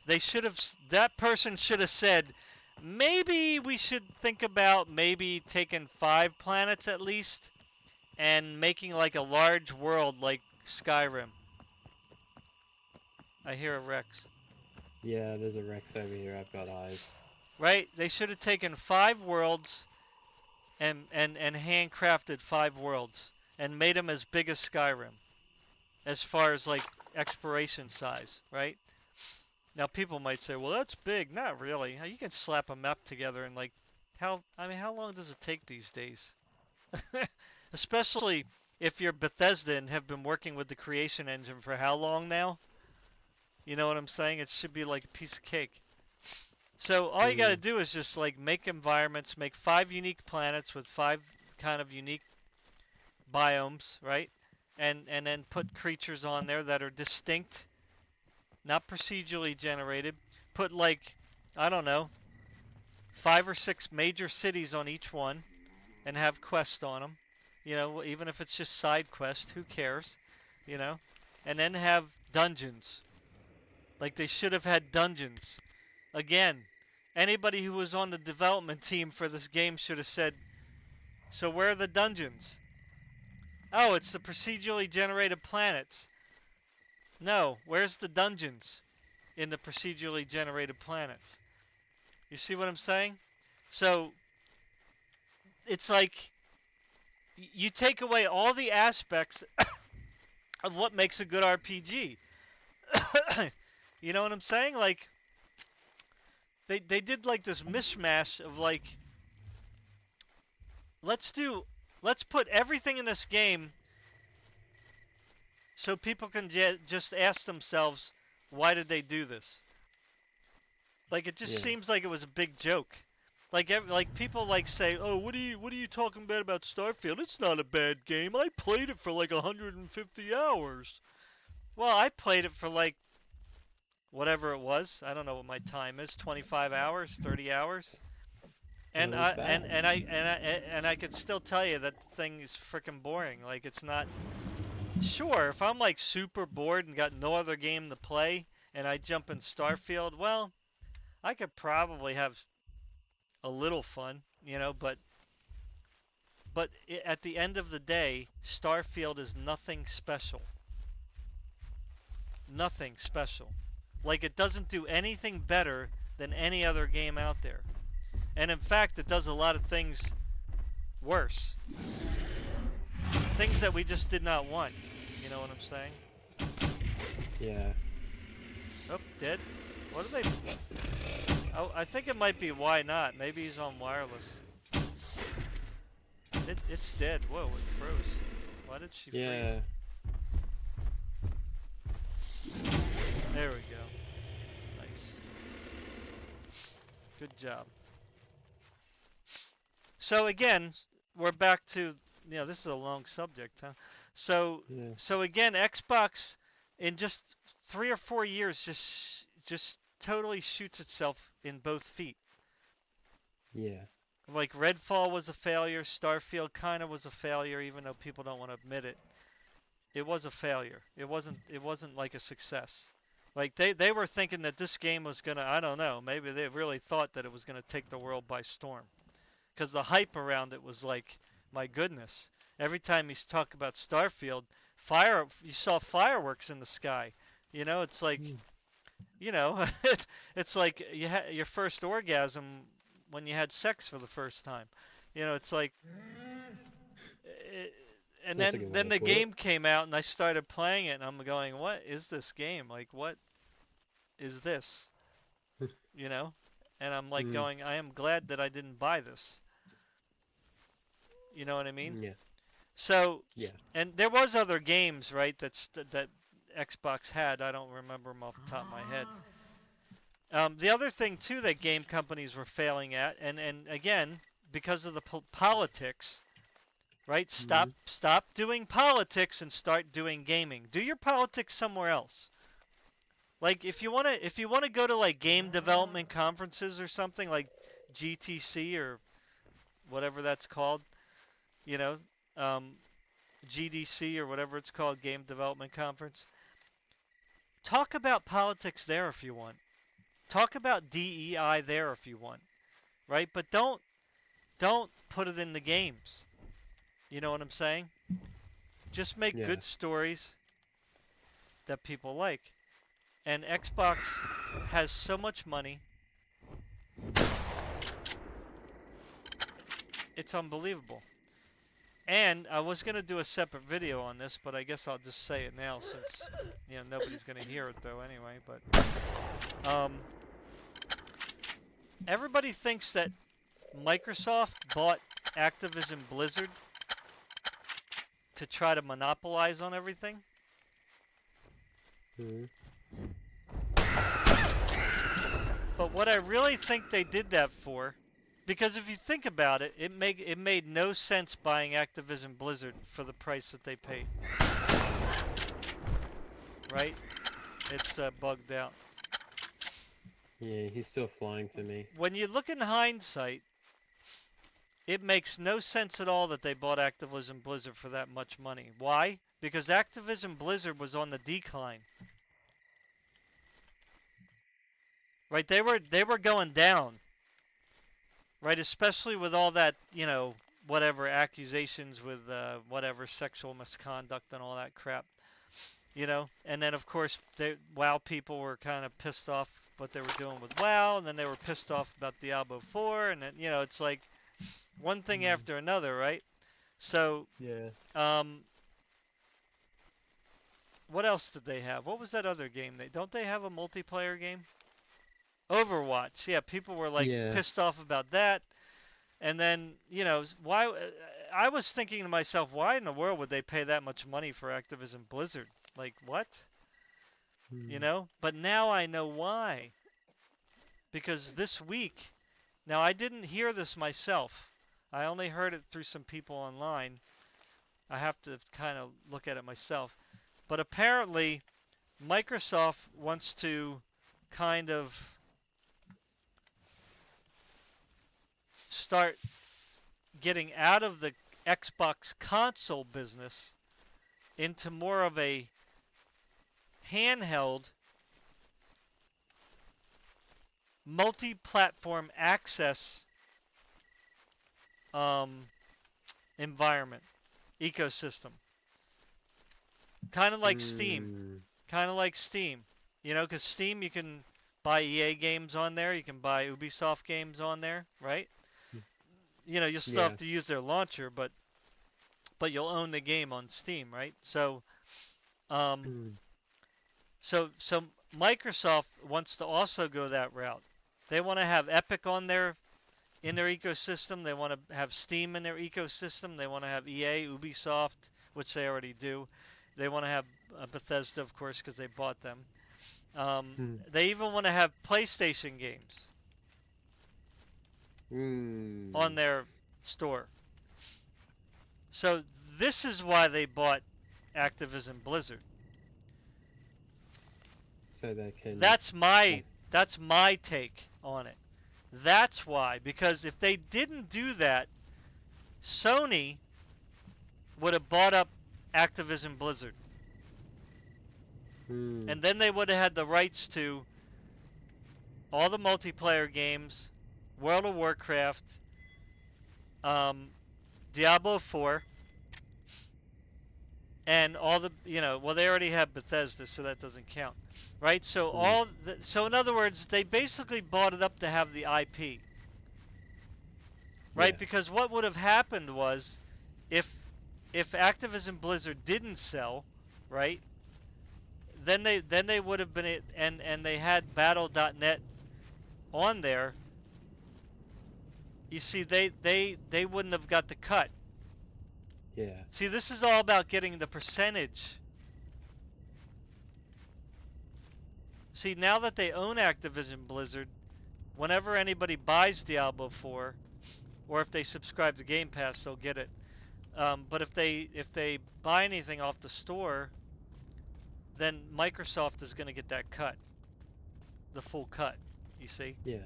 They should have, that person should have said, maybe we should think about maybe taking 5 planets at least and making like a large world like Skyrim. I hear a Rex. Yeah, there's a Rex over here. I've got eyes. Right? They should have taken 5 worlds and handcrafted 5 worlds and made them as big as Skyrim, as far as like exploration size, right? Now people might say, well, that's big. Not really. You can slap a map together and like, how long does it take these days? Especially if you're Bethesda and have been working with the creation engine for how long now? You know what I'm saying? It should be like a piece of cake. So all you gotta do is just like make environments, make 5 unique planets with 5 kind of unique biomes, right? And then put creatures on there that are distinct, not procedurally generated. Put like, I don't know, 5 or 6 major cities on each one, and have quests on them. You know, even if it's just side quest, who cares? You know, and then have dungeons. Like they should have had dungeons. Again, anybody who was on the development team for this game should have said, so where are the dungeons? Oh, it's the procedurally generated planets. No, where's the dungeons in the procedurally generated planets? You see what I'm saying? So, it's like, you take away all the aspects of what makes a good RPG. You know what I'm saying? Like, they did like this mishmash of like, let's put everything in this game so people can just ask themselves, why did they do this? Like, it just seems like it was a big joke. Like people like say, oh, what are you talking about Starfield? It's not a bad game. I played it for like 150 hours. Well, I played it for like whatever it was. I don't know what my time is. 25 hours, 30 hours. And I could still tell you that thing is freaking boring. Like, it's not. Sure, if I'm like super bored and got no other game to play and I jump in Starfield, well, I could probably have a little fun, you know, but at the end of the day, Starfield is nothing special. Nothing special. Like, it doesn't do anything better than any other game out there. And in fact, it does a lot of things worse. Things that we just did not want. You know what I'm saying? Yeah. Oh, dead? What are they... Oh, I think it might be why not. Maybe he's on wireless. It's dead. Whoa, it froze. Why did she freeze? There we go. Nice. Good job. So again, we're back to, you know, this is a long subject, huh? So again, Xbox in just 3 or 4 years just totally shoots itself in both feet. Yeah. Like Redfall was a failure, Starfield kind of was a failure, even though people don't want to admit it. It was a failure. It wasn't like a success. Like they were thinking that this game was gonna, I don't know, maybe they really thought that it was gonna take the world by storm. Because the hype around it was like, my goodness. Every time you talk about Starfield, you saw fireworks in the sky. You know, it's like, you know, it's like you had your first orgasm when you had sex for the first time. You know, it's like, and then the game came out and I started playing it and I'm going, what is this game? Like, what is this? You know? And I'm like going, I am glad that I didn't buy this. You know what I mean? Yeah. So, and there was other games, right, that Xbox had. I don't remember them off the top of my head. The other thing, too, that game companies were failing at, and again, because of the politics, right? Stop doing politics and start doing gaming. Do your politics somewhere else. Like, if you wanna go to like game development conferences or something like GTC or whatever that's called, you know, GDC or whatever it's called, Game Development Conference. Talk about politics there if you want. Talk about DEI there if you want, right? But don't put it in the games. You know what I'm saying? Just make good stories that people like. And Xbox has so much money. It's unbelievable. And I was going to do a separate video on this, but I guess I'll just say it now since, you know, nobody's going to hear it though anyway, but everybody thinks that Microsoft bought Activision Blizzard to try to monopolize on everything. Mm. But what I really think they did that for, because if you think about it, it made no sense buying Activision Blizzard for the price that they paid. Right? It's bugged out. Yeah, he's still flying for me. When you look in hindsight, it makes no sense at all that they bought Activision Blizzard for that much money. Why? Because Activision Blizzard was on the decline. Right? They were going down. Right? Especially with all that, you know, whatever accusations with whatever sexual misconduct and all that crap. You know, and then of course WoW people were kind of pissed off what they were doing with WoW, and then they were pissed off about Diablo 4, and then, you know, it's like one thing after another, right? So yeah. What else did they have? What was that other game? Don't they have a multiplayer game? Overwatch. Yeah, people were like pissed off about that. And then, you know, why I was thinking to myself, why in the world would they pay that much money for Activision Blizzard? Like, what? You know? But now I know why. Because this week, now I didn't hear this myself. I only heard it through some people online. I have to kind of look at it myself. But apparently, Microsoft wants to kind of start getting out of the Xbox console business into more of a handheld multi-platform access environment, ecosystem. Kind of like Steam. Kind of like Steam. You know, because Steam, you can buy EA games on there. You can buy Ubisoft games on there, right? You know, you'll still have to use their launcher, but you'll own the game on Steam, right? So, so Microsoft wants to also go that route. They want to have Epic on there in their ecosystem. They want to have Steam in their ecosystem. They want to have EA, Ubisoft, which they already do. They want to have Bethesda, of course, because they bought them. They even want to have PlayStation games on their store. So this is why they bought Activision Blizzard. So they can. That's my take on it. That's why, because if they didn't do that, Sony would have bought up Activision Blizzard. And then they would have had the rights to all the multiplayer games, World of Warcraft, Diablo 4, and all the, you know, well, they already have Bethesda, so that doesn't count, right? So so in other words, they basically bought it up to have the IP, right? Because what would have happened was, if Activision Blizzard didn't sell, right? Then they would have been and they had Battle.net on there. You see, they wouldn't have got the cut. Yeah. See, this is all about getting the percentage. See, now that they own Activision Blizzard, whenever anybody buys Diablo 4, or if they subscribe to Game Pass, they'll get it. But if they buy anything off the store, then Microsoft is going to get that cut, the full cut. You see? Yeah.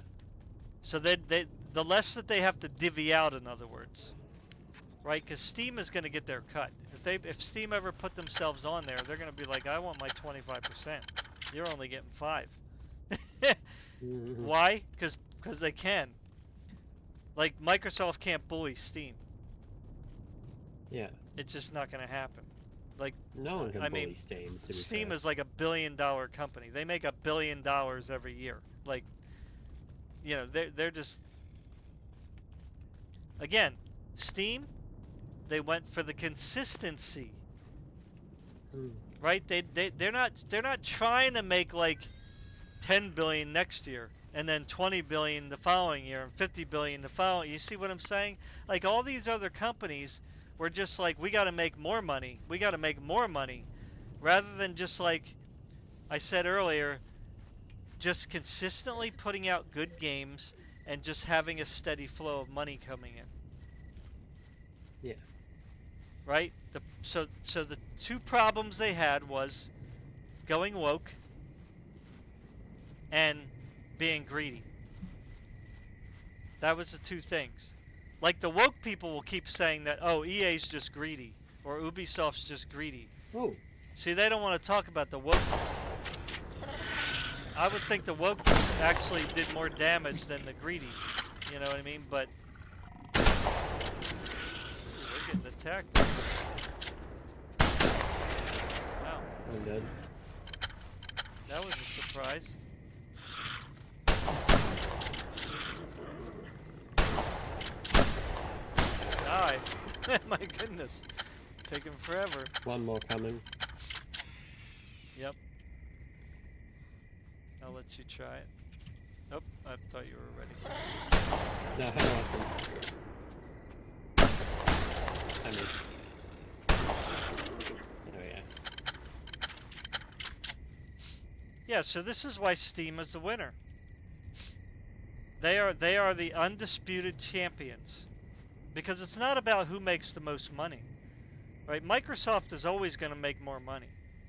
So the less that they have to divvy out, in other words, right? Because Steam is going to get their cut. If Steam ever put themselves on there, they're going to be like, I want my 25%. You're only getting 5. Why? Because they can. Like, Microsoft can't bully Steam. Yeah. It's just not going to happen. Like, no one can bully Steam. To be Steam fair. is like $1 billion company. They make $1 billion every year. Like, you know, they're just, again, Steam, they went for the consistency. Right? They're not trying to make like 10 billion next year and then 20 billion the following year and 50 billion the following. You see what I'm saying? Like, all these other companies We're just like, we got to make more money. We got to make more money. Rather than just like I said earlier, just consistently putting out good games and just having a steady flow of money coming in. Yeah. Right? So the two problems they had was going woke and being greedy. That was the two things. Like the woke people will keep saying that, oh, EA's just greedy or Ubisoft's just greedy. Oh. See, they don't want to talk about the wokeness. I would think the wokeness actually did more damage than the greedy. You know what I mean? But ooh, we're getting attacked. Wow. I'm dead. That was a surprise. Die. My goodness. Taking forever. One more coming. Yep. I'll let you try it. Oh, I thought you were ready. No, how awesome. I missed. Oh yeah. Yeah, so this is why Steam is the winner. They are the undisputed champions. Because it's not about who makes the most money. Right? Microsoft is always going to make more money.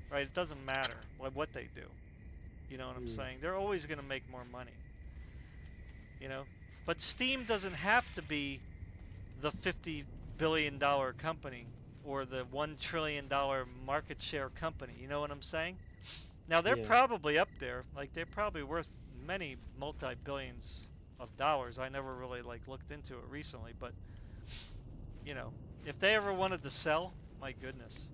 Right? It doesn't matter like what they do. You know what I'm saying? They're always going to make more money. You know? But Steam doesn't have to be the $50 billion company or the $1 trillion market share company. You know what I'm saying? Now, they're probably up there. Like, they're probably worth many multi-billions of dollars. I never really, like, looked into it recently. But, you know, if they ever wanted to sell, my goodness.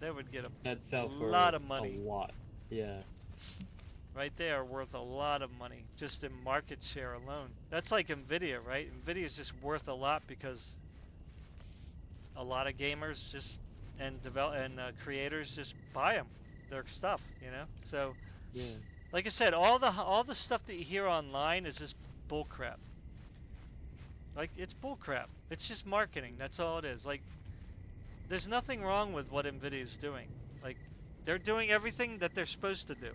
They would get That'd sell for lot of money. A lot. Yeah. Right, they are worth a lot of money just in market share alone. That's like Nvidia, right? Nvidia is just worth a lot because a lot of gamers just and creators just buy them, their stuff, you know. So, like I said, all the stuff that you hear online is just bullcrap. Like, it's bullcrap. It's just marketing. That's all it is. Like, there's nothing wrong with what Nvidia is doing. Like, they're doing everything that they're supposed to do.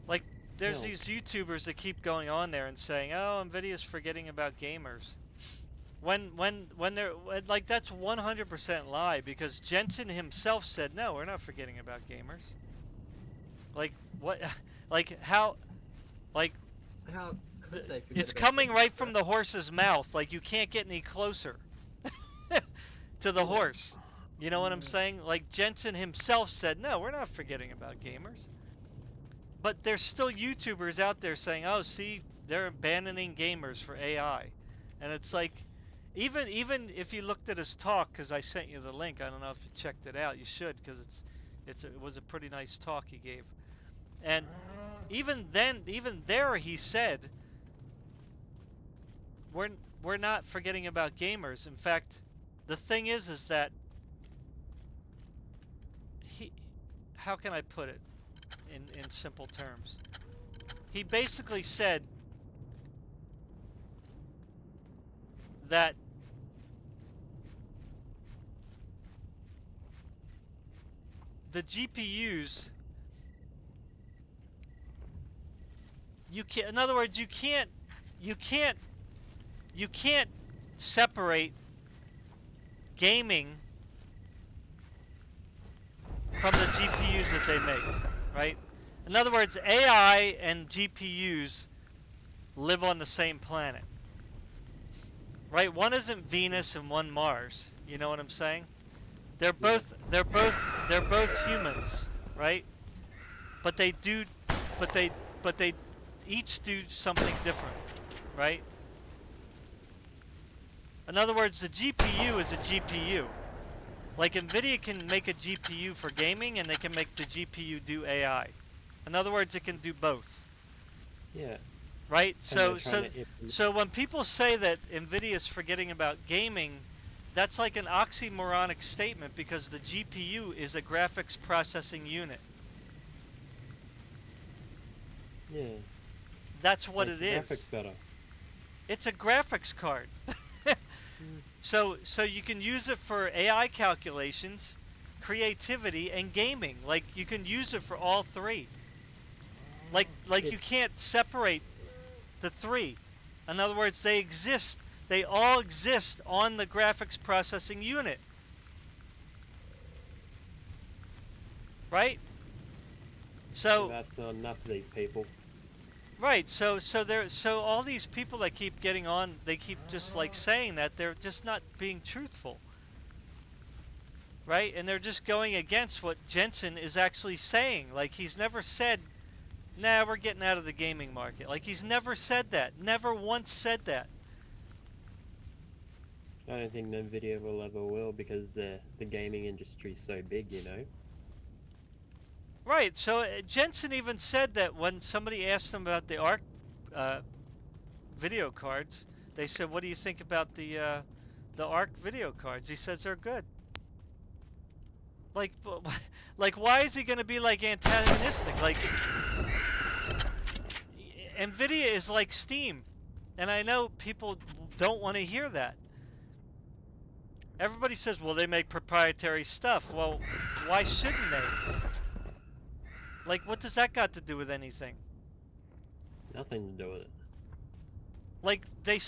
Like, there's these YouTubers that keep going on there and saying, "Oh, Nvidia's forgetting about gamers." When they're like, that's 100% lie, because Jensen himself said, "No, we're not forgetting about gamers." Like, what? Like, how? Like, how could they forget it's about coming gamers, right from the horse's mouth. Like, you can't get any closer to the horse. You know what I'm saying? Like, Jensen himself said, "No, we're not forgetting about gamers." But there's still YouTubers out there saying, "Oh, see, they're abandoning gamers for AI." And it's like, even if you looked at his talk, because I sent you the link, I don't know if you checked it out. You should, because it was a pretty nice talk he gave. And even there, he said, we're not forgetting about gamers. In fact, the thing is that how can I put it in simple terms? He basically said that the GPUs, in other words, you can't separate gaming from the GPUs that they make, right? In other words, AI and GPUs live on the same planet, right? One isn't Venus and one Mars. You know what I'm saying? They're both humans, right? But they each do something different, right? In other words, the GPU is a GPU. Like, Nvidia can make a GPU for gaming, and they can make the GPU do AI. In other words, it can do both. Yeah. Right? So when people say that Nvidia is forgetting about gaming, that's like an oxymoronic statement, because the GPU is a graphics processing unit. Yeah. That's what it is. Graphics better. It's a graphics card. So you can use it for AI calculations, creativity, and gaming. Like you can use it for all three. Like you It's can't separate the three. In other words, they exist. They all exist on the graphics processing unit. Right? So that's not enough for these people. right, so all these people that keep getting on, they keep just like saying that they're just not being truthful. Right? And they're just going against what Jensen is actually saying. Like he's never said, "Nah, we're getting out of the gaming market." Like he's never said that. Never once said that. I don't think Nvidia will ever will because the gaming industry is so big, you know. Right. So Jensen even said that when somebody asked him about the ARC video cards, they said, "What do you think about the ARC video cards?" He says they're good. Like, like, why is he going to be like antagonistic? Like, Nvidia is like Steam, and I know people don't want to hear that. Everybody says, well, they make proprietary stuff. Well, why shouldn't they? Like, what does that got to do with anything? Nothing to do with it. Like, they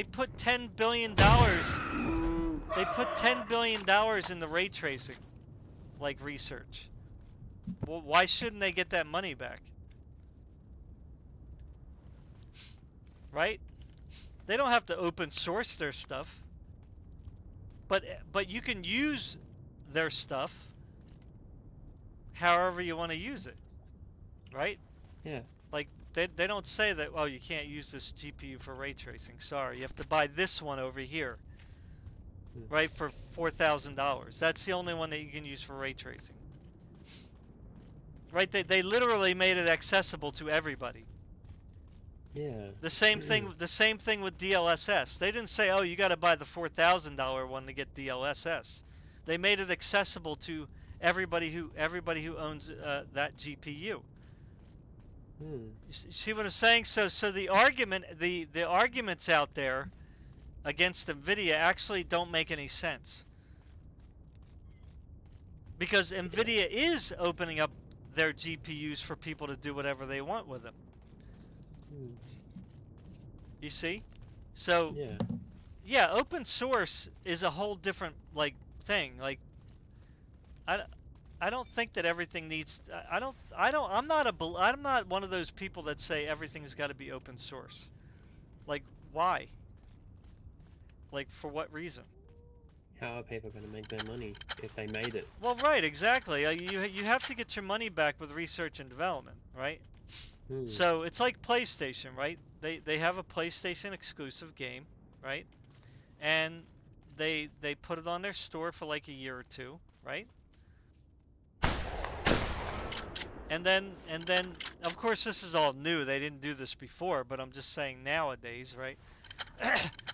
put $10 billion, they put $10 billion in the ray tracing, like, research. Well, why shouldn't they get that money back? Right? They don't have to open source their stuff. But you can use their stuff however you want to use it. Right? Yeah. Like they don't say that, oh, you can't use this GPU for ray tracing. Sorry, you have to buy this one over here. Right, for $4,000. That's the only one that you can use for ray tracing. Right? They literally made it accessible to everybody. Yeah. The same thing with DLSS. They didn't say, "Oh, you got to buy the $4,000 one to get DLSS." They made it accessible to everybody who owns that GPU. You see what I'm saying? So the arguments out there against Nvidia actually don't make any sense. Because Nvidia is opening up their GPUs for people to do whatever they want with them. You see? So yeah, open source is a whole different like thing. Like I don't think that everything needs I'm not one of those people that say everything's got to be open source. Like why? Like for what reason? How are people going to make their money if they made it? Well, right, exactly. You have to get your money back with research and development, right? So it's like PlayStation, right? They have a PlayStation exclusive game, right? And they put it on their store for like a year or two, right? And then of course this is all new. They didn't do this before, but I'm just saying nowadays, right?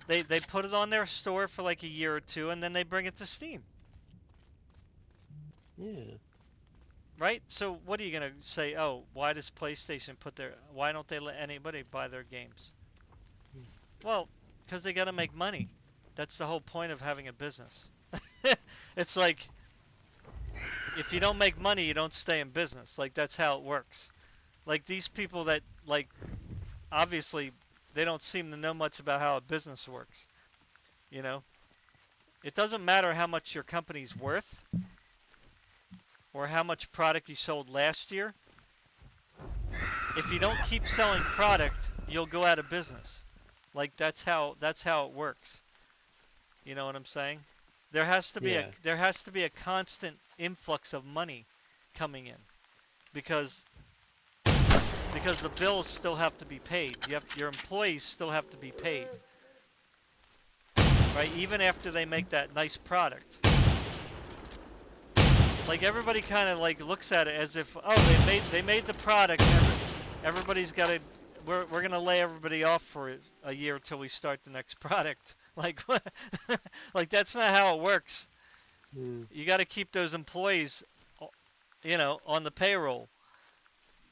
They put it on their store for like a year or two, and then they bring it to Steam. Yeah. Right? So what are you gonna say? Oh, why does PlayStation why don't they let anybody buy their games? Well, because they gotta make money. That's the whole point of having a business. It's like, if you don't make money, you don't stay in business. Like, that's how it works. Like, these people that, like, obviously, they don't seem to know much about how a business works. You know? It doesn't matter how much your company's worth, or how much product you sold last year. If you don't keep selling product, you'll go out of business. Like, that's how it works. You know what I'm saying? There has to be a constant influx of money coming in, because the bills still have to be paid. Your employees still have to be paid, right? Even after they make that nice product. Like, everybody kind of like looks at it as if, oh, they made the product. Everybody's got to. We're gonna lay everybody off for a year until we start the next product. Like, like that's not how it works. You got to keep those employees, you know, on the payroll.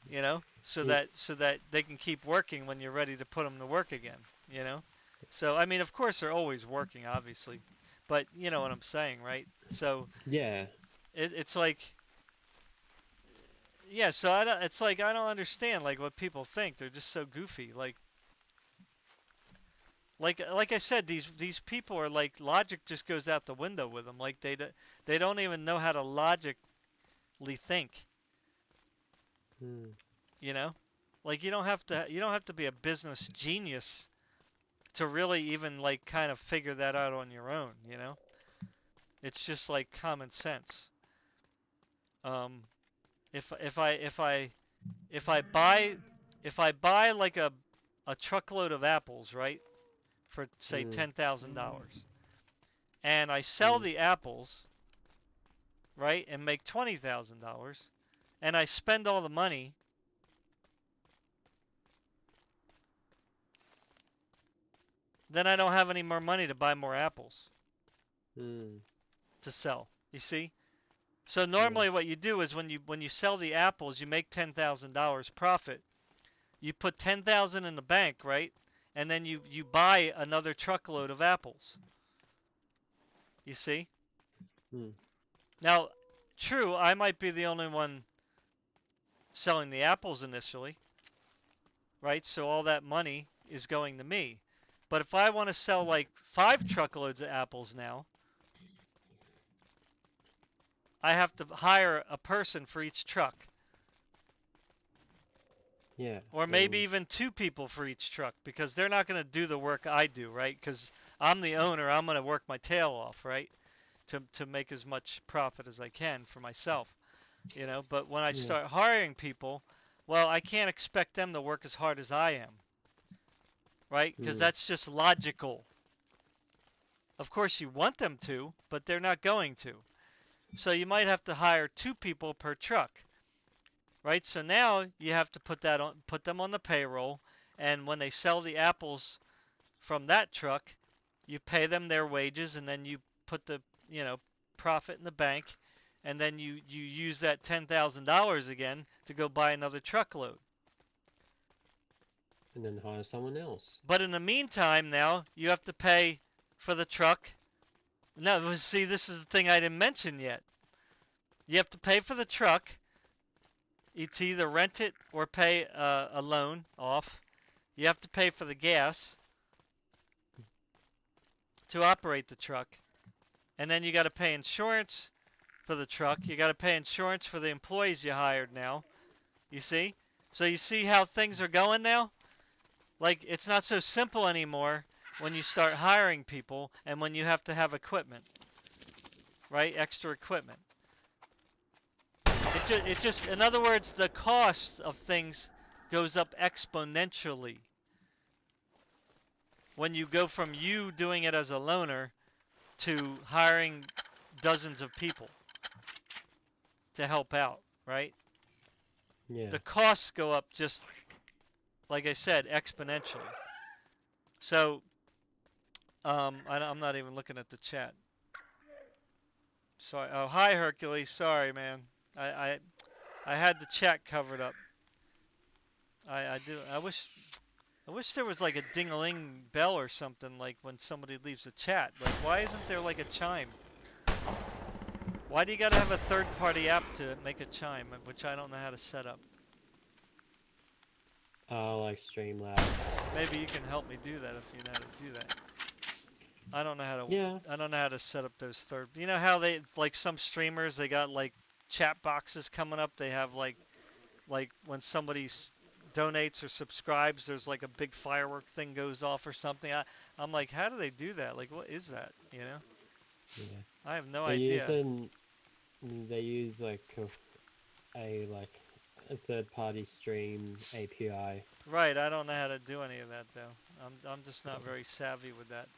You know, so that they can keep working when you're ready to put them to work again. You know, So I mean, of course, they're always working, obviously, but you know what I'm saying, right? So Yeah. it's like, yeah. So I don't. It's like I don't understand like what people think. They're just so goofy. Like I said, these people are like logic just goes out the window with them. Like they don't even know how to logically think. Hmm. You know, like you don't have to be a business genius to really even like kind of figure that out on your own. You know, it's just like common sense. Um, if I buy if I buy like a truckload of apples, right, for say Hmm. $10,000, and I sell Hmm. the apples, right, and make $20,000, and I spend all the money, then I don't have any more money to buy more apples Hmm. to sell. You see? So Yeah. normally what you do is when you sell the apples, you make $10,000 profit. You put 10,000 in the bank, right? And then you buy another truckload of apples. You see? Hmm. Now, true, I might be the only one selling the apples initially, right? So all that money is going to me. But if I want to sell like 5 truckloads of apples now, I have to hire a person for each truck. Yeah. Or maybe And even 2 people for each truck because they're not going to do the work I do, right? Because I'm the owner, I'm going to work my tail off, right? To make as much profit as I can for myself, you know? But when I yeah. start hiring people, well, I can't expect them to work as hard as I am, right? Because Hmm. that's just logical. Of course, you want them to, but they're not going to. So you might have to hire 2 people per truck, right? So now you have to put them on the payroll, and when they sell the apples from that truck, you pay them their wages, and then you put the profit in the bank, and then you use that $10,000 again to go buy another truckload. And then hire someone else. But in the meantime, now you have to pay for the truck. No, see, this is the thing I didn't mention yet. You have to pay for the truck. It's either rent it or pay a loan off. You have to pay for the gas to operate the truck. And then you got to pay insurance for the truck. You got to pay insurance for the employees you hired now. You see? So you see how things are going now? Like, it's not so simple anymore when you start hiring people and when you have to have equipment, right? Extra equipment. It just, in other words, the cost of things goes up exponentially when you go from you doing it as a loner to hiring dozens of people to help out, right? Yeah. The costs go up just, like I said, exponentially. So, I'm not even looking at the chat. Sorry. Oh, hi Hercules. Sorry, man. I I, I had the chat covered up. I do. I wish there was like a ding-a-ling bell or something like when somebody leaves a chat. Like, why isn't there like a chime? Why do you gotta have a third-party app to make a chime, which I don't know how to set up? Like Streamlabs. Maybe you can help me do that if you know how to do that. I don't know how to. Yeah. I don't know how to set up those third. You know how they like some streamers they got like chat boxes coming up. They have like when somebody donates or subscribes, there's like a big firework thing goes off or something. I'm like, how do they do that? Like, what is that? You know? Yeah. I have no They idea. they use like a third-party stream API. Right. I don't know how to do any of that though. I'm just not very savvy with that.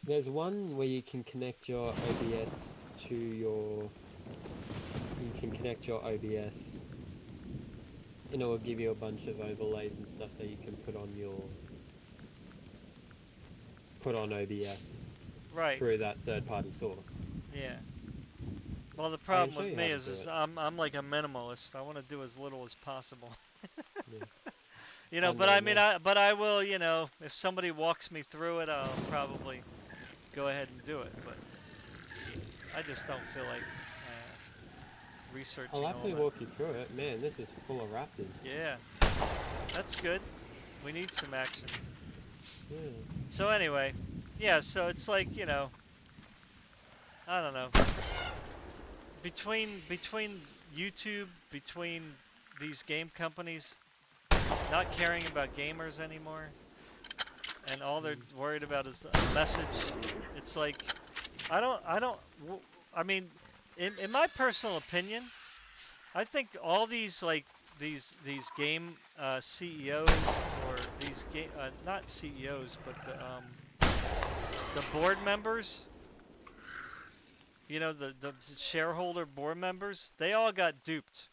There's one where you can connect your OBS to your. You can connect your OBS, and it will give you a bunch of overlays and stuff that you can put on OBS Right. through that third-party source. Yeah. Well, the I can problem show with you how me to is, do is it. I'm like a minimalist. I want to do as little as possible. Yeah. You know, but I mean, I will, you know, if somebody walks me through it, I'll probably go ahead and do it. But I just don't feel like researching I'll all happily that. walk you through it. Man, this is full of raptors. Yeah, that's good. We need some action. Yeah. So anyway, yeah, so it's like, you know, I don't know. Between YouTube, between these game companies not caring about gamers anymore, and all they're worried about is the message. It's like, I mean, in my personal opinion, I think all these like these game CEOs or these game not CEOs but the board members, you know, the shareholder board members, they all got duped.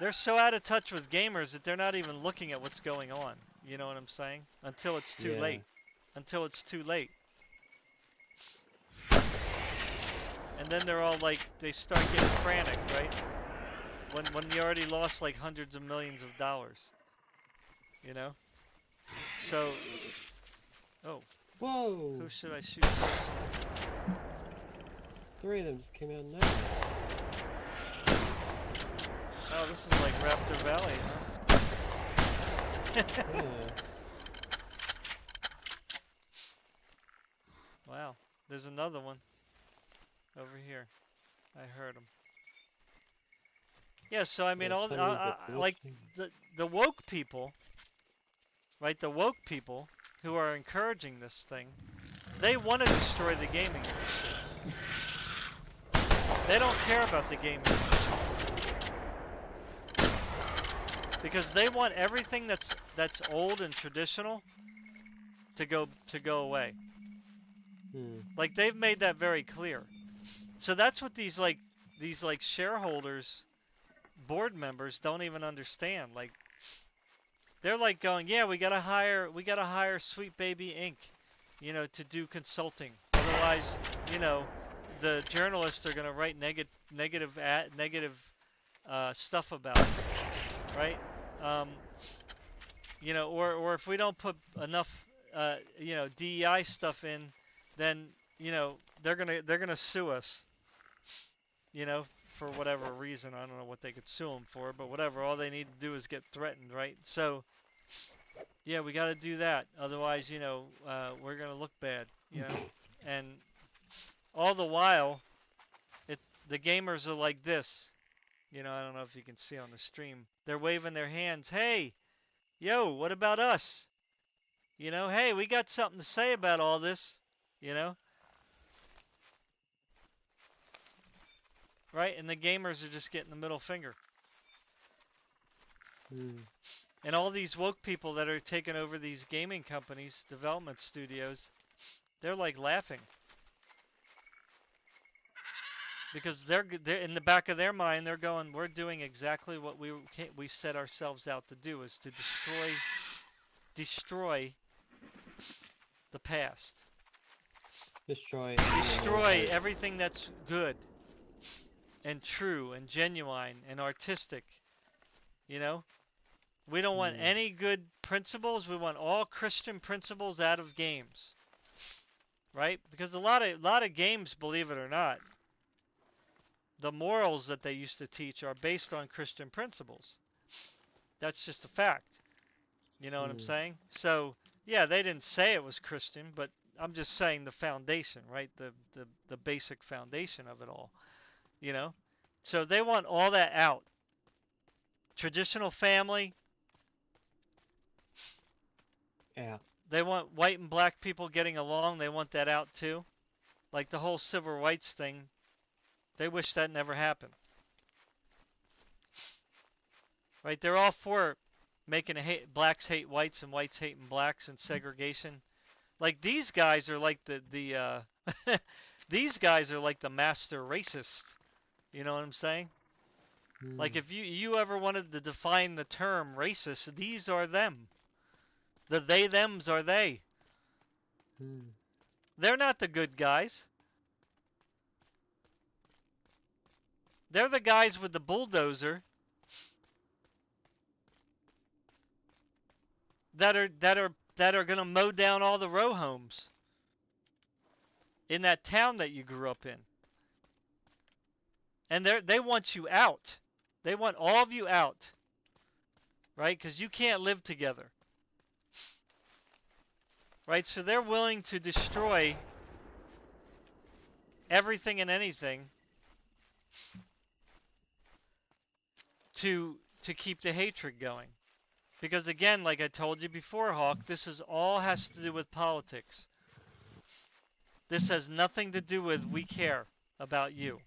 They're so out of touch with gamers that they're not even looking at what's going on. You know what I'm saying? Until it's too late. Until it's too late. And then they're all like, they start getting frantic, right? When you already lost like hundreds of millions of dollars. You know? So, oh. Whoa! Who should I shoot first? 3 of them just came out of nowhere. Oh, this is like Raptor Valley, huh? Yeah. Wow. There's another one. Over here. I heard him. Yeah, so I mean, all like the woke people, right? The woke people who are encouraging this thing, they want to destroy the gaming industry. They don't care about the gaming industry because they want everything that's old and traditional to go away. Like they've made that very clear. So that's what these shareholders, board members don't even understand. Like they're like going, yeah, we gotta hire Sweet Baby Inc., you know, to do consulting. Otherwise, you know, the journalists are gonna write negative stuff about us, right? You know, or if we don't put enough, you know, DEI stuff in, then you know they're gonna sue us. You know, for whatever reason. I don't know what they could sue them for, but whatever. All they need to do is get threatened, right? So, yeah, we got to do that. Otherwise, you know, we're going to look bad, you know? And all the while, the gamers are like this. You know, I don't know if you can see on the stream. They're waving their hands. Hey, yo, what about us? You know, hey, we got something to say about all this, you know? Right? And the gamers are just getting the middle finger. And all these woke people that are taking over these gaming companies, development studios, they're like laughing. Because they're in the back of their mind, they're going, we're doing exactly what we set ourselves out to do, is to destroy the past. Destroy everything that's good and true and genuine and artistic. You know, we don't want any good principles. We want all Christian principles out of games, right? Because a lot of games, believe it or not, the morals that they used to teach are based on Christian principles. That's just a fact. You know what I'm saying? So yeah, they didn't say it was Christian, but I'm just saying the foundation, right? The basic foundation of it all. You know, so they want all that out. Traditional family. Yeah. They want white and black people getting along. They want that out too. Like the whole civil rights thing. They wish that never happened. Right? They're all for making blacks hate whites and whites hating blacks and segregation. Like these guys are like these guys are like the master racists. You know what I'm saying? Like if you ever wanted to define the term racist, these are them. The they-thems are they. They're not the good guys. They're the guys with the bulldozer that are gonna mow down all the row homes in that town that you grew up in. And they want you out. They want all of you out. Right? Because you can't live together. Right? So they're willing to destroy everything and anything to keep the hatred going. Because again, like I told you before, Hawk, this is all has to do with politics. This has nothing to do with we care about you.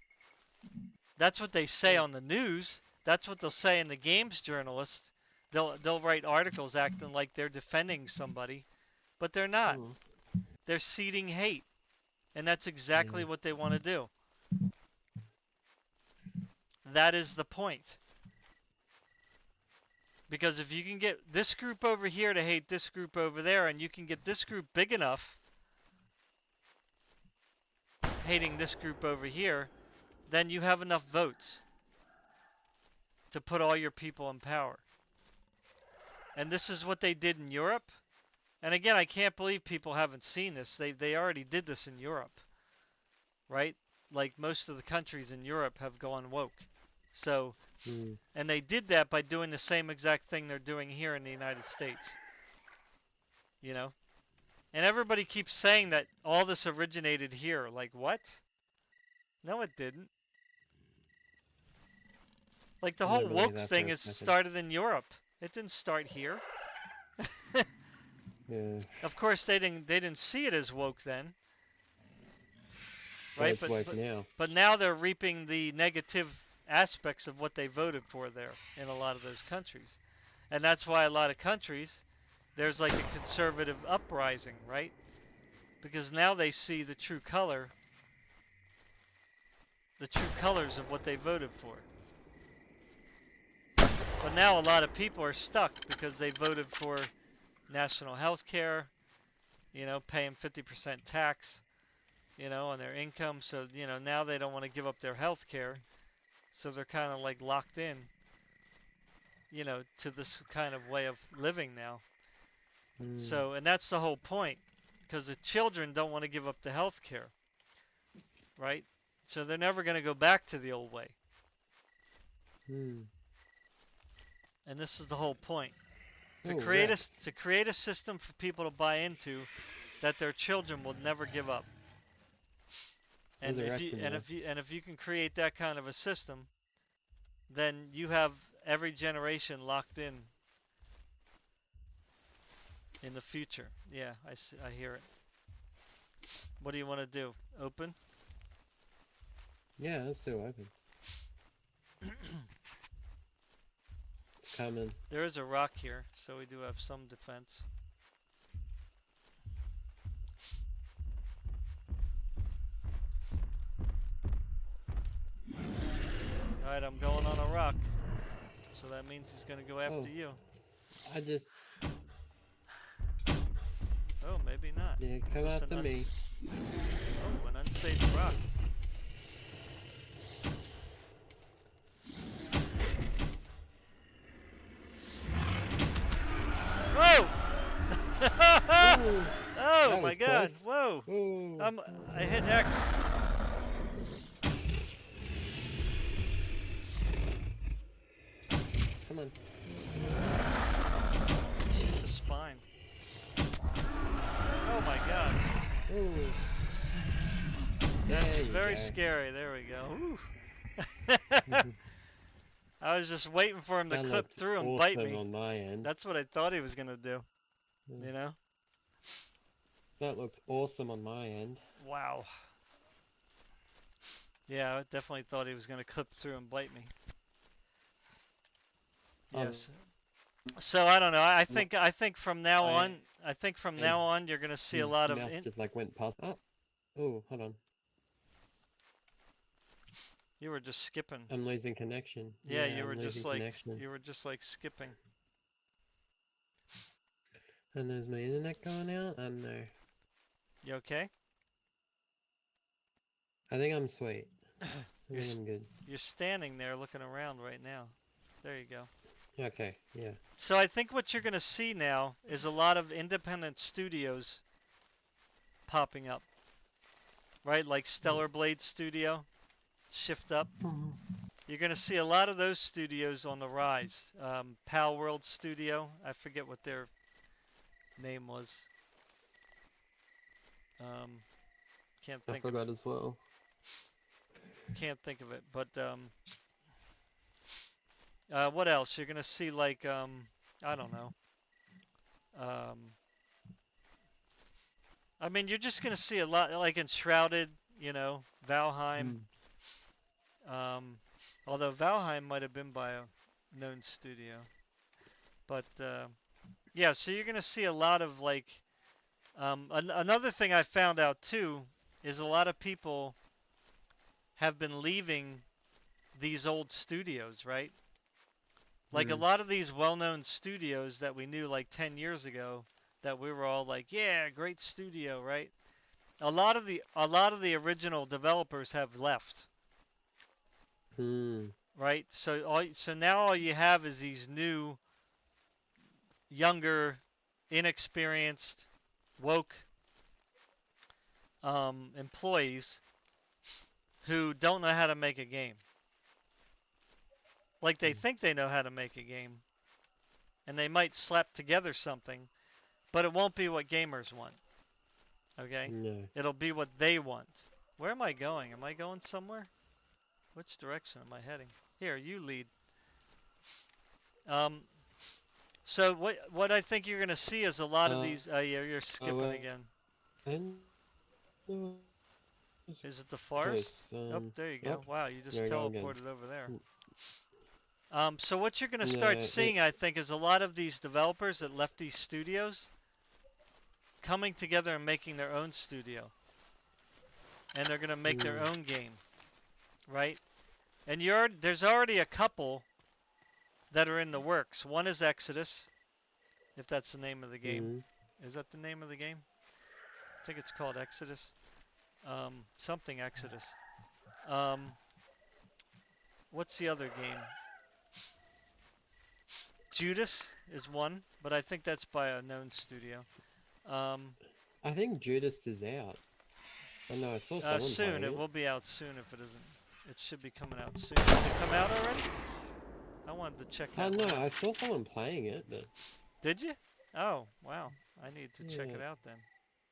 That's what they say on the news. That's what they'll say in the games journalists. They'll write articles acting like they're defending somebody, but they're not. They're seeding hate. And that's exactly what they want to do. That is the point. Because if you can get this group over here to hate this group over there, and you can get this group big enough hating this group over here, then you have enough votes to put all your people in power. And this is what they did in Europe. And again, I can't believe people haven't seen this. They already did this in Europe, right? Like most of the countries in Europe have gone woke. So, and they did that by doing the same exact thing they're doing here in the United States. You know? And everybody keeps saying that all this originated here. Like, what? No, it didn't. Like, the whole woke thing is started in Europe. It didn't start here. Yeah. Of course, they didn't see it as woke then. Right? But it's woke now. But now they're reaping the negative aspects of what they voted for there in a lot of those countries. And that's why a lot of countries, there's like a conservative uprising, right? Because now they see the true color, the true colors of what they voted for. But now a lot of people are stuck because they voted for national health care, you know, paying 50% tax, you know, on their income. So, you know, now they don't want to give up their health care. So they're kind of like locked in, you know, to this kind of way of living now. So, and that's the whole point, because the children don't want to give up the health care, right? So they're never going to go back to the old way. And this is the whole point. To create a system for people to buy into that their children will never give up. And if you can create that kind of a system, then you have every generation locked in the future. Yeah, I hear it. What do you want to do? Open? Yeah, let's do open. It's coming. There is a rock here, so we do have some defense. Alright, I'm going on a rock. So that means he's gonna go after you. Oh, maybe not. Yeah, come after me. Oh, an unsafe rock. Whoa! Oh my god! Close. Whoa! Ooh. I hit X. Come on. Shoot the spine. Oh my god. Ooh. That's very scary. There we go. I was just waiting for him to clip through and bite me. On my end. That's what I thought he was gonna do. You know? That looked awesome on my end. Wow. Yeah, I definitely thought he was gonna clip through and bite me. Yes. So I don't know. I think from now on, you're gonna see a lot of. Just like went past. Oh, hold on. You were just skipping. I'm losing connection. Yeah, you were just like skipping. And is my internet going out? I don't know. You okay? I think I'm sweet. I think I'm good. You're standing there looking around right now. There you go. Okay, yeah. So I think what you're going to see now is a lot of independent studios popping up, right? Like Stellar Blade Studio, Shift Up. You're going to see a lot of those studios on the rise. Pal World Studio, I forget what their name was. Um, can't I think of it. forgot as well. Can't think of it. But what else? You're going to see like I don't know. Um, I mean, you're just going to see a lot like Enshrouded, you know, Valheim. Although Valheim might have been by a known studio. But yeah, so you're going to see a lot of like another thing I found out too is a lot of people have been leaving these old studios, right? Like a lot of these well-known studios that we knew like 10 years ago that we were all like, yeah, great studio, right? A lot of the original developers have left, right? So now all you have is these new, younger, inexperienced, woke employees who don't know how to make a game. Like they think they know how to make a game, and they might slap together something, but it won't be what gamers want. Okay? No. It'll be what they want. Where am I going? Am I going somewhere? Which direction am I heading? Here, you lead. So what I think you're gonna see is a lot of these. Yeah, you're skipping again. Is it the forest? Oh, there you go. Yep. Wow, you just There you go again. teleported over there. So what you're gonna start Yeah, seeing, I think, is a lot of these developers that left these studios coming together and making their own studio, and they're gonna make their own game, right? And there's already a couple that are in the works. One is Exodus, if that's the name of the game. Is that the name of the game? I think it's called Exodus. Something Exodus. What's the other game? Judas is one, but I think that's by a known studio. I think Judas is out. Oh no, I saw someone soon. playing It will be out soon if it isn't. It should be coming out soon. Did it come out already? I wanted to check Oh that. no, I saw someone playing it, but... Did you? Oh, wow. I need to check it Yeah. out then.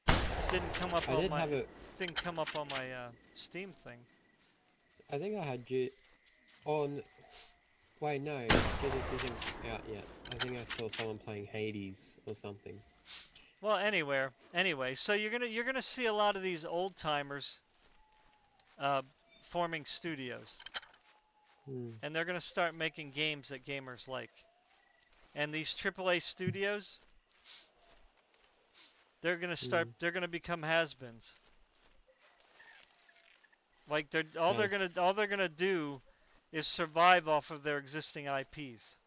It didn't come up I on did my have it. didn't come up on my Steam thing. I think I had on. Wait, no, Judas isn't out yet. I think I saw someone playing Hades or something. Well, anyway, so you're gonna see a lot of these old timers forming studios, and they're gonna start making games that gamers like. And these AAA studios, they're gonna become has-beens. Like all they're gonna do is survive off of their existing IPs,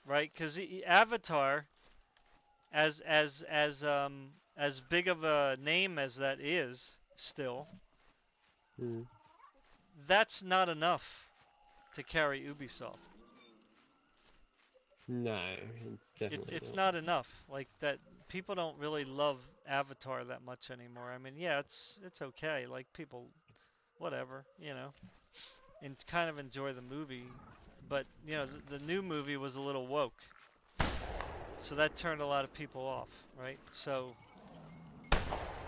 right? Because Avatar, as big of a name as that is, still, that's not enough to carry Ubisoft. No, it's definitely It's not enough. Like that, people don't really love Avatar that much anymore. I mean, yeah, it's okay. Like people, whatever, you know, and kind of enjoy the movie, but you know, the new movie was a little woke, so that turned a lot of people off, right? So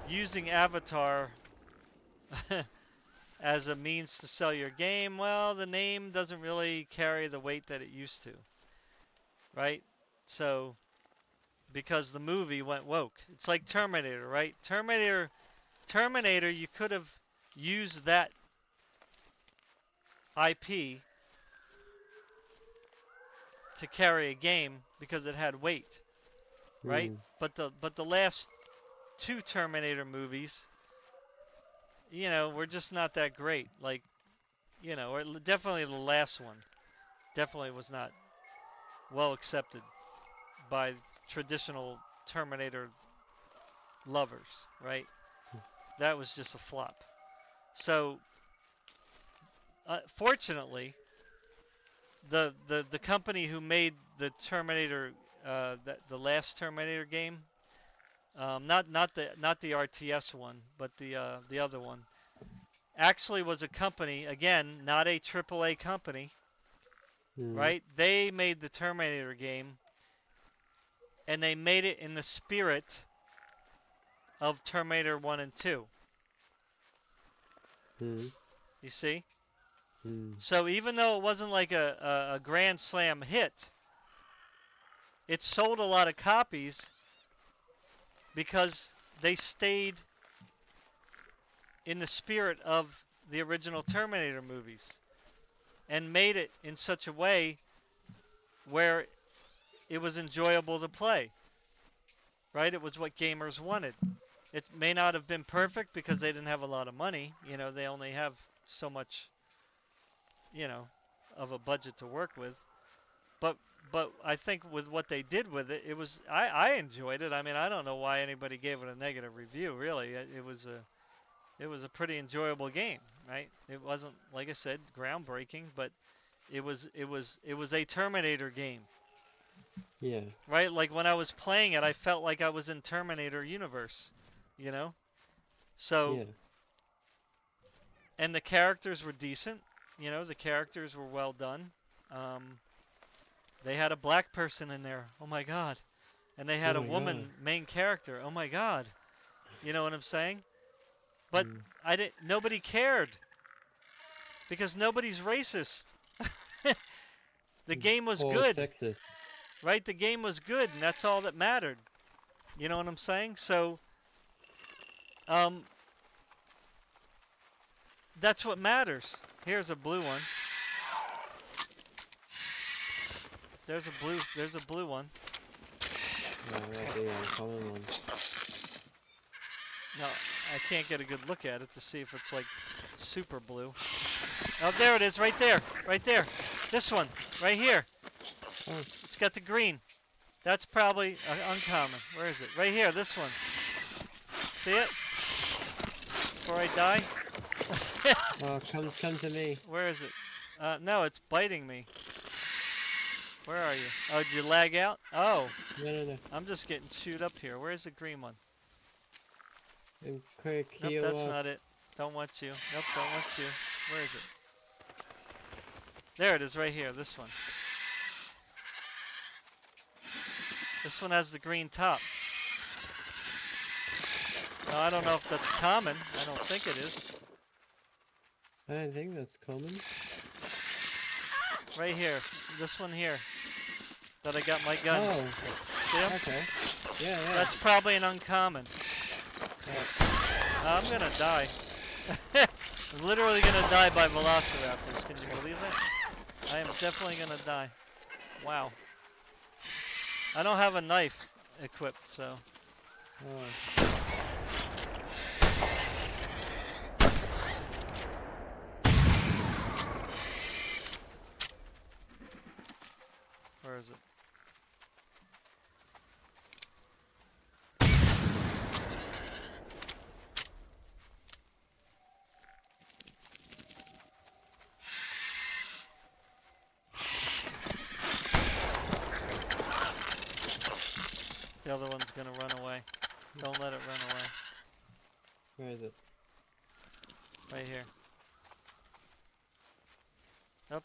using Avatar as a means to sell your game, well, the name doesn't really carry the weight that it used to. Right? So, because the movie went woke. It's like Terminator, right? Terminator, you could have used that IP to carry a game because it had weight, right? But the last two Terminator movies, you know, were just not that great. Like, you know, or definitely the last one definitely was not well accepted by traditional Terminator lovers, right? That was just a flop. So, fortunately, the company who made the Terminator, the last Terminator game, not the RTS one, but the other one, actually was a company, again, not a AAA company, right? They made the Terminator game, and they made it in the spirit of Terminator 1 and 2. You see? So even though it wasn't like a grand slam hit, it sold a lot of copies because they stayed in the spirit of the original Terminator movies and made it in such a way where it was enjoyable to play, right? It was what gamers wanted. It may not have been perfect because they didn't have a lot of money. You know, they only have so much, you know, of a budget to work with. But I think with what they did with it, it was I enjoyed it. I mean, I don't know why anybody gave it a negative review. Really, it was a pretty enjoyable game, right? It wasn't, like I said, groundbreaking, but it was a Terminator game. Yeah. Right? Like when I was playing it, I felt like I was in Terminator universe, you know? So Yeah. and the characters were decent, you know, the characters were well done. They had a black person in there. Oh my god. And they had Oh a my woman God. main character. Oh my god. You know what I'm saying? But nobody cared because nobody's racist. The game was Or good, sexist. right? The game was good, and that's all that mattered. You know what I'm saying? So, that's what matters. Here's a blue one. There's a blue one. Yeah, that's the common one. No, I can't get a good look at it to see if it's like super blue. Oh, there it is, right there, right there. This one, right here. Oh. It's got the green. That's probably uncommon. Where is it? Right here, this one. See it? Before I die? Oh, come to me. Where is it? No, it's biting me. Where are you? Oh, did you lag out? Oh, No. I'm just getting chewed up here. Where's the green one? And quick, Nope, heal that's up. not it. Don't want you. Nope, don't want you. Where is it? There it is, right here. This one. This one has the green top. No, I don't know if that's common. I don't think it is. I don't think that's common. Right here. This one here. That I got my guns. Oh, See 'em? okay. Yeah. That's probably an uncommon. I'm gonna die. I'm literally gonna die by Velociraptors. Can you believe that? I am definitely gonna die. Wow. I don't have a knife equipped, so. Oh. Where is it? The other one's gonna run away. Don't let it run away. Where is it? Right here. Up.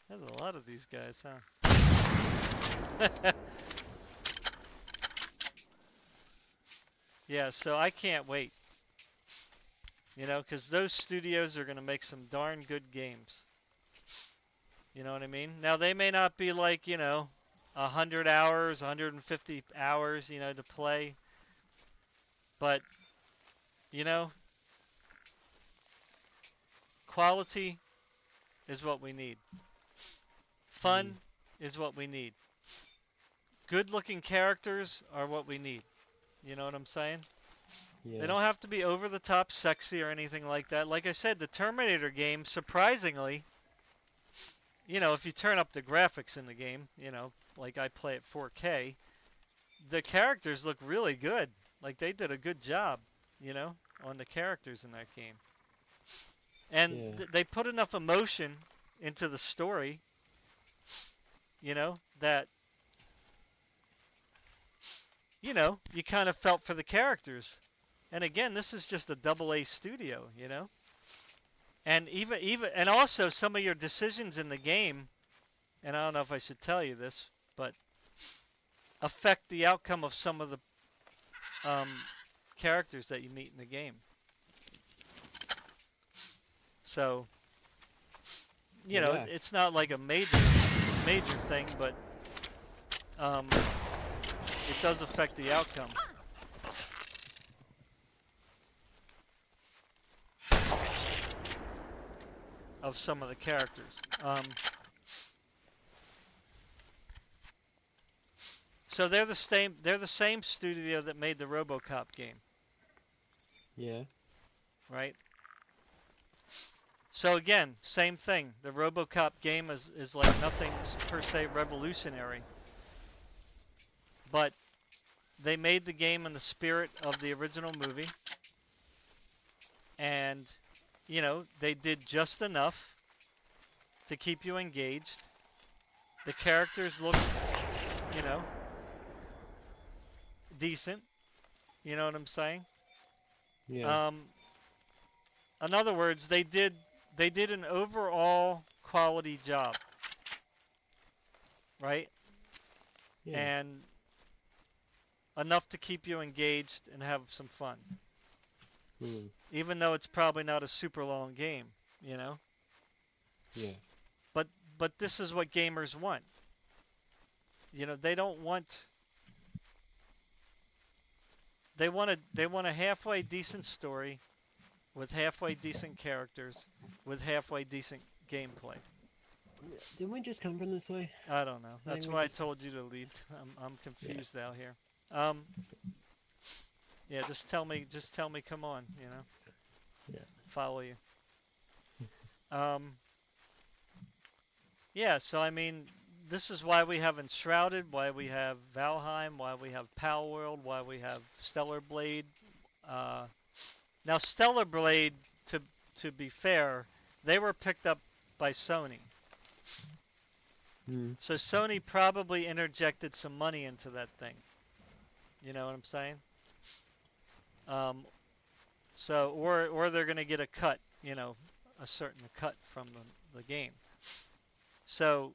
There's a lot of these guys, huh? Yeah, so I can't wait. You know, because those studios are going to make some darn good games. You know what I mean? Now, they may not be like, you know, 100 hours, 150 hours, you know, to play. But, you know, quality is what we need. Fun is what we need. Good-looking characters are what we need. You know what I'm saying? Yeah. They don't have to be over-the-top sexy or anything like that. Like I said, the Terminator game, surprisingly, you know, if you turn up the graphics in the game, you know, like I play at 4K, the characters look really good. Like, they did a good job, you know, on the characters in that game. And Yeah. they put enough emotion into the story, you know, that, you know, you kind of felt for the characters. And again, this is just a double A studio, you know. And even and also some of your decisions in the game, and I don't know if I should tell you this, but affect the outcome of some of the characters that you meet in the game. So, you know, Yeah. it's not like a major thing, but it does affect the outcome. Of some of the characters. So they're the same. They're the same studio that made the RoboCop game, Yeah. right? So again, same thing. The RoboCop game is like nothing per se revolutionary, but they made the game in the spirit of the original movie, and you know they did just enough to keep you engaged. The characters look, you know, decent. You know what I'm saying? Yeah. In other words, they did an overall quality job, right? Yeah. And enough to keep you engaged and have some fun. Mm. Even though it's probably not a super long game, you know? Yeah. But this is what gamers want. You know, they don't want they want a halfway decent story with halfway decent characters with halfway decent gameplay. Didn't we just come from this way? I don't know. I That's think why we I told you to leave. I'm confused out here. Yeah, just tell me come on, you know. Yeah. Follow you. Yeah, so I mean, this is why we have Enshrouded, why we have Valheim, why we have Pal World, why we have Stellar Blade. Now Stellar Blade, to be fair, they were picked up by Sony. Mm. So Sony probably interjected some money into that thing. You know what I'm saying? So or they're gonna get a cut, you know, a certain cut from the game. So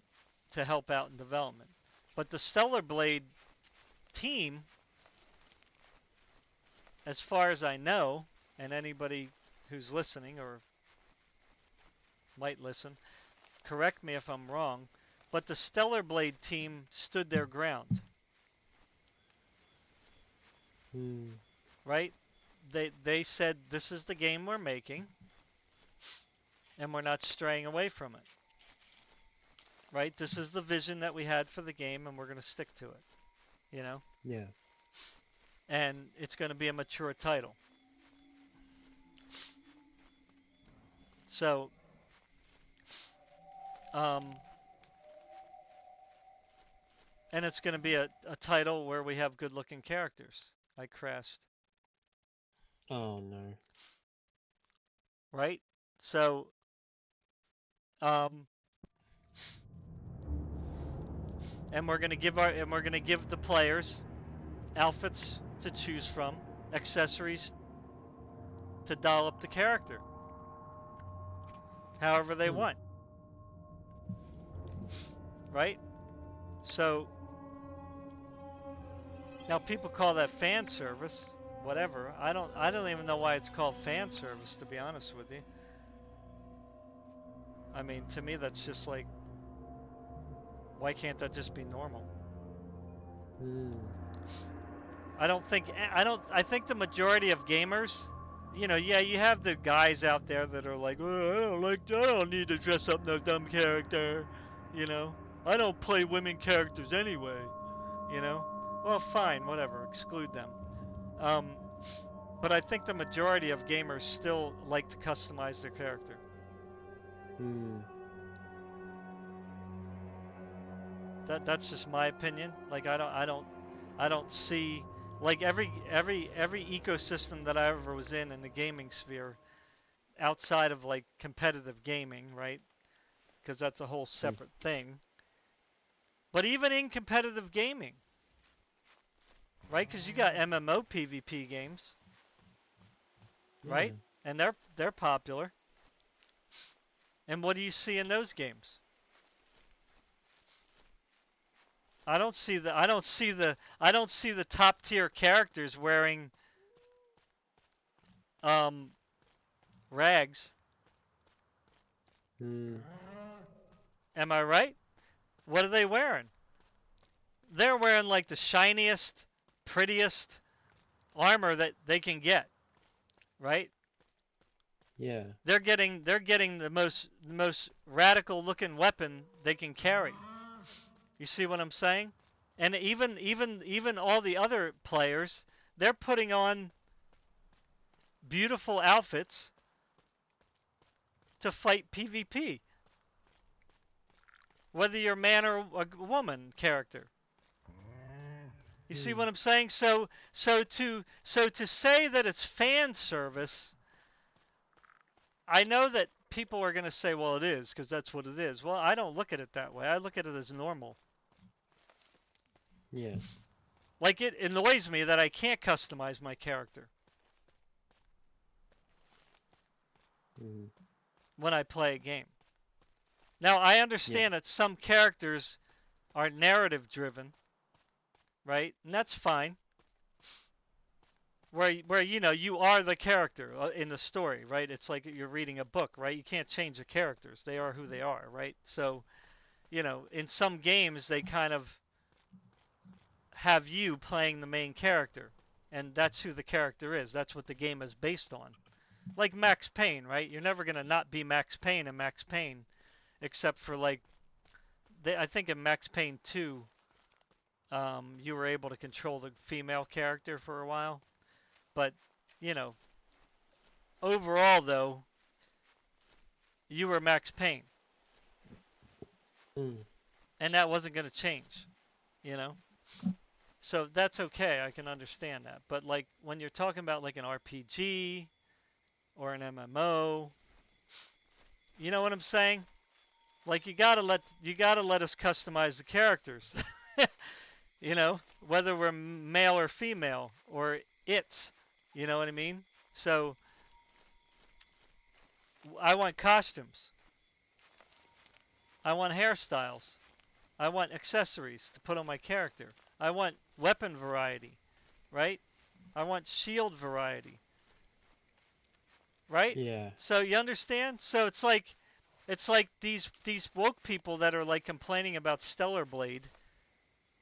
to help out in development. But the Stellar Blade team, as far as I know, and anybody who's listening or might listen, correct me if I'm wrong, but the Stellar Blade team stood their ground. Mm. Right? They said this is the game we're making and we're not straying away from it. Right? This is the vision that we had for the game and we're going to stick to it. You know? Yeah. And it's going to be a mature title. So and it's going to be a title where we have good looking characters. I crashed. Oh no. Right? So and we're going to give the players outfits to choose from, accessories to doll up the character however they want. Right? So now people call that fan service, whatever. I don't even know why it's called fan service, to be honest with you. I mean, to me that's just like, why can't that just be normal? Mm. I think the majority of gamers, you know, yeah, you have the guys out there that are like, oh, I don't need to dress up no dumb character, you know. I don't play women characters anyway, you know. Well, fine, whatever, exclude them. But I think the majority of gamers still like to customize their character. Mm. That's just my opinion. Like I don't see Like every ecosystem that I ever was in the gaming sphere, outside of like competitive gaming, right? Because that's a whole Mm. separate thing. But even in competitive gaming, right? Because you got MMO PvP games, Yeah. right? And they're popular. And what do you see in those games? I don't see the top tier characters wearing um rags. Mm. Am I right? What are they wearing? They're wearing like the shiniest, prettiest armor that they can get, right? Yeah. They're getting the most radical looking weapon they can carry. You see what I'm saying? And even all the other players, they're putting on beautiful outfits to fight PvP. Whether you're a man or a woman character. You see Mm. what I'm saying? So to say that it's fan service, I know that people are going to say, well, it is because that's what it is. Well, I don't look at it that way. I look at it as normal. Yeah. Like it annoys me that I can't customize my character Mm. when I play a game. Now, I Yeah. understand that some characters are narrative driven, right? And that's fine. Where you are the character in the story, right? It's like you're reading a book, right? You can't change the characters. They are who they are, right? So, in some games they kind of have you playing the main character, and that's who the character is. That's what the game is based on. Like Max Payne, right? You're never gonna not be Max Payne in Max Payne, except for like I think in Max Payne 2, you were able to control the female character for a while, but you know, overall though, you were Max Payne, Mm. and that wasn't gonna change, you know. So that's okay. I can understand that. But like when you're talking about like an RPG or an MMO, you know what I'm saying? Like you gotta let us customize the characters. Whether we're male or female or it's, you know what I mean? So I want costumes. I want hairstyles. I want accessories to put on my character. I want weapon variety, right? I want shield variety, right? Yeah. So you understand? So it's like these woke people that are like complaining about Stellar Blade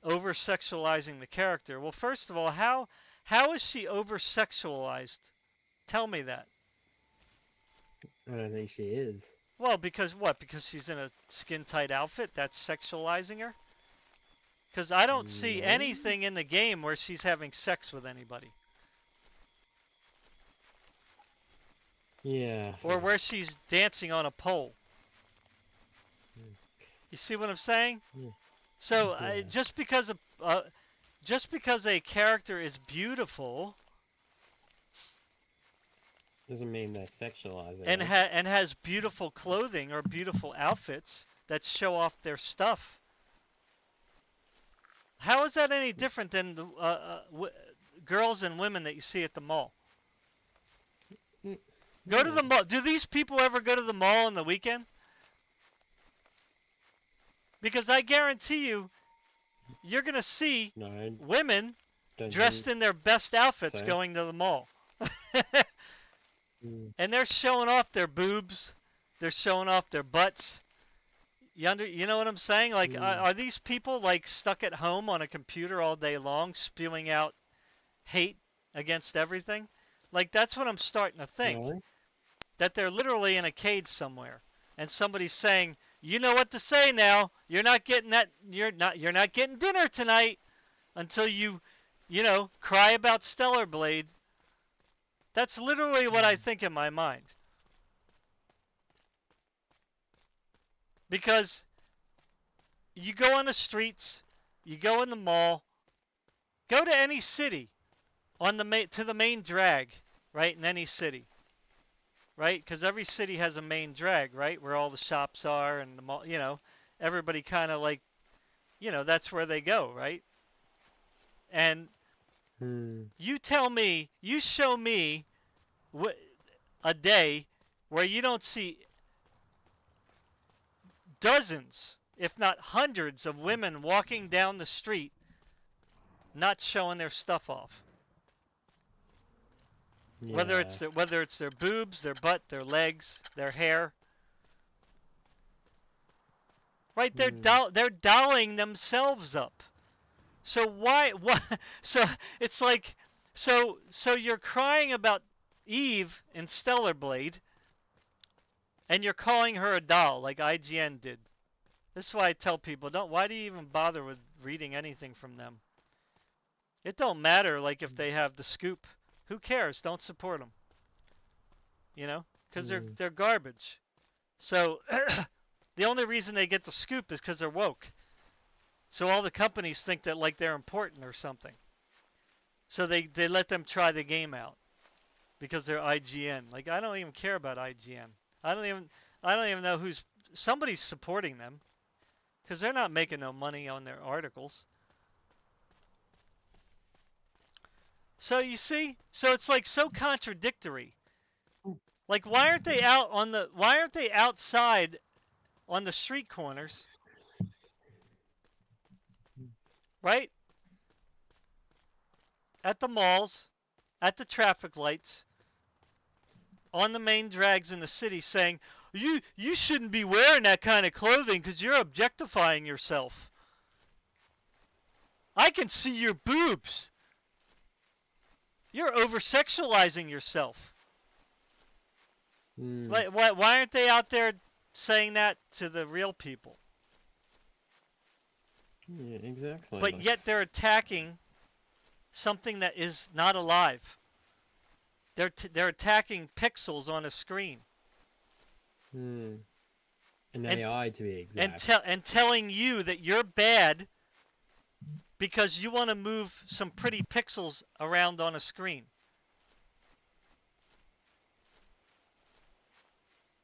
over sexualizing the character. Well, first of all, how is she over sexualized? Tell me that. I don't think she is. Well, because what? Because she's in a skin tight outfit? That's sexualizing her? Because I don't see No. anything in the game where she's having sex with anybody. Yeah. Or where she's dancing on a pole. You see what I'm saying? Yeah. So Yeah. just because a character is beautiful Doesn't mean they're sexualizing and it. and has beautiful clothing or beautiful outfits that show off their stuff, how is that any different than the girls and women that you see at the mall? Mm. Go to the mall. Do these people ever go to the mall on the weekend? Because I guarantee you're going to see No, women don't dressed think in their best outfits so. going to the mall. Mm. And they're showing off their boobs. They're showing off their butts. You know what I'm saying? Like, Mm. are these people like stuck at home on a computer all day long, spewing out hate against everything? Like, that's what I'm starting to think. No. That they're literally in a cage somewhere, and somebody's saying, "You know what to say now. You're not getting that. You're not getting dinner tonight until you cry about Stellar Blade." That's literally what I think in my mind. Because you go on the streets, you go in the mall, go to any city. on to the main drag, right, in any city, right? Because every city has a main drag, right, where all the shops are and the mall, everybody kind of like, that's where they go, right? And you tell me, you show me a day where you don't see dozens, if not hundreds, of women walking down the street not showing their stuff off. Yeah. Whether it's their boobs, their butt, their legs, their hair. Right? They're dolling themselves up. So why so it's like so you're crying about Eve in Stellar Blade and you're calling her a doll like IGN did. This is why I tell people, why do you even bother with reading anything from them? It don't matter like if they have the scoop. Who cares? Don't support them. Because they're garbage. So the only reason they get the scoop is because they're woke. So all the companies think that like they're important or something. So they let them try the game out because they're IGN. Like I don't even care about IGN. I don't even know somebody's supporting them because they're not making no money on their articles. So you see, so it's like so contradictory. Like why aren't they outside on the street corners? Right? At the malls, at the traffic lights, on the main drags in the city saying, you shouldn't be wearing that kind of clothing because you're objectifying yourself. I can see your boobs. You're over-sexualizing yourself. Why aren't they out there saying that to the real people? Yeah, exactly. But yet they're attacking something that is not alive. They're attacking pixels on a screen. An AI to be exact. And telling you that you're bad because you want to move some pretty pixels around on a screen.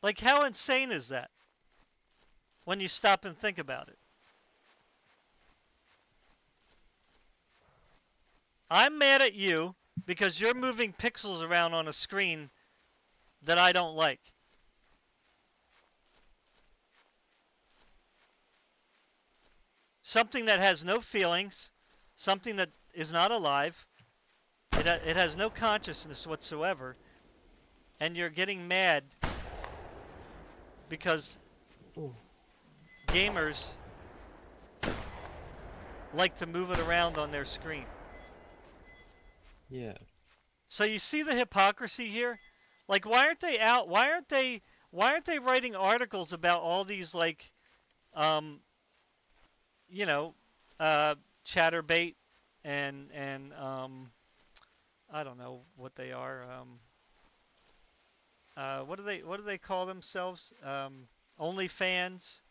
Like how insane is that? When you stop and think about it. I'm mad at you because you're moving pixels around on a screen that I don't like. Something that has no feelings, something that is not alive, it has no consciousness whatsoever, and you're getting mad because gamers like to move it around on their screen. Yeah. So you see the hypocrisy here? Like why aren't they out? Why aren't they writing articles about all these like chatterbait and I don't know what they are. What do they call themselves? OnlyFans.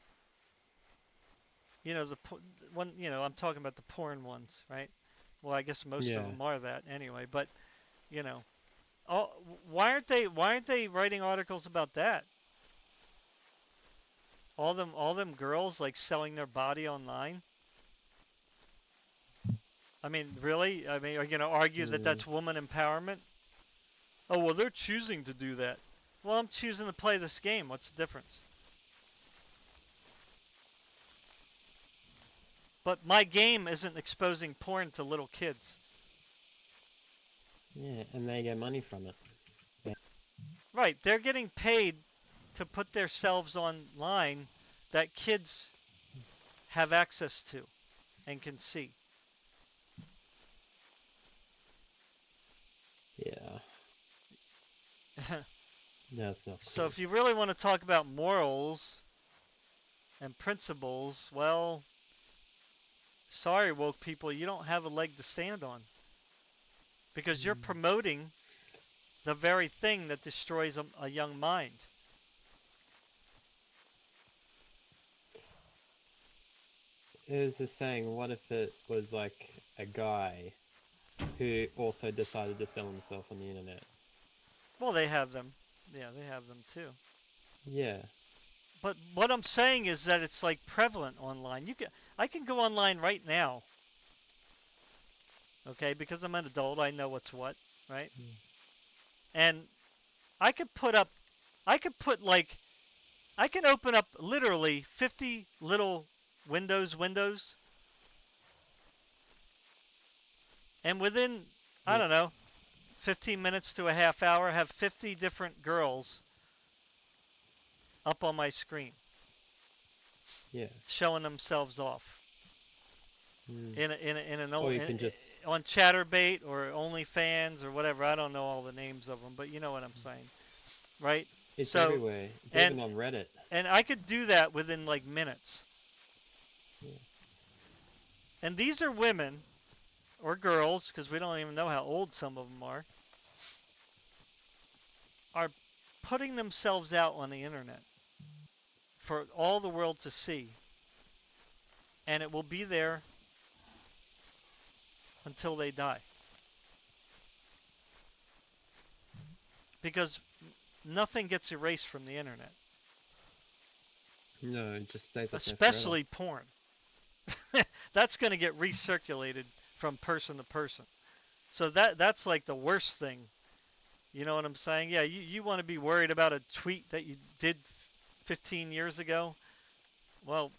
I'm talking about the porn ones, right? Well, I guess most of them are that anyway. But why aren't they writing articles about that? All them girls like selling their body online. I mean, really? I mean, are you gonna argue that that's woman empowerment? Oh well, they're choosing to do that. Well, I'm choosing to play this game. What's the difference? But my game isn't exposing porn to little kids. Yeah, and they get money from it. Yeah. Right, they're getting paid to put themselves online that kids have access to and can see. Yeah. That's not So cool. if you really want to talk about morals and principles, well, sorry, woke people, you don't have a leg to stand on. Because you're promoting the very thing that destroys a young mind. It was just saying, what if it was like a guy who also decided to sell himself on the internet. Well, they have them. Yeah, they have them too. Yeah. But what I'm saying is that it's like prevalent online. I can go online right now. Okay, because I'm an adult, I know what's what, right? Mm. And I could put up, I could put like, I can open up literally 50 little windows, and within, I Yeah. don't know, 15 minutes to a half hour, have 50 different girls up on my screen Yeah. showing themselves off Mm. in an Or old you can just on ChatterBait or OnlyFans or whatever. I don't know all the names of them, but you know what I'm saying, right? it's So everywhere. It's and even on Reddit. and I could do that within like minutes. Yeah. And these are women or girls, because we don't even know how old some of them are putting themselves out on the internet for all the world to see, and it will be there until they die. Because nothing gets erased from the internet, No, it just stays up there forever. especially porn. That's going to get recirculated from person to person. So that's like the worst thing. You know what I'm saying? Yeah, you want to be worried about a tweet that you did 15 years ago? Well,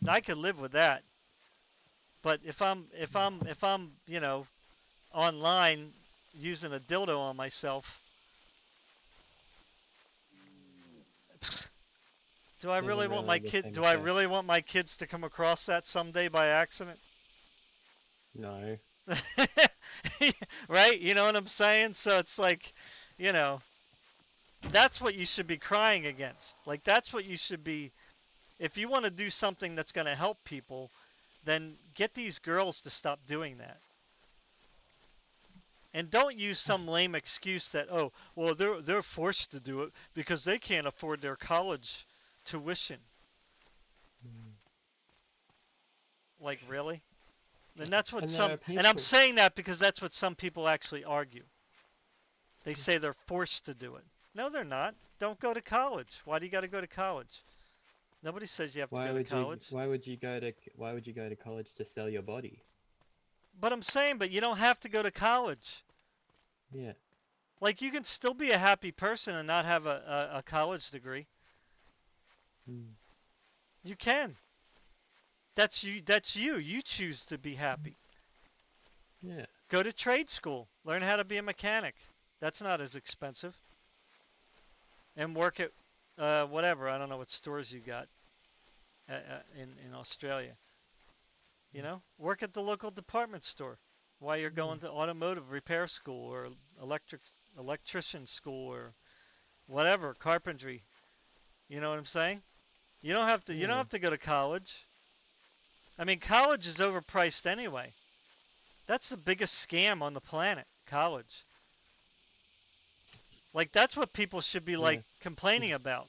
I could live with that. But if I'm online using a dildo on myself, do I really Isn't want really my the kid? same Do I effect. really want my kids to come across that someday by accident? No. Right? You know what I'm saying? So it's like, you know, that's what you should be crying against. Like that's what you should be. If you want to do something that's going to help people, then get these girls to stop doing that. And don't use some lame excuse that, oh, well, they're forced to do it because they can't afford their college tuition. Like really? And that's what And there are and I'm people. saying that because that's what some people actually argue. They say they're forced to do it. No, they're not. Don't go to college. Why do you got to go to college? Nobody says you have to Why go to would you? college. Why would you go to? Why would you go to college to sell your body? But I'm saying, but you don't have to go to college. Yeah. Like you can still be a happy person and not have a college degree. Mm. You can. That's you. That's you. You choose to be happy. Yeah. Go to trade school. Learn how to be a mechanic. That's not as expensive. And work at whatever. I don't know what stores you got in Australia. You know, work at the local department store while you're going to automotive repair school or electrician school or whatever, carpentry. You know what I'm saying? You don't have to. You don't Yeah. have to go to college. I mean, college is overpriced anyway. That's the biggest scam on the planet. College. Like that's what people should be like Yeah. complaining about.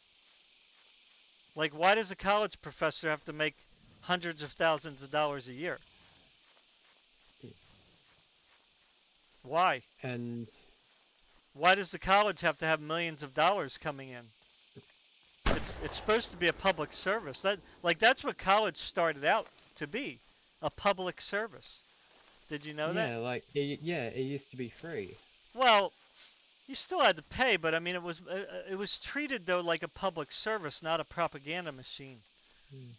Like, why does a college professor have to make hundreds of thousands of dollars a year? Why? And Why does the college have to have millions of dollars coming in? It's supposed to be a public service. That's what college started out to be, a public service. Did you know that? yeah, like it used to be free. Well, you still had to pay, but I mean it was treated though like a public service, not a propaganda machine. Mm.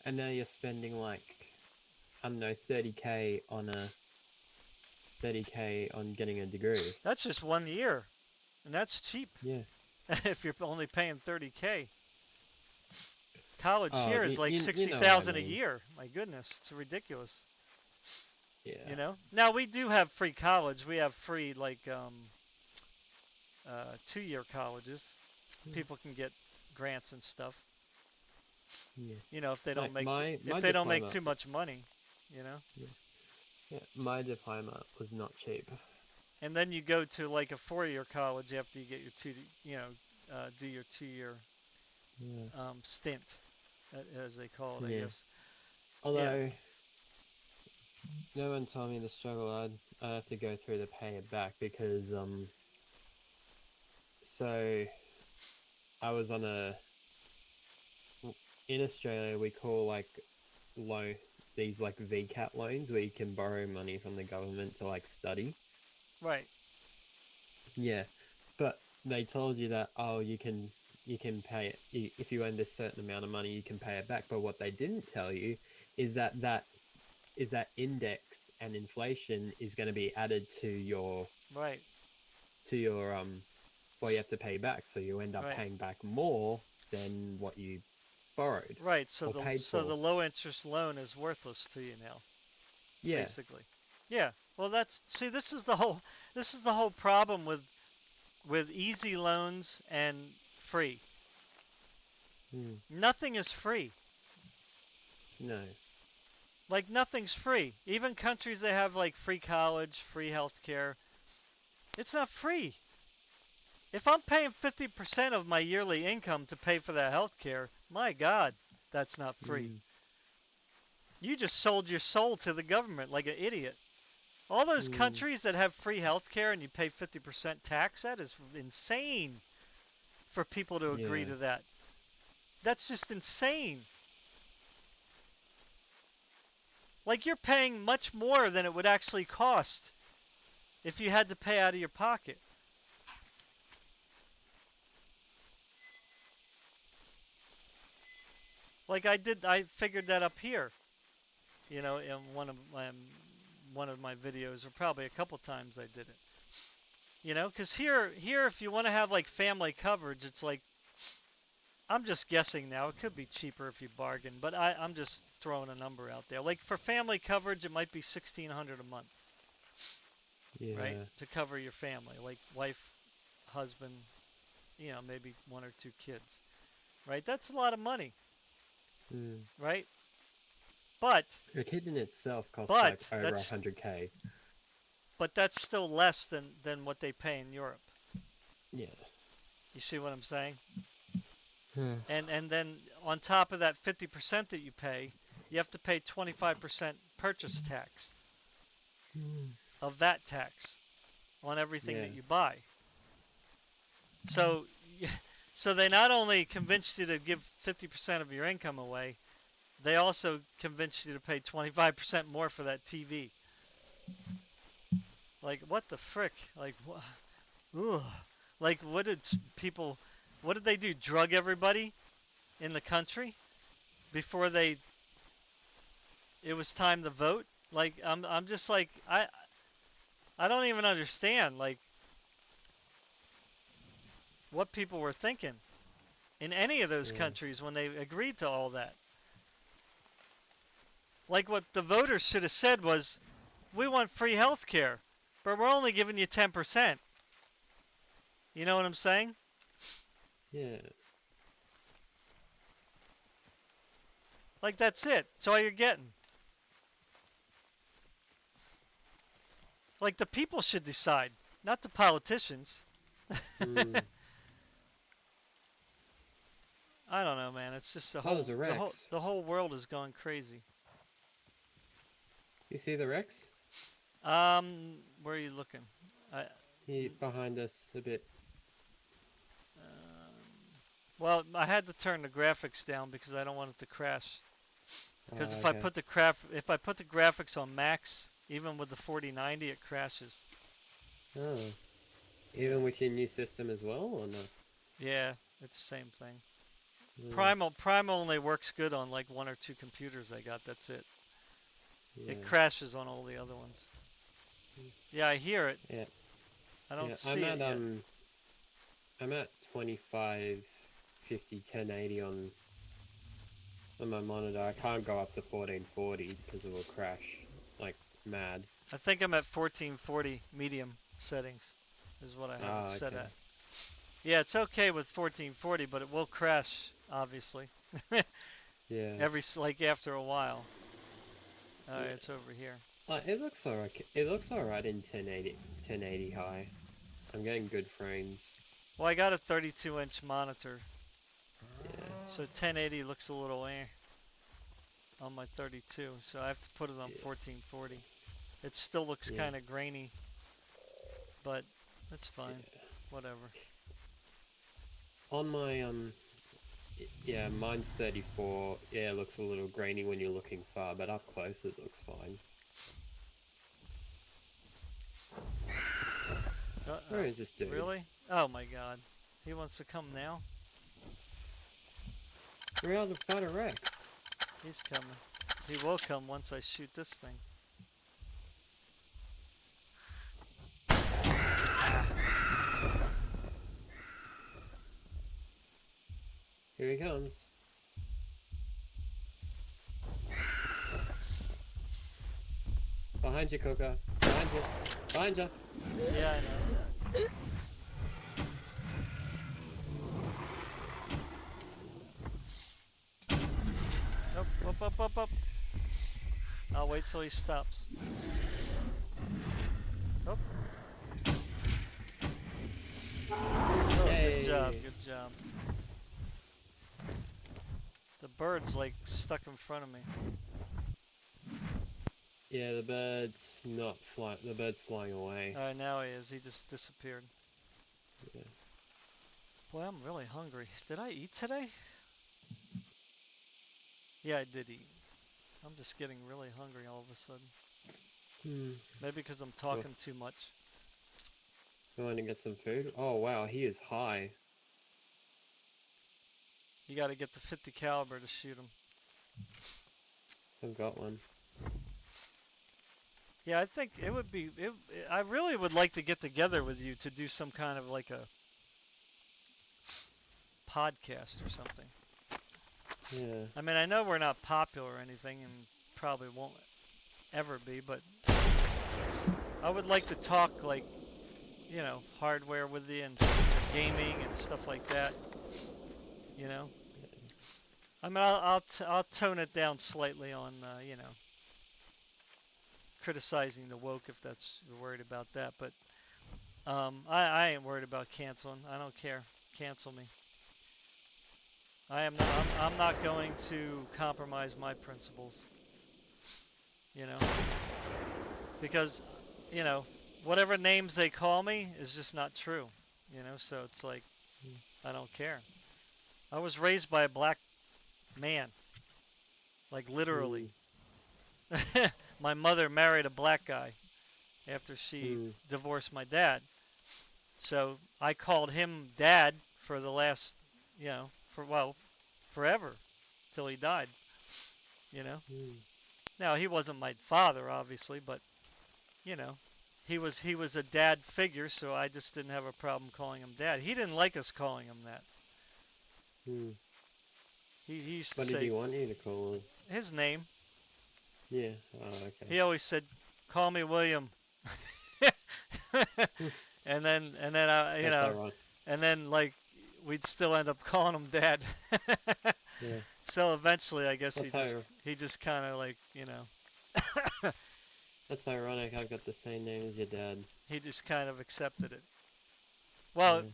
And now you're spending like I don't know 30K on getting a degree. That's just 1 year, and that's cheap. Yeah. If you're only paying 30K. College Oh, here is like you know what I 60,000 a mean. year. My goodness, it's ridiculous. Yeah. You know. Now we do have free college. We have free like 2-year colleges. Mm. People can get grants and stuff. Yeah. You know, if they don't Like make my if they don't make diploma- too much money, you know. Yeah, my diploma was not cheap. And then you go to like a 4-year college after you get your do your 2-year Yeah. stint, as they call it, I Yeah. guess. Although no one told me the struggle. I'd have to go through to pay it back because so I was on in Australia we call like loan these like VCAT loans where you can borrow money from the government to like study. Right. Yeah, but they told you that you can pay it if you earn this certain amount of money you can pay it back. But what they didn't tell you is that index and inflation is going to be added to your Right. what you have to pay back. So you end up Right. paying back more than what you borrowed Right. So or paid so for. the low interest loan is worthless to you now, Yeah. basically. Yeah. Well, this is the whole problem with easy loans and free. Hmm. Nothing is free. No. Like nothing's free. Even countries that have like free college, free healthcare, it's not free. If I'm paying 50% of my yearly income to pay for that healthcare, my God, that's not free. Mm. You just sold your soul to the government like an idiot. All those countries that have free healthcare and you pay 50% tax, that is insane for people to agree Yeah. to that. That's just insane. Like you're paying much more than it would actually cost if you had to pay out of your pocket. Like I figured that up here. You know, in one of my videos, or probably a couple times I did it. You know, because here if you want to have like family coverage, it's like, I'm just guessing now. It could be cheaper if you bargain, but I'm just throwing a number out there. Like for family coverage, it might be $1,600 a month, Yeah. right? To cover your family, like wife, husband, you know, maybe one or two kids, right? That's a lot of money, Mm. right? But A kid in itself costs like over 100K. but that's still less than what they pay in Europe. Yeah. You see what I'm saying? Hmm. And then on top of that 50% that you pay, you have to pay 25% purchase tax of that tax on everything that Yeah. you buy. So so they not only convinced you to give 50% of your income away, they also convinced you to pay 25% more for that TV. Like what the frick? Like ugh. Like what did they do? Drug everybody in the country before it was time to vote? Like I'm just like I don't even understand like what people were thinking in any of those countries when they agreed to all that. Like what the voters should have said was, we want free health care, but we're only giving you 10%. You know what I'm saying? Yeah. Like that's it. That's all you're getting. Like the people should decide, not the politicians. Mm. I don't know, man. It's just Oh, there's a Rex. the whole world is going crazy. You see the Rex? Where are you looking? He behind us a bit. Well, I had to turn the graphics down because I don't want it to crash. Because if Okay. I put the graphics on max, even with the 4090, it crashes. Oh. Even with your new system as well, or not? Yeah, it's the same thing. Mm. Primal only works good on like one or two computers I got. That's it. Yeah. It crashes on all the other ones. Yeah, I hear it. Yeah. I don't see I'm it at yet. I'm at 2550 1080 on my monitor. I can't go up to 1440 because it will crash like mad. I think I'm at 1440 medium settings is what I have it set Okay. at. Yeah, it's okay with 1440, but it will crash, obviously. Yeah. Like after a while. Alright, Yeah. it's over here. It looks alright. It looks alright in 1080 high. I'm getting good frames. Well, I got a 32-inch monitor, Yeah. so 1080 looks a little on my 32, so I have to put it on Yeah. 1440. It still looks Yeah. kind of grainy, but that's fine. Yeah. Whatever. On my yeah, mine's 34. Yeah, it looks a little grainy when you're looking far, but up close it looks fine. Where is this dude? Really? Oh my god. He wants to come now? We're out to fight a Rex. He's coming. He will come once I shoot this thing. Here he comes. Behind you, Coca. Behind you. Behind you. Yeah, I know. Up. I'll wait till he stops. Oh. Oh, Yay. good job. The bird's like stuck in front of me. Yeah, the bird's not flying. The bird's flying away. Now he is. He just disappeared. Yeah. Boy, I'm really hungry. Did I eat today? Yeah, I did eat. I'm just getting really hungry all of a sudden. Maybe because I'm talking too much. You want to get some food? Oh wow, he is high. You got to get the 50 caliber to shoot him. I've got one. Yeah, I think it would be. I really would like to get together with you to do some kind of like a podcast or something. Yeah. I mean, I know we're not popular or anything, and probably won't ever be, but I would like to talk like, you know, hardware with you and gaming and stuff like that. You know. I mean, I'll tone it down slightly on you know, criticizing the woke if that's you're worried about that, but I ain't worried about canceling. I don't care. Cancel me. I'm not going to compromise my principles. You know, because you know whatever names they call me is just not true. You know, so it's like I don't care. I was raised by a black man, like literally. My mother married a black guy after she divorced my dad. So I called him dad for the last, you know, forever till he died. You know. Now he wasn't my father, obviously, but you know, he was a dad figure, so I just didn't have a problem calling him dad. He didn't like us calling him that. He used to What say did he want you to call him? his name. Yeah. Oh, okay. He always said, "Call me William," and then you That's know, ironic. and then like we'd still end up calling him Dad. Yeah. So eventually, I guess That's he just kind of like, you know, That's ironic. I've got the same name as your dad. he just kind of accepted it. Well,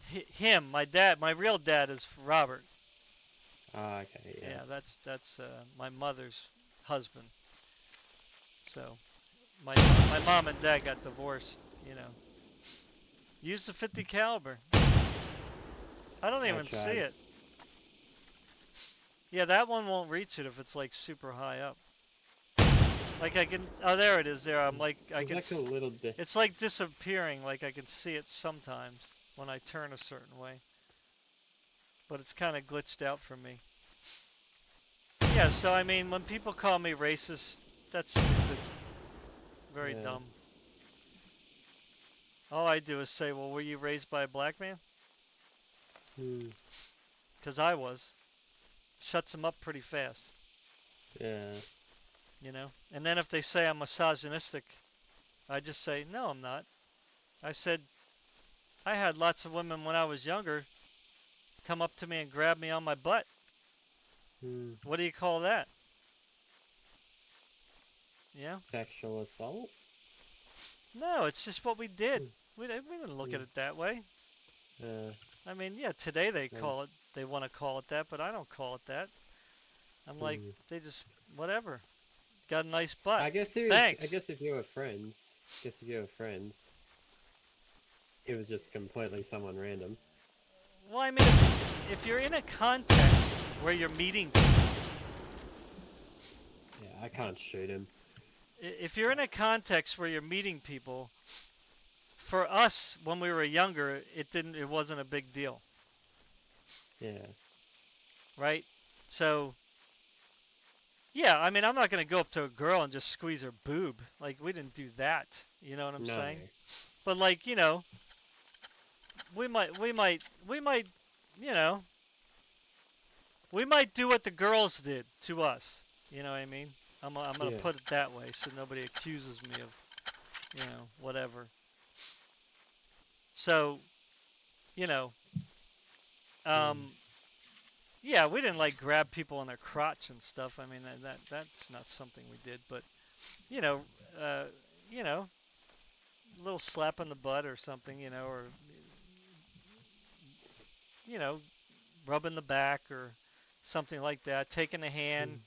my dad, my real dad is Robert. Ah, okay. Yeah. Yeah, that's my mother's husband. So my mom and dad got divorced, you know. Use the 50 caliber. I don't even see it. Yeah, that one won't reach it if it's like super high up. Like I can, oh there it is there. I'm like, I can, It's like a little bit. it's like disappearing, like I can see it sometimes when I turn a certain way. But it's kind of glitched out for me. Yeah, so I mean, when people call me racist, that's stupid. Very dumb. All I do is say, well, were you raised by a black man? Because I was. Shuts them up pretty fast. Yeah. You know? And then if they say I'm misogynistic, I just say, no, I'm not. I said, I had lots of women when I was younger come up to me and grab me on my butt. What do you call that? Yeah? Sexual assault? No, it's just what we did. We didn't look at it that way. I mean, yeah, today they call it, they want to call it that, but I don't call it that. I'm like, they just, whatever. Got a nice butt. I guess Thanks. I guess if you were friends, it was just completely someone random. Well, I mean, if you're in a context where you're meeting, Yeah, I can't shoot him. if you're in a context where you're meeting people, for us when we were younger, it wasn't a big deal, Yeah. right? So, yeah, I mean, I'm not gonna go up to a girl and just squeeze her boob. Like, we didn't do that. You know what I'm No. saying? But like, we might, you know, we might do what the girls did to us. You know what I mean? I'm gonna Yeah. put it that way so nobody accuses me of, whatever. So, you know, yeah, we didn't like grab people on their crotch and stuff. I mean, that's not something we did. But, you know, a little slap on the butt or something, or, rubbing the back or something like that. Taking a hand,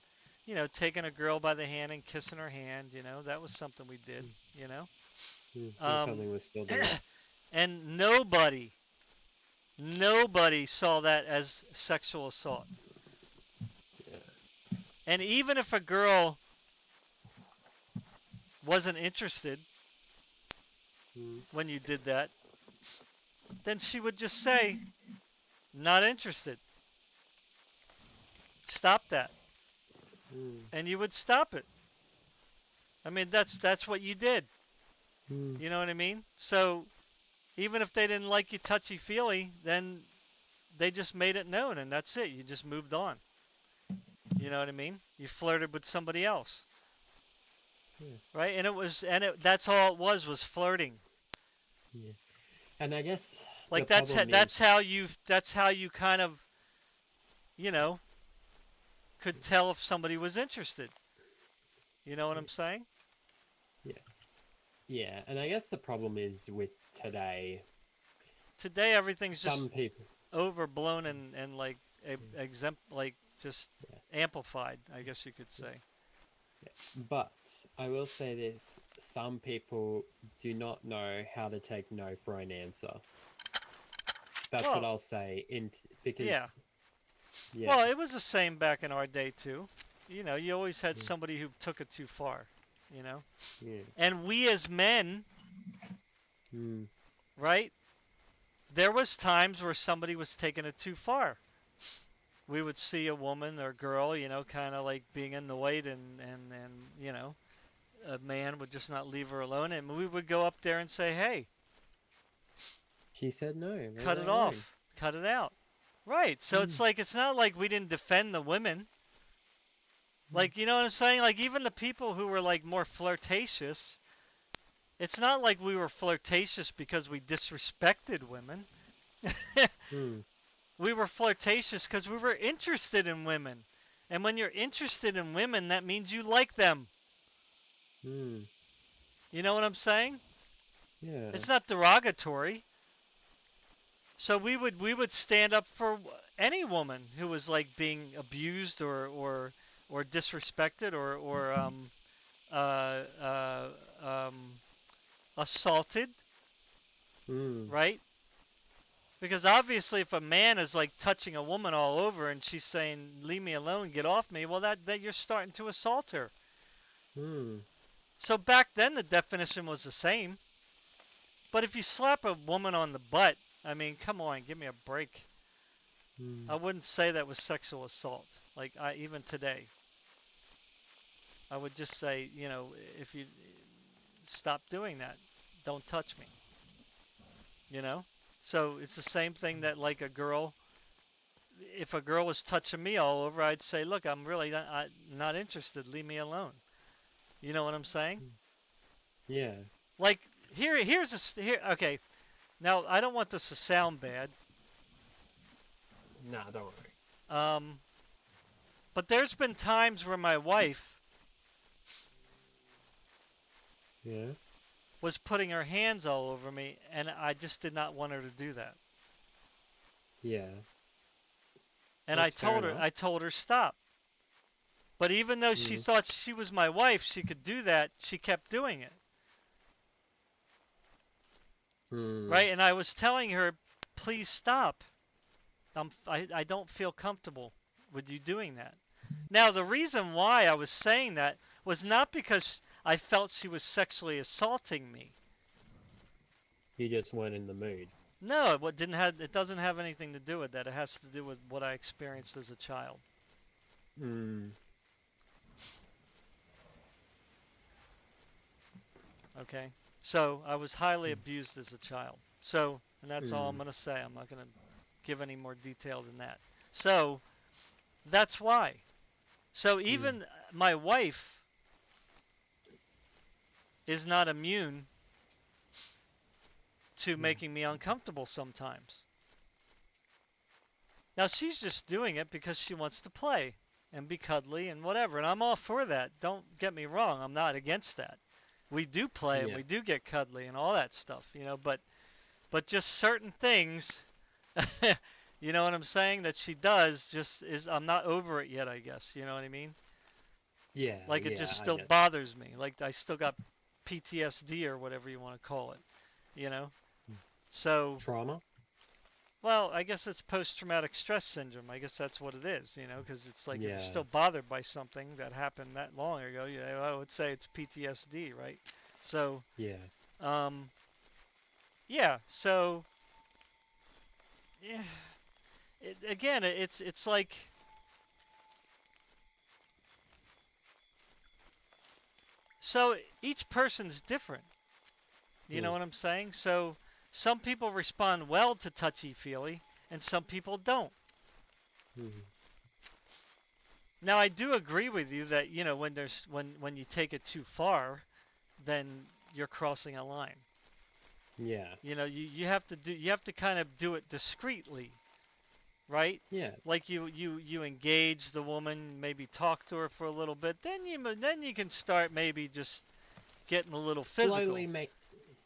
taking a girl by the hand and kissing her hand. That was something we did. That's something we're still doing. And nobody saw that as sexual assault. Yeah. And even if a girl wasn't interested when you did that, then she would just say, not interested. Stop that. And you would stop it. I mean, that's what you did. You know what I mean? So even if they didn't like you touchy-feely, then they just made it known, and that's it. You just moved on. You know what I mean? You flirted with somebody else. Right? And that's all it was flirting. Yeah. And I guess like the that's how you kind of, could tell if somebody was interested. You know what I'm saying? Yeah. Yeah, and I guess the problem is with today. Today everything's Some just people overblown and like just amplified, I guess you could say. Yeah. But I will say this: some people do not know how to take no for an answer. That's what I'll say. Because yeah. Well, it was the same back in our day too. You always had somebody who took it too far. Yeah. And we as men, right? There was times where somebody was taking it too far. We would see a woman or girl, kind of like being annoyed, and a man would just not leave her alone, and we would go up there and say, "Hey, she said no. Cut it off. Cut it out." Right. So it's not like we didn't defend the women. Like, you know what I'm saying? Like, even the people who were like more flirtatious, it's not like we were flirtatious because we disrespected women. We were flirtatious because we were interested in women. And when you're interested in women, that means you like them. You know what I'm saying? Yeah. It's not derogatory. So we would stand up for any woman who was like being abused or disrespected or assaulted, right? Because obviously, if a man is like touching a woman all over and she's saying, "Leave me alone, get off me," well, that you're starting to assault her. So back then, the definition was the same. But if you slap a woman on the butt, I mean, come on, give me a break. I wouldn't say that was sexual assault. Like, even today, I would just say, if you stop doing that, don't touch me. So it's the same thing that like a girl, if a girl was touching me all over, I'd say, "Look, I'm really not interested. Leave me alone." You know what I'm saying? Yeah. Like here's okay. Now I don't want this to sound bad. Nah, don't worry. But there's been times where my wife was putting her hands all over me, and I just did not want her to do that. Yeah. And I told her stop. But even though she thought she was my wife, she could do that, she kept doing it. Right? And I was telling her, please stop. I don't feel comfortable with you doing that. Now, the reason why I was saying that was not because I felt she was sexually assaulting me. You just weren't in the mood. No, it doesn't have anything to do with that. It has to do with what I experienced as a child. Okay? So, I was highly abused as a child. So, and that's all I'm going to say. I'm not going to give any more detail than that. So, that's why. So, even my wife is not immune to making me uncomfortable sometimes. Now, she's just doing it because she wants to play and be cuddly and whatever, and I'm all for that. Don't get me wrong. I'm not against that. We do play and we do get cuddly and all that stuff, you know, but just certain things, you know what I'm saying, that she does just is, I'm not over it yet, I guess, you know what I mean? Yeah. Like it just still bothers me. Like I still got PTSD or whatever you want to call it, you know? So trauma? Well, I guess it's post-traumatic stress syndrome. I guess that's what it is, you know, because it's like if you're Yeah. still bothered by something that happened that long ago, you know, I would say it's PTSD, right? So, Yeah. yeah, so, yeah, again, it's like, so each person's different. You know what I'm saying? So some people respond well to touchy-feely, and some people don't. Now, I do agree with you that, you know, when you take it too far, then you're crossing a line. Yeah. You know, you have to kind of do it discreetly, right? Yeah. Like you engage the woman, maybe talk to her for a little bit, then you can start maybe just getting a little physical.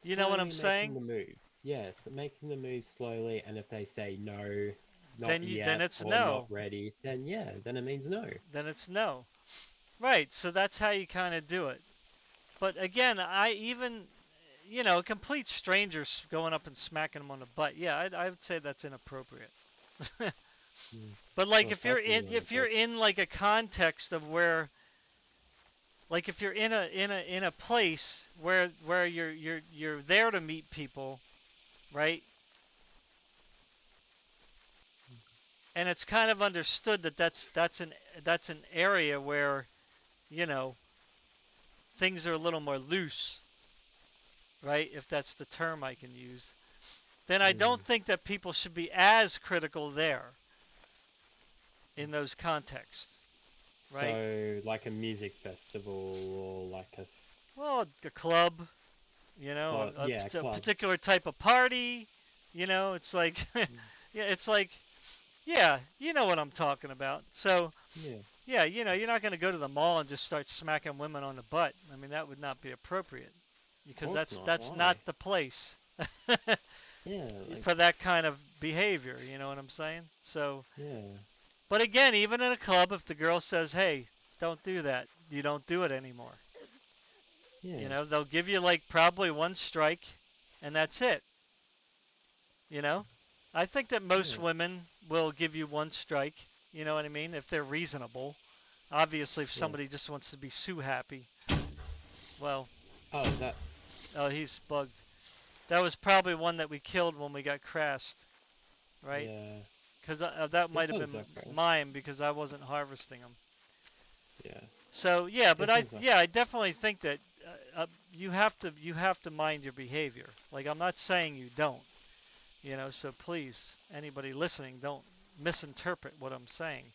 You know what I'm saying? The move. Yes, making the move slowly, and if they say no, not then yet, then it's or no. not ready, then yeah, then it means no. Then it's no. Right, so that's how you kind of do it. But again, I even, you know, complete strangers going up and smacking them on the butt. Yeah, I would say that's inappropriate. But like Well, if you're in like a context of where, like if you're in a place where you're there to meet people, right? And it's kind of understood that that's an area where, you know, things are a little more loose, right? If that's the term I can use. Then I don't think that people should be as critical there in those contexts. Right? So, like a music festival or like a... Well, a club, you know, a particular type of party, you know, it's like, yeah, it's like, yeah, you know what I'm talking about. So, yeah, you know, you're not going to go to the mall and just start smacking women on the butt. I mean, that would not be appropriate because that's not the place for that kind of behavior, you know what I'm saying? So, but again, even in a club, if the girl says, hey, don't do that, you don't do it anymore. You know, they'll give you like probably one strike and that's it. You know, I think that most women will give you one strike, you know what I mean, if they're reasonable. Obviously, if somebody just wants to be Sue happy, well. Oh, is that? Oh, he's bugged. That was probably one that we killed when we got crashed, right? Yeah. Because that might have been mine because I wasn't harvesting them. Yeah. So yeah, but I definitely think that you have to mind your behavior. Like I'm not saying you don't, you know. So please, anybody listening, don't misinterpret what I'm saying.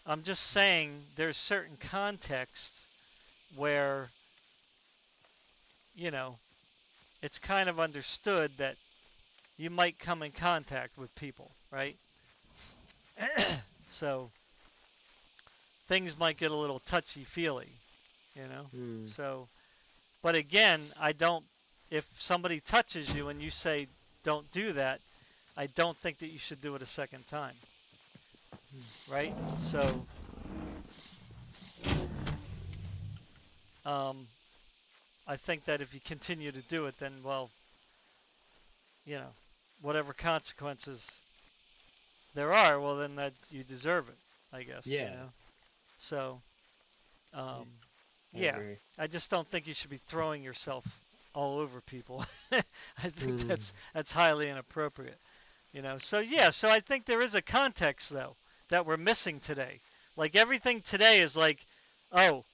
I'm just saying there's certain contexts where, you know, it's kind of understood that you might come in contact with people, right? So things might get a little touchy-feely, you know? So, but again, if somebody touches you and you say, don't do that, I don't think that you should do it a second time, right? So, Um, I think that if you continue to do it, then, well, you know, whatever consequences there are, well, then that you deserve it, I guess, you Yeah, know. So, yeah, um, I yeah, agree. I just don't think you should be throwing yourself all over people. I think Hmm. that's highly inappropriate, you know. So yeah, so I think there is a context though that we're missing today. Like everything today is like, oh,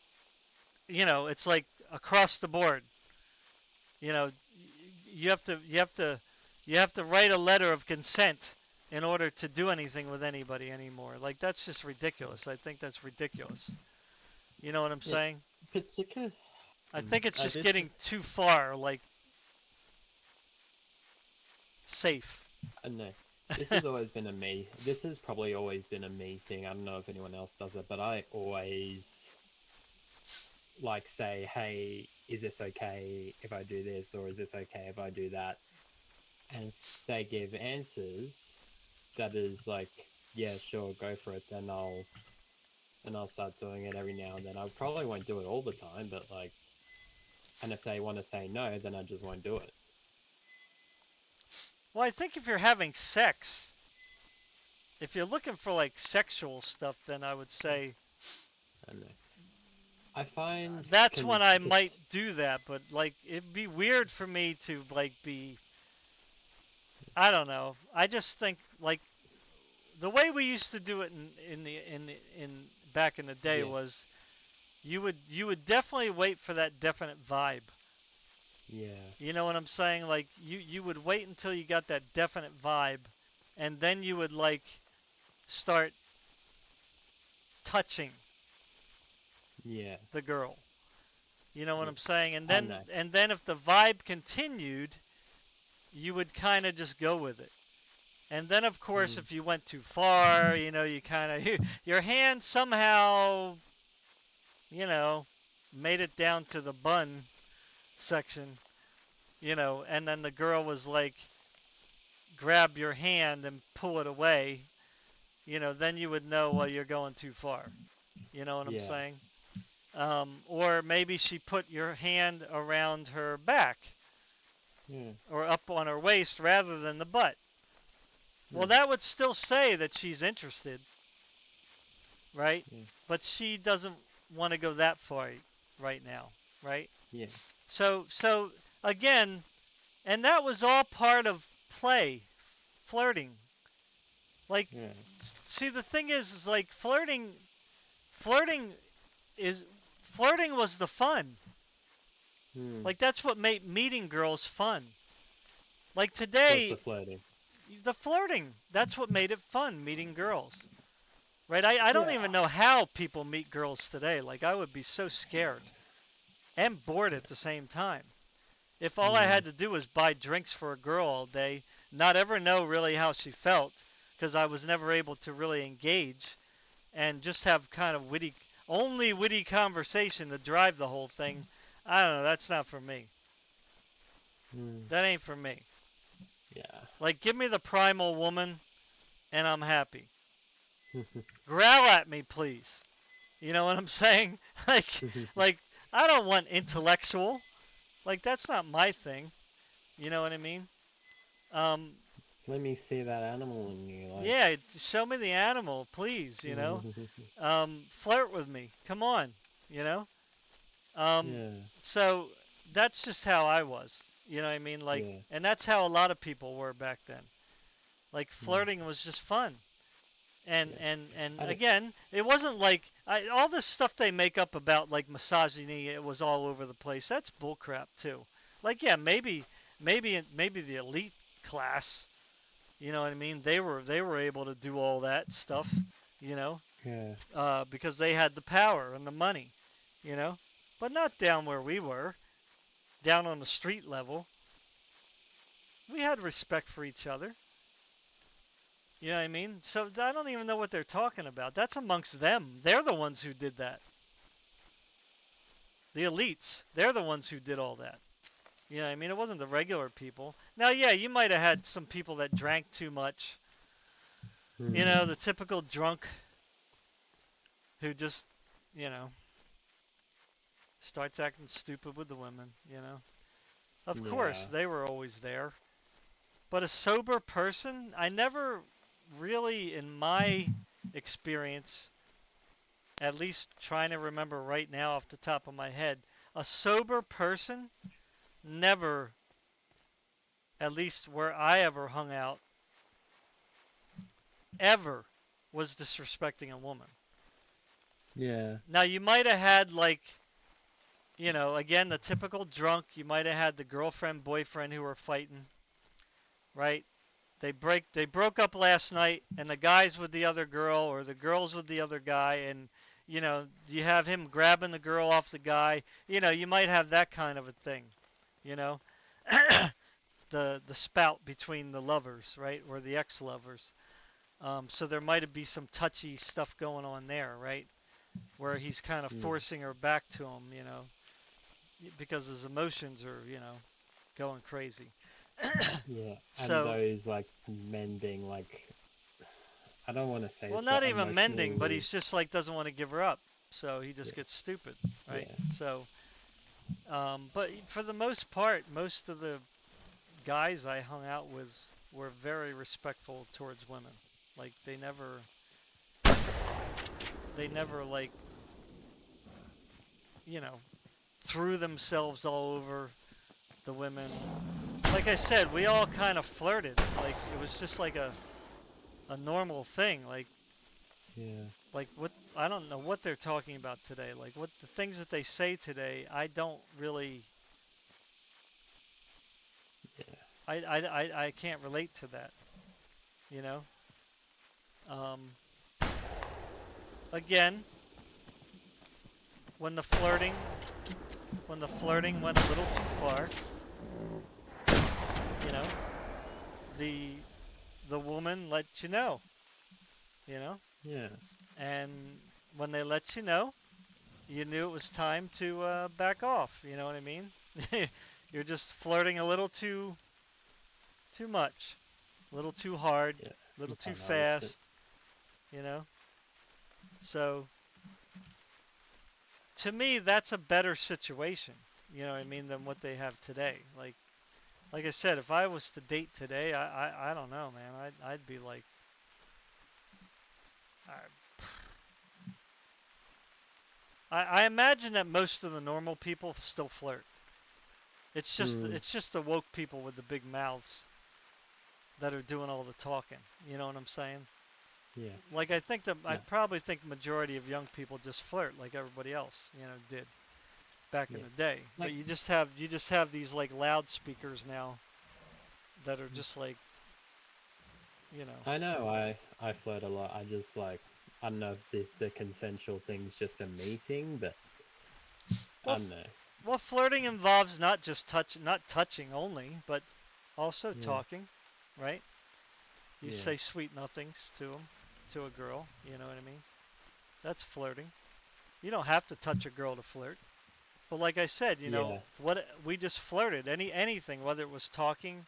you know, it's like across the board. You know, you have to write a letter of consent in order to do anything with anybody anymore. Like that's just ridiculous. I think that's ridiculous. You know what I'm Yeah, saying? particular. I think it's just This getting is. too far, like safe. I don't know. This has always been a me. This has probably always been a me thing. I don't know if anyone else does it, but I always like say, "Hey, is this okay if I do this, or is this okay if I do that?" And if they give answers that is like, "Yeah, sure, go for it," then I'll start doing it every now and then. I probably won't do it all the time, but like, and if they want to say no, then I just won't do it. Well, I think if you're having sex, if you're looking for like sexual stuff, then I would say I don't know. I find that's when I might do that. But like, it'd be weird for me to like be. I don't know. I just think like the way we used to do it in back in the day yeah, was you would definitely wait for that definite vibe. yeah, You know what I'm saying? Like you would wait until you got that definite vibe, and then you would like start touching yeah, the girl. You know what yeah. I'm saying? I know. And then if the vibe continued, you would kind of just go with it. And then of course Mm, if you went too far, you know, you kind of your hand somehow, you know, made it down to the bun section, you know, and then the girl was like grab your hand and pull it away, you know, then you would know, well, you're going too far. You know what I'm yeah, saying? Or maybe she put your hand around her back yeah, or up on her waist rather than the butt. Well, mm, that would still say that she's interested, right? yeah, But she doesn't want to go that far right now, right? yeah, So again, and that was all part of play, flirting. Like, yeah, see, the thing is like flirting is flirting was the fun. mm. Like that's what made meeting girls fun. Like Was the today, flirting? the flirting, that's what made it fun, meeting girls. Right? I don't Yeah, even know how people meet girls today. Like I would be so scared and bored at the same time. If all I mm, had to do was buy drinks for a girl all day, not ever know really how she felt, because I was never able to really engage, and just have kind of only witty conversation to drive the whole thing, I don't know, that's not for me. mm, That ain't for me. yeah. Like, give me the primal woman, and I'm happy. Growl at me, please. You know what I'm saying? Like, I don't want intellectual. Like, that's not my thing. You know what I mean? Um, Let me see that animal in you, like. yeah, show me the animal, please. You know, flirt with me. Come on. You know. Um, Yeah, so that's just how I was. You know what I mean? Like, yeah, and that's how a lot of people were back then. Like, mm, flirting was just fun. And yeah. and I don't. again, it wasn't like all this stuff they make up about like misogyny. It was all over the place. That's bullcrap too. Like, yeah, maybe the elite class. You know what I mean? They were able to do all that stuff. You know, Yeah, because they had the power and the money. You know, but not down where we were. Down on the street level, we had respect for each other. You know what I mean? So I don't even know what they're talking about. That's amongst them. They're the ones who did that. The elites. They're the ones who did all that. You know what I mean? It wasn't the regular people. Now, yeah, you might have had some people that drank too much. You mm, know, the typical drunk who just, you know, starts acting stupid with the women, you know. Of course, Yeah. they were always there. But a sober person, I never really, in my experience, at least trying to remember right now off the top of my head, a sober person never, at least where I ever hung out, ever was disrespecting a woman. Yeah. Now, you might have had, like, you know, again, the typical drunk, you might have had the girlfriend, boyfriend who were fighting, right? They broke up last night, and the guy's with the other girl or the girl's with the other guy, and you know you have him grabbing the girl off the guy. You know, you might have that kind of a thing, you know, the spout between the lovers, right, or the ex-lovers. So there might be some touchy stuff going on there, right, where he's kind of Mm. forcing her back to him, you know, because his emotions are, you know, going crazy. Yeah. And So, those like men being like, I don't want to say well, this, not but even mending, but emotionally. he's just like doesn't want to give her up, so he just Yeah. gets stupid, right? Yeah. So, but for the most part, most of the guys I hung out with were very respectful towards women. Like they never like, you know, threw themselves all over the women. Like I said, we all kind of flirted. Like it was just like a normal thing. Yeah. Like what I don't know what they're talking about today. Like what the things that they say today, I don't really Yeah. I can't relate to that, you know? Um, again, when the flirting went a little too far, you know, the the woman let you know? Yeah. And when they let you knew it was time to back off, you know what I mean? You're just flirting a little too much, a little too hard, Yeah. a little You too can't notice it. fast, you know? So to me, that's a better situation, you know what I mean, than what they have today. Like I said, if I was to date today, I don't know, man. I'd be like, I imagine that most of the normal people still flirt. Mm. It's just the woke people with the big mouths that are doing all the talking. You know what I'm saying? Yeah. Like I No. probably think majority of young people just flirt like everybody else, you know, did back in Yeah. the day. But Like. you just have these like loudspeakers now that are just like, you know. I know I flirt a lot. I just like, I don't know if the consensual thing's just a me thing, but Well, I don't know. well, flirting involves not touching only, but also Yeah. talking, right? You Yeah. say sweet nothings to a girl. You know what I mean? That's flirting. You don't have to touch a girl to flirt. But like I said, you know, Yeah. what we just flirted. Anything, whether it was talking,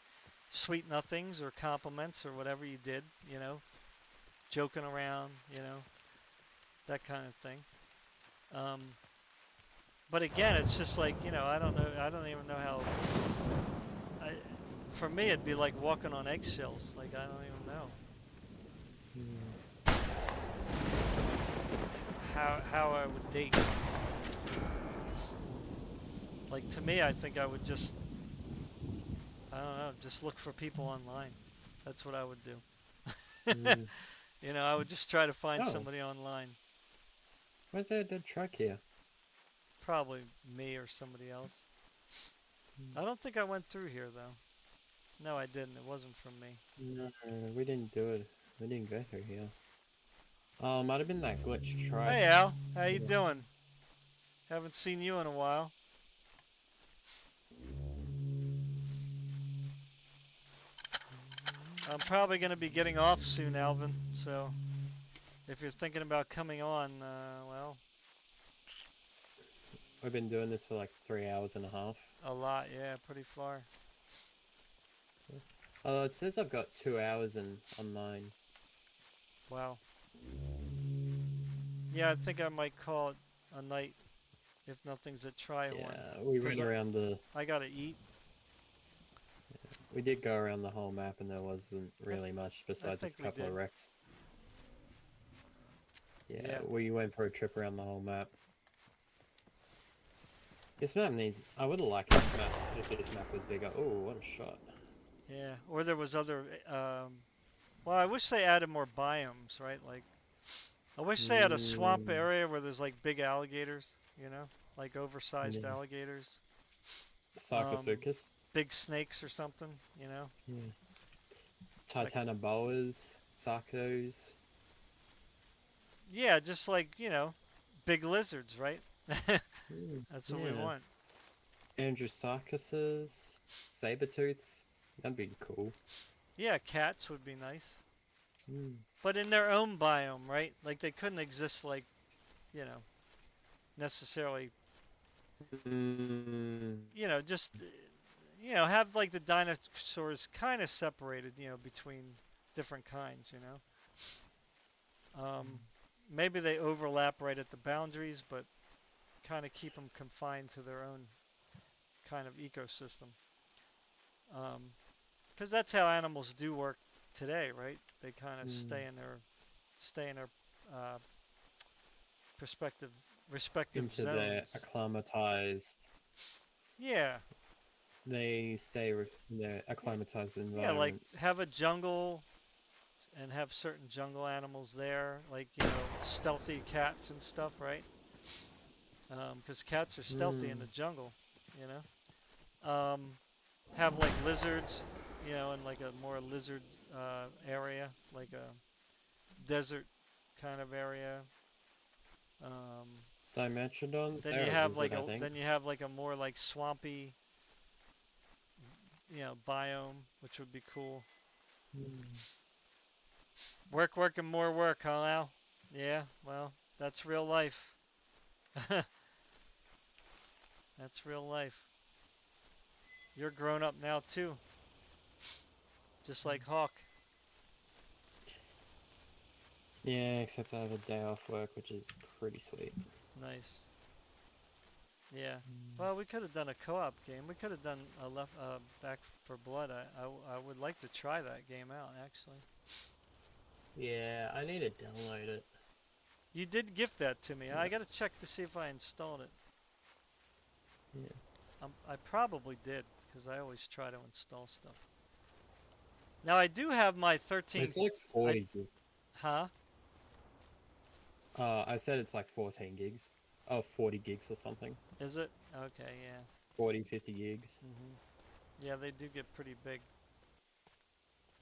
sweet nothings, or compliments, or whatever you did, you know, joking around, you know, that kind of thing. Um, but again, it's just like, you know, I don't know. I don't even know how. I, for me, it'd be like walking on eggshells. Like I don't even know Mm. how I would date. Like to me, I think I would just, I don't know, just look for people online. That's what I would do. Mm. You know, I would just try to find Oh, somebody online. where's that dead truck here? Probably me or somebody else. I don't think I went through here though. No, I didn't. It wasn't from me. No, we didn't do it. We didn't go through here. Oh, might have been that glitch truck. Hey Al, how you Yeah. doing? Haven't seen you in a while. I'm probably going to be getting off soon, Alvin. So if you're thinking about coming on, well, We've been doing this for like 3 hours and a half. a lot, yeah, pretty far. Oh, it says I've got 2 hours and online. Wow. Yeah, I think I might call it a night if nothing's at Trihorn. Yeah, we 'Cause went around the. I gotta eat. We did go around the whole map, and there wasn't really much besides a think we couple of did. wrecks. Yeah, Yeah. we went for a trip around the whole map. This map needs. I would have liked this map if this map was bigger. Oh, what a shot! Yeah. Or there was other. Well, I wish they added more biomes, right? Like, I wish they had a swamp area where there's like big alligators. You know, like oversized Yeah. alligators. Sarcosuchus. Big snakes or something. You know. Yeah. Titanoboas. Sarcos. Yeah, just like big lizards, right? That's what we Yeah. want. Androsarchuses. Sabertooths. That'd be cool. Yeah, cats would be nice. Mm. But in their own biome, right? Like they couldn't exist like, necessarily, Mm. just, have like the dinosaurs kind of separated, between different kinds, Maybe they overlap right at the boundaries, but kind of keep them confined to their own kind of ecosystem. Because that's how animals do work today, right? They kind of stay in their uh, respective Into zones. their acclimatized. Yeah, They stay in their acclimatized yeah, like environments. have a jungle and have certain jungle animals there, like stealthy cats and stuff, right? Because cats are stealthy in the jungle, you know. Have like lizards, in like a more lizard area, like a desert kind of area. Dimetrodons. Then They're you a have lizard, like I think. a more like swampy, biome, which would be cool. Work, and more work, huh, Al? Yeah, well, that's real life. That's real life. You're grown up now too, just like Hawk. Yeah, except I have a day off work, which is pretty sweet. Nice. Yeah. Well, we could have done a co-op game. We could have done a Back for Blood. I would like to try that game out actually. Yeah, I need to download it. You did gift that to me. I gotta check to see if I installed it. Yeah. I probably did because I always try to install stuff. Now I do have my 13. It's like 40 gigs. Huh? I said it's like 14 gigs. Oh, 40 gigs or something. Is it? Okay, yeah. 40, 50 gigs. Yeah, they do get pretty big.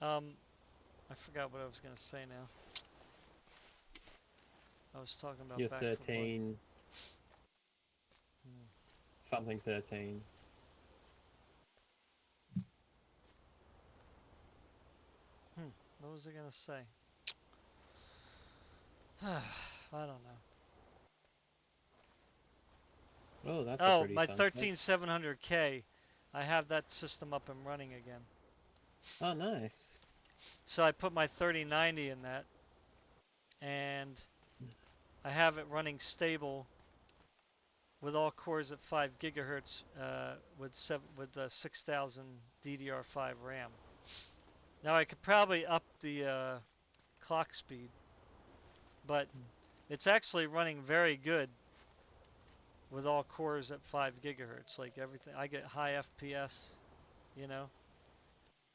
I forgot what I was gonna say now. I was talking about You're Back for Blood. 13. Something 13. What was I gonna say? I don't know. Oh, that's a Oh, pretty my sunset. 13700K. I have that system up and running again. Oh, nice. So I put my 3090 in that, and I have it running stable with all cores at 5 gigahertz with 6000 DDR5 RAM. Now I could probably up the clock speed, but it's actually running very good with all cores at 5 gigahertz. Like everything, I get high FPS, you know.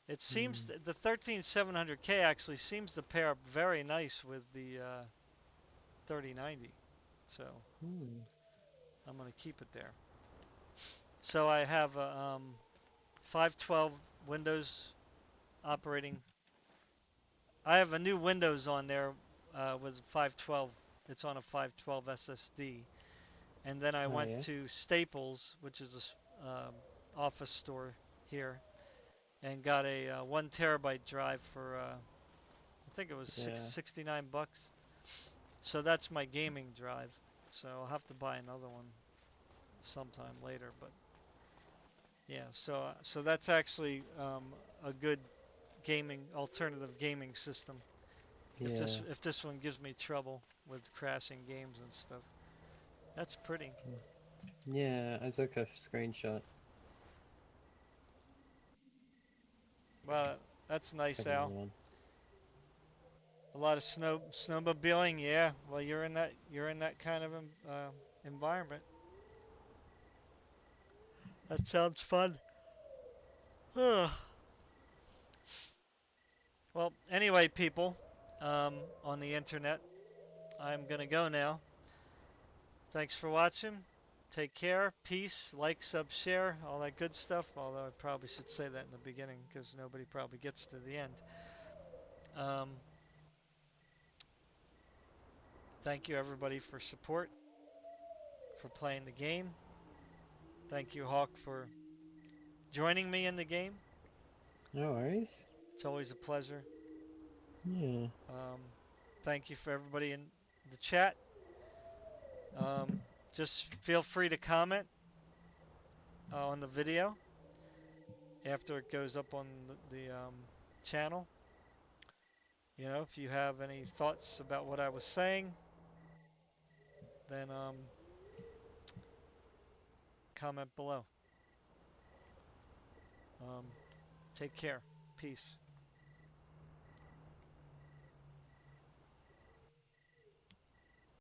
It seems the 13700K actually seems to pair up very nice with the 3090. So I'm gonna keep it there. So I have a 512 Windows operating. I have a new Windows on there with 512. It's on a 512 SSD. And then I went to Staples, which is a office store here, and got a 1 terabyte drive for I think it was 69 bucks. So that's my gaming drive. So I'll have to buy another one sometime later. But yeah, so that's actually a good alternative gaming system. Yeah. If this one gives me trouble with crashing games and stuff, that's pretty. Yeah, I took a screenshot. Well, that's nice, Took Al. another one. A lot of snowmobiling, yeah. Well, you're in that kind of environment. That sounds fun. Well, anyway, people, on the internet, I'm gonna go now. Thanks for watching. Take care. Peace. Like, sub, share, all that good stuff. Although I probably should say that in the beginning because nobody probably gets to the end. Um, thank you everybody for support, for playing the game. Thank you, Hawk, for joining me in the game. No worries. It's always a pleasure. Yeah. Thank you for everybody in the chat. Um, just feel free to comment on the video after it goes up on the channel. You know, if you have any thoughts about what I was saying, then comment below. Take care. Peace.